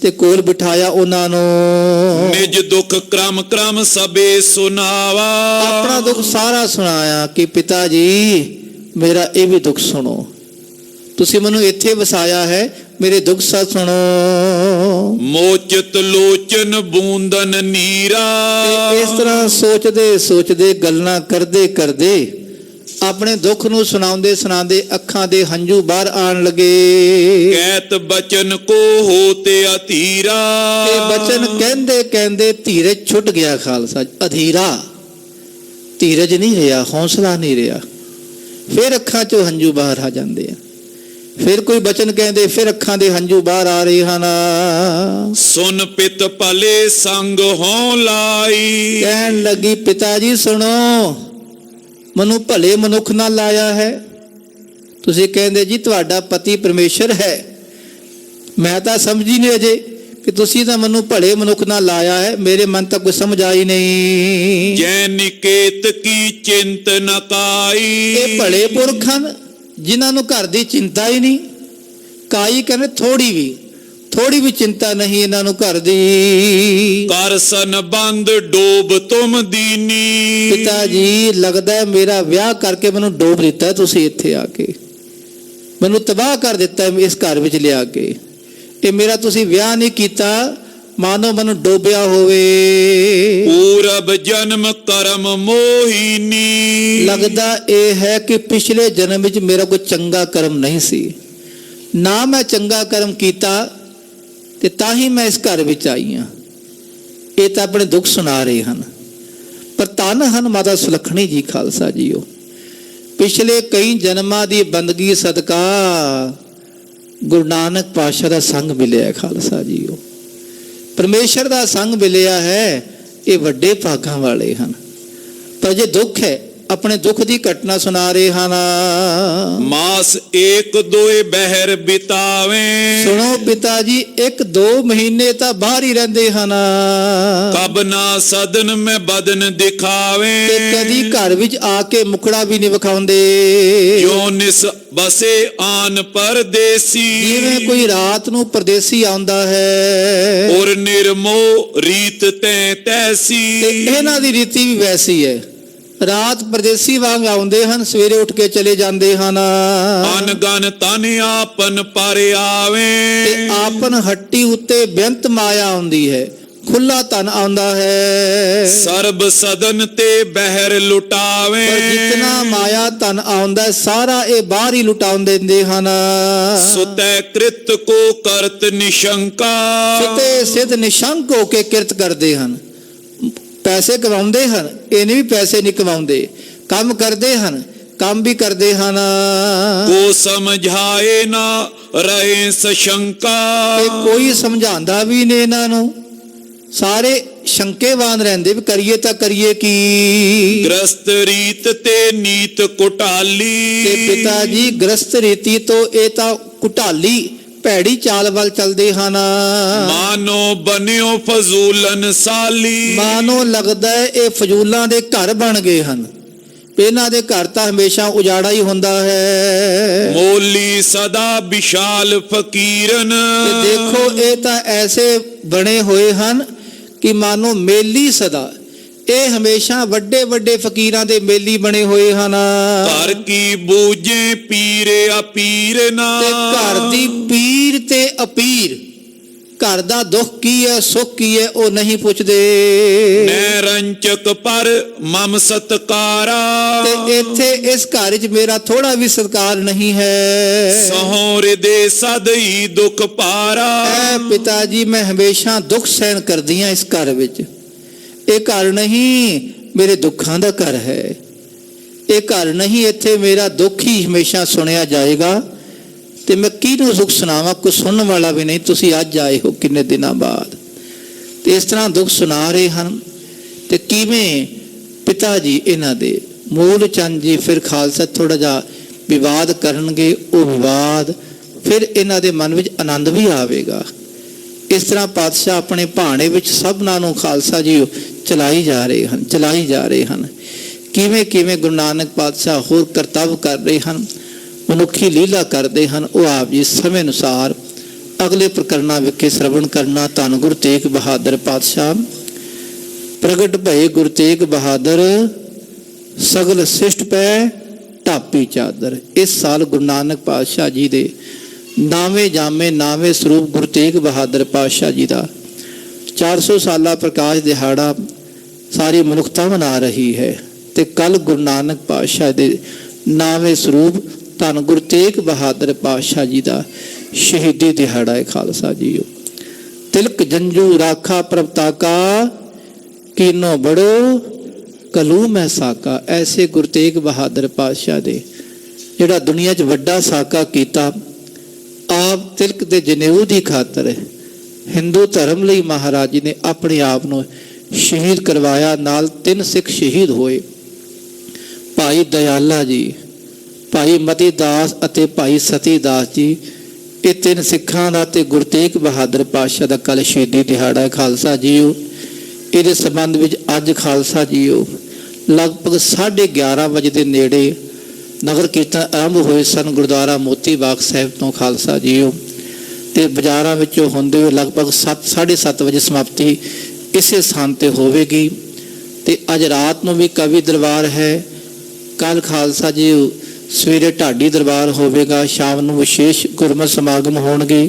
ਤੇ ਕੋਲ ਬਿਠਾਇਆ ਉਹਨਾਂ ਨੂੰ। ਨਿਜ ਦੁੱਖ ਕ੍ਰਮ ਕ੍ਰਮ ਸਭੇ ਸੁਨਾਵਾ। ਆਪਣਾ ਦੁੱਖ ਸਾਰਾ ਸੁਣਾਇਆ ਕਿ ਪਿਤਾ ਜੀ ਮੇਰਾ ਇਹ ਵੀ ਦੁੱਖ ਸੁਣੋ, ਤੁਸੀਂ ਮੈਨੂੰ ਇੱਥੇ ਵਸਾਇਆ ਹੈ, ਮੇਰੇ ਦੁੱਖ ਸਾ ਸੁਣੋ। ਮੋਚਤ ਲੋਚਨ ਬੂੰਦਨ ਨੀਰਾ। ਤੇ ਇਸ ਤਰ੍ਹਾਂ ਸੋਚਦੇ ਸੋਚਦੇ ਗੱਲਾਂ ਕਰਦੇ ਕਰਦੇ ਆਪਣੇ ਦੁੱਖ ਨੂੰ ਸੁਣਾਉਂਦੇ ਸੁਣਾਉਂਦੇ ਅੱਖਾਂ ਦੇ ਹੰਝੂ ਬਾਹਰ ਆਣ ਲੱਗੇ। ਕਹਿਤ ਬਚਨ ਕੋ ਹੋਤੇ ਅਧੀਰਾ। ਤੇ ਬਚਨ ਕਹਿੰਦੇ ਕਹਿੰਦੇ ਧੀਰਜ ਛੁੱਟ ਗਿਆ ਖਾਲਸਾ। ਅਧੀਰਾ ਧੀਰਜ ਨਹੀਂ ਰਿਹਾ, ਹੌਸਲਾ ਨਹੀਂ ਰਿਹਾ। ਫਿਰ ਅੱਖਾਂ 'ਚੋਂ ਹੰਝੂ ਬਾਹਰ ਆ ਜਾਂਦੇ ਆ। ਫਿਰ ਕੋਈ ਬਚਨ ਕਹਿੰਦੇ, ਫਿਰ ਅੱਖਾਂ ਦੇ ਹੰਝੂ ਬਾਹਰ ਆ ਰਹੇ ਹਨ। ਸੁਨ ਪਿਤ ਭਲੇ ਸੰਗ ਹੋਂ ਲਾਈ। ਕਹਿਣ ਲੱਗੀ ਪਿਤਾ ਜੀ ਸੁਣੋ, ਮੈਨੂੰ ਭਲੇ ਮਨੁੱਖ ਨਾਲ ਲਾਇਆ ਹੈ। ਤੁਸੀਂ ਕਹਿੰਦੇ ਜੀ ਤੁਹਾਡਾ ਪਤੀ ਪਰਮੇਸ਼ਰ ਹੈ, ਮੈਂ ਤਾਂ ਸਮਝੀ ਨਹੀਂ ਅਜੇ ਕਿ ਤੁਸੀਂ ਤਾਂ ਮੈਨੂੰ ਭਲੇ ਮਨੁੱਖ ਨਾਲ ਲਾਇਆ ਹੈ। ਮੇਰੇ ਮਨ ਤੱਕ ਕੋਈ ਸਮਝ ਆਈ ਨਹੀਂ। ਜੈ ਨਿਕੇਤ ਕੀ ਚਿੰਤ ਨ ਕਾਈ। ਇਹ ਭਲੇ ਪੁਰਖ ਹਨ ਜਿਨ੍ਹਾਂ ਨੂੰ ਘਰ ਦੀ ਚਿੰਤਾ ਹੀ ਨਹੀਂ। ਕਾਈ ਕਹਿੰਦੇ ਥੋੜੀ ਵੀ ਚਿੰਤਾ ਨਹੀਂ ਇਹਨਾਂ ਨੂੰ ਘਰ ਦੀ। ਕਰ ਸਨ ਬੰਦ ਡੋਬ ਤੁਮ ਦੀਨੀ। ਪਿਤਾ ਜੀ ਲੱਗਦਾ ਮੇਰਾ ਵਿਆਹ ਕਰਕੇ ਮੈਨੂੰ ਡੋਬ ਦਿੱਤਾ ਤੁਸੀਂ ਇੱਥੇ ਆ ਕੇ, ਮੈਨੂੰ ਤਬਾਹ ਕਰ ਦਿੱਤਾ ਇਸ ਘਰ ਵਿੱਚ ਲਿਆ ਕੇ। ਇਹ ਮੇਰਾ ਤੁਸੀਂ ਵਿਆਹ ਨਹੀਂ ਕੀਤਾ, ਮਾਨੋ ਮਨ ਡੋਬਿਆ ਹੋਵੇ। ਪੂਰਬ ਜਨਮ ਕਰਮ ਮੋਹੀਨੀ। ਲੱਗਦਾ ਇਹ ਹੈ ਕਿ ਪਿਛਲੇ ਜਨਮ ਵਿੱਚ ਮੇਰਾ ਕੋਈ ਚੰਗਾ ਕਰਮ ਨਹੀਂ ਸੀ, ਨਾ ਮੈਂ ਚੰਗਾ ਕਰਮ ਕੀਤਾ ਤੇ ਤਾਂ ਹੀ ਮੈਂ ਇਸ ਘਰ ਵਿੱਚ ਆਈ ਹਾਂ। ਇਹ ਤਾਂ ਆਪਣੇ ਦੁੱਖ ਸੁਣਾ ਰਹੇ ਹਨ। ਪਰ ਧੰਨ ਹਨ ਮਾਤਾ ਸੁਲੱਖਣੀ ਜੀ ਖਾਲਸਾ ਜੀਓ, ਪਿਛਲੇ ਕਈ ਜਨਮਾਂ ਦੀ ਬੰਦਗੀ ਸਦਕਾ ਗੁਰੂ ਨਾਨਕ ਪਾਤਸ਼ਾਹ ਦਾ ਸੰਗ ਮਿਲਿਆ ਖਾਲਸਾ ਜੀਓ, ਪਰਮੇਸ਼ਰ ਦਾ ਸੰਗ ਮਿਲਿਆ ਹੈ। ਇਹ ਵੱਡੇ ਭਾਗਾਂ ਵਾਲੇ ਹਨ। ਪਰ ਜੇ ਦੁੱਖ ਹੈ, ਆਪਣੇ ਦੁੱਖ ਦੀ ਘਟਨਾ ਸੁਣਾ ਰਹੇ ਹਨ। ਮਾਸ ਏਕ ਦੋਏ ਬਹਿਰ ਬਿਤਾਵੇ। ਸੁਣੋ ਪਿਤਾ ਜੀ, 1-2 ਮਹੀਨੇ ਤਾਂ ਬਾਹਰ ਹੀ ਰਹਿੰਦੇ ਹਨ ਕਬ ਨਾ ਸਦਨ ਮੈਂ ਬਦਨ ਦਿਖਾਵੇ। ਤੇ ਕਦੀ ਘਰ ਵਿੱਚ ਆ ਕੇ ਮੁਖੜਾ ਵੀ ਨਹੀਂ ਵਿਖਾਉਂਦੇ। ਜੋ ਨਿਸ ਬਸੇ ਆਨ ਪਰਦੇਸੀ। ਜਿਵੇਂ ਕੋਈ ਰਾਤ ਨੂੰ ਪਰਦੇਸੀ ਆਉਂਦਾ ਹੈ, ਔਰ ਨਿਰਮੋ ਰੀਤ ਤੈ ਤੈਸੀ। ਤੇ ਇਹਨਾਂ ਦੀ ਰੀਤੀ ਵੀ ਵੈਸੀ ਹੈ। ਰਾਤ ਪਰਦੇਸੀ ਵਾਂਗ ਆਉਂਦੇ ਹਨ, ਸਵੇਰੇ ਉੱਠ ਕੇ ਚਲੇ ਜਾਂਦੇ ਹਨ। ਅਨਗਨ ਤਨ ਆਪਨ ਪਰ ਆਵੇ। ਤੇ ਆਪਨ ਹੱਟੀ ਉੱਤੇ ਬੇਅੰਤ ਮਾਇਆ ਆਉਂਦੀ ਹੈ, ਖੁੱਲਾ ਧਨ ਆਉਂਦਾ ਹੈ। ਸਰਬ ਸਦਨ ਤੇ ਬਹਿਰ ਲੁਟਾਵੇ। ਪਰ ਜਿਤਨਾ ਮਾਇਆ ਧਨ ਆਉਂਦਾ ਸਾਰਾ ਇਹ ਬਾਹਰ ਹੀ ਲੁਟਾਉਣ ਦਿੰਦੇ ਹਨ। ਸੁਤੈ ਕ੍ਰਿਤ ਕੋ ਕਰਤ ਨਿਸ਼ੰਕਾ। ਸੁਤੇ ਸਿੱਧ ਨਿਸ਼ੰਕ ਹੋ ਕੇ ਕਿਰਤ ਕਰਦੇ ਹਨ। ਪੈਸੇ ਕਮਾਉਂਦੇ ਹਨ, ਇਹ ਨਹੀਂ ਵੀ ਪੈਸੇ ਨਹੀਂ ਕਮਾਉਂਦੇ, ਕੰਮ ਕਰਦੇ ਹਨ, ਕੰਮ ਵੀ ਕਰਦੇ ਹਨ। ਕੋ ਸਮਝਾਏ ਨਾ ਰਹੇ ਸਸ਼ੰਕਾ। ਤੇ ਕੋਈ ਸਮਝਾਉਂਦਾ ਵੀ ਨਹੀਂ ਇਹਨਾਂ ਨੂੰ, ਸਾਰੇ ਸ਼ੰਕੇਵਾਨ ਰਹਿੰਦੇ ਵੀ ਕਰੀਏ ਤਾਂ ਕਰੀਏ ਕੀ। ਗ੍ਰਸਤ ਰੀਤ ਤੇ ਨੀਤ ਕੁਟਾਲੀ। ਤੇ ਪਿਤਾ ਜੀ ਗ੍ਰਸਤ ਰੀਤੀ ਤੋਂ ਇਹ ਤਾਂ ਕੁਟਾਲੀ ਭੈੜੀ ਚਾਲ ਵੱਲ ਚੱਲਦੇ ਹਨ। ਮਾਨੋ ਬਨਿਓ ਫਜ਼ੂਲਨ ਸਾਲੀ। ਮਾਨੋ ਲੱਗਦਾ ਹੈ ਇਹ ਫਜ਼ੂਲਾਂ ਦੇ ਘਰ ਬਣ ਗਏ ਹਨ। ਇਹਨਾਂ ਦੇ ਘਰ ਤਾਂ ਹਮੇਸ਼ਾ ਉਜਾੜਾ ਹੀ ਹੁੰਦਾ ਹੈ। ਮੋਲੀ ਸਦਾ ਵਿਸ਼ਾਲ ਫਕੀਰਨ। ਤੇ ਦੇਖੋ ਇਹ ਤਾਂ ਐਸੇ ਬਣੇ ਹੋਏ ਹਨ ਕਿ ਮਾਨੋ ਮੇਲੀ ਸਦਾ, ਇਹ ਹਮੇਸ਼ਾ ਵੱਡੇ ਵੱਡੇ ਫਕੀਰਾਂ ਦੇ ਮੇਲੀ ਬਣੇ ਹੋਏ ਹਨ। ਘਰ ਕੀ ਬੂਝੇ ਪੀਰ ਅਪੀਰ ਨਾ। ਤੇ ਘਰ ਦੀ ਪੀਰ ਤੇ ਅਪੀਰ, ਘਰ ਦਾ ਦੁੱਖ ਕੀ ਹੈ, ਸੁੱਖ ਕੀ ਹੈ, ਉਹ ਨਹੀਂ ਪੁੱਛਦੇ। ਨੈ ਰੰਚਕ ਪਰ ਮਮ ਸਤਕਾਰਾ। ਤੇ ਇੱਥੇ ਇਸ ਘਰ 'ਚ ਮੇਰਾ ਥੋੜਾ ਵੀ ਸਤਕਾਰ ਨਹੀਂ ਹੈ। ਸਹੋਰ ਦੇ ਸਦਈ ਦੁਖ ਪਾਰਾ। ਐ ਪਿਤਾ ਜੀ ਮੈਂ ਹਮੇਸ਼ਾ ਦੁੱਖ ਸਹਿਣ ਕਰਦੀ ਹਾਂ ਇਸ ਘਰ ਵਿੱਚ। ਇਹ ਘਰ ਨਹੀਂ ਮੇਰੇ ਦੁੱਖਾਂ ਦਾ ਘਰ ਹੈ। ਇਹ ਘਰ ਨਹੀਂ, ਇੱਥੇ ਮੇਰਾ ਦੁੱਖ ਹੀ ਹਮੇਸ਼ਾ ਸੁਣਿਆ ਜਾਏਗਾ। ਤੇ ਮੈਂ ਕਿਹਨੂੰ ਦੁੱਖ ਸੁਣਾਵਾਂ, ਕੋਈ ਸੁਣਨ ਵਾਲਾ ਵੀ ਨਹੀਂ। ਤੁਸੀਂ ਅੱਜ ਆਏ ਹੋ ਕਿੰਨੇ ਦਿਨਾਂ ਬਾਅਦ, ਤੇ ਇਸ ਤਰ੍ਹਾਂ ਦੁੱਖ ਸੁਣਾ ਰਹੇ ਹਨ। ਤੇ ਕਿਵੇਂ ਪਿਤਾ ਜੀ ਇਹਨਾਂ ਦੇ ਮੂਲ ਚੰਦ ਜੀ ਫਿਰ ਖਾਲਸਾ ਥੋੜਾ ਜਿਹਾ ਵਿਵਾਦ ਕਰਨਗੇ। ਉਹ ਵਿਵਾਦ ਫਿਰ ਇਹਨਾਂ ਦੇ ਮਨ ਵਿੱਚ ਆਨੰਦ ਵੀ ਆਵੇਗਾ। ਇਸ ਤਰ੍ਹਾਂ ਪਾਤਸ਼ਾਹ ਆਪਣੇ ਭਾਣੇ ਵਿੱਚ ਸਭਨਾਂ ਨੂੰ ਖਾਲਸਾ ਜੀ ਚਲਾਈ ਜਾ ਰਹੇ ਹਨ। ਕਿਵੇਂ ਕਿਵੇਂ ਗੁਰੂ ਨਾਨਕ ਪਾਤਸ਼ਾਹ ਹੋਰ ਕਰਤੱਵ ਕਰ ਰਹੇ ਹਨ, ਮਨੁੱਖੀ ਲੀਲਾ ਕਰਦੇ ਹਨ। ਉਹ ਆਪ ਜੀ ਸਮੇਂ ਅਨੁਸਾਰ ਅਗਲੇ ਪ੍ਰਕਰਨਾਂ ਵਿਖੇ ਸ਼ਰਵਣ ਕਰਨਾ। ਧੰਨ ਗੁਰੂ ਤੇਗ ਬਹਾਦਰ ਪਾਤਸ਼ਾਹ ਪ੍ਰਗਟ ਭਏ। ਗੁਰੂ ਤੇਗ ਬਹਾਦਰ ਸਗਲ ਸਿਸ਼ਟ ਪੈ ਢਾਪੀ ਚਾਦਰ। ਇਸ ਸਾਲ ਗੁਰੂ ਨਾਨਕ ਪਾਤਸ਼ਾਹ ਜੀ ਦੇ 9ਵੇਂ ਜਾਮੇ 9ਵੇਂ ਸਰੂਪ ਗੁਰੂ ਤੇਗ ਬਹਾਦਰ ਪਾਤਸ਼ਾਹ ਜੀ ਦਾ 400 ਸਾਲਾ ਪ੍ਰਕਾਸ਼ ਦਿਹਾੜਾ ਸਾਰੀ ਮਨੁੱਖਤਾ ਮਨਾ ਰਹੀ ਹੈ। ਤੇ ਕੱਲ ਗੁਰੂ ਨਾਨਕ ਪਾਤਸ਼ਾਹ ਦੇ 9ਵੇਂ ਸਰੂਪ ਧੰਨ ਗੁਰੂ ਤੇਗ ਬਹਾਦਰ ਪਾਤਸ਼ਾਹ ਜੀ ਦਾ ਸ਼ਹੀਦੀ ਦਿਹਾੜਾ ਹੈ ਖਾਲਸਾ ਜੀਓ। ਤਿਲਕ ਜੰਜੂ ਰਾਖਾ ਪ੍ਰਭ ਤਾਕਾ, ਕੀਨੋ ਬੜੋ ਕਲੂ ਮੈਂ ਸਾਕਾ। ਐਸੇ ਗੁਰੂ ਤੇਗ ਬਹਾਦਰ ਪਾਤਸ਼ਾਹ ਦੇ ਜਿਹੜਾ ਦੁਨੀਆ 'ਚ ਵੱਡਾ ਸਾਕਾ ਕੀਤਾ, ਆਪ ਤਿਲਕ ਦੇ ਜਨੇਊ ਦੀ ਖਾਤਰ ਹਿੰਦੂ ਧਰਮ ਲਈ ਮਹਾਰਾਜ ਜੀ ਨੇ ਆਪਣੇ ਆਪ ਨੂੰ ਸ਼ਹੀਦ ਕਰਵਾਇਆ। ਨਾਲ 3 ਸਿੱਖ ਸ਼ਹੀਦ ਹੋਏ, ਭਾਈ ਦਇਆਲਾ ਜੀ, ਭਾਈ ਮਤੀ ਦਾਸ ਅਤੇ ਭਾਈ ਸਤੀ ਦਾਸ ਜੀ। ਇਹ 3 ਸਿੱਖਾਂ ਦਾ ਤੇ ਗੁਰੂ ਤੇਗ ਬਹਾਦਰ ਪਾਤਸ਼ਾਹ ਦਾ ਕੱਲ ਸ਼ਹੀਦੀ ਦਿਹਾੜਾ ਹੈ ਖਾਲਸਾ ਜੀਓ। ਇਹਦੇ ਸੰਬੰਧ ਵਿੱਚ ਅੱਜ ਖਾਲਸਾ ਜੀਓ ਲਗਭਗ 11:30 ਵਜੇ ਦੇ ਨੇੜੇ ਨਗਰ ਕੀਰਤਨ ਆਰੰਭ ਹੋਏ ਸਨ ਗੁਰਦੁਆਰਾ ਮੋਤੀ ਬਾਗ ਸਾਹਿਬ ਤੋਂ ਖਾਲਸਾ ਜੀਓ। ਤੇ ਬਾਜ਼ਾਰਾਂ ਵਿੱਚੋਂ ਹੁੰਦੇ ਹੋਏ ਲਗਭਗ 7:30 ਵਜੇ ਸਮਾਪਤੀ ਇਸੇ ਸਥਾਨ ਤੇ ਹੋਵੇਗੀ। ਤੇ ਅੱਜ ਰਾਤ ਨੂੰ ਵੀ ਕਵੀ ਦਰਬਾਰ ਹੈ। ਕੱਲ ਖਾਲਸਾ ਜੀ ਸਵੇਰੇ ਢਾਡੀ ਦਰਬਾਰ ਹੋਵੇਗਾ, ਸ਼ਾਮ ਨੂੰ ਵਿਸ਼ੇਸ਼ ਗੁਰਮਤਿ ਸਮਾਗਮ ਹੋਣਗੇ।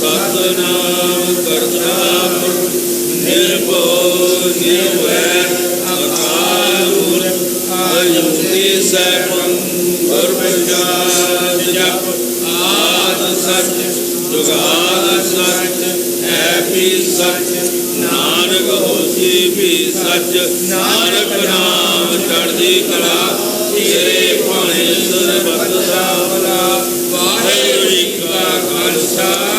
ਸਤਨਾਮ ਕਰਤਾ ਪੁਰਖ ਨਿਰਭਉ ਨਿਰਵੈਰ ਅਕਾਲ ਮੂਰਤ ਅਜੂਨੀ ਸੈਭੰ ਗੁਰ ਪ੍ਰਸਾਦ ਜਪ ਆਦ ਸਚ ਜੁਗਾਦ ਸਚ ਹੈ ਵੀ ਸਚ ਨਾਨਕ ਹੋਸੀ ਵੀ ਸਚ ਨਾਨਕ ਨਾਮ ਚੜ੍ਹਦੀ ਕਲਾ ਤੇਰੇ ਭਾਣੇ ਸਰਬਤ ਦਾ ਭਲਾ ਵਾਹਿਗੁਰੂ ਜੀ ਕਾ ਖਾਲਸਾ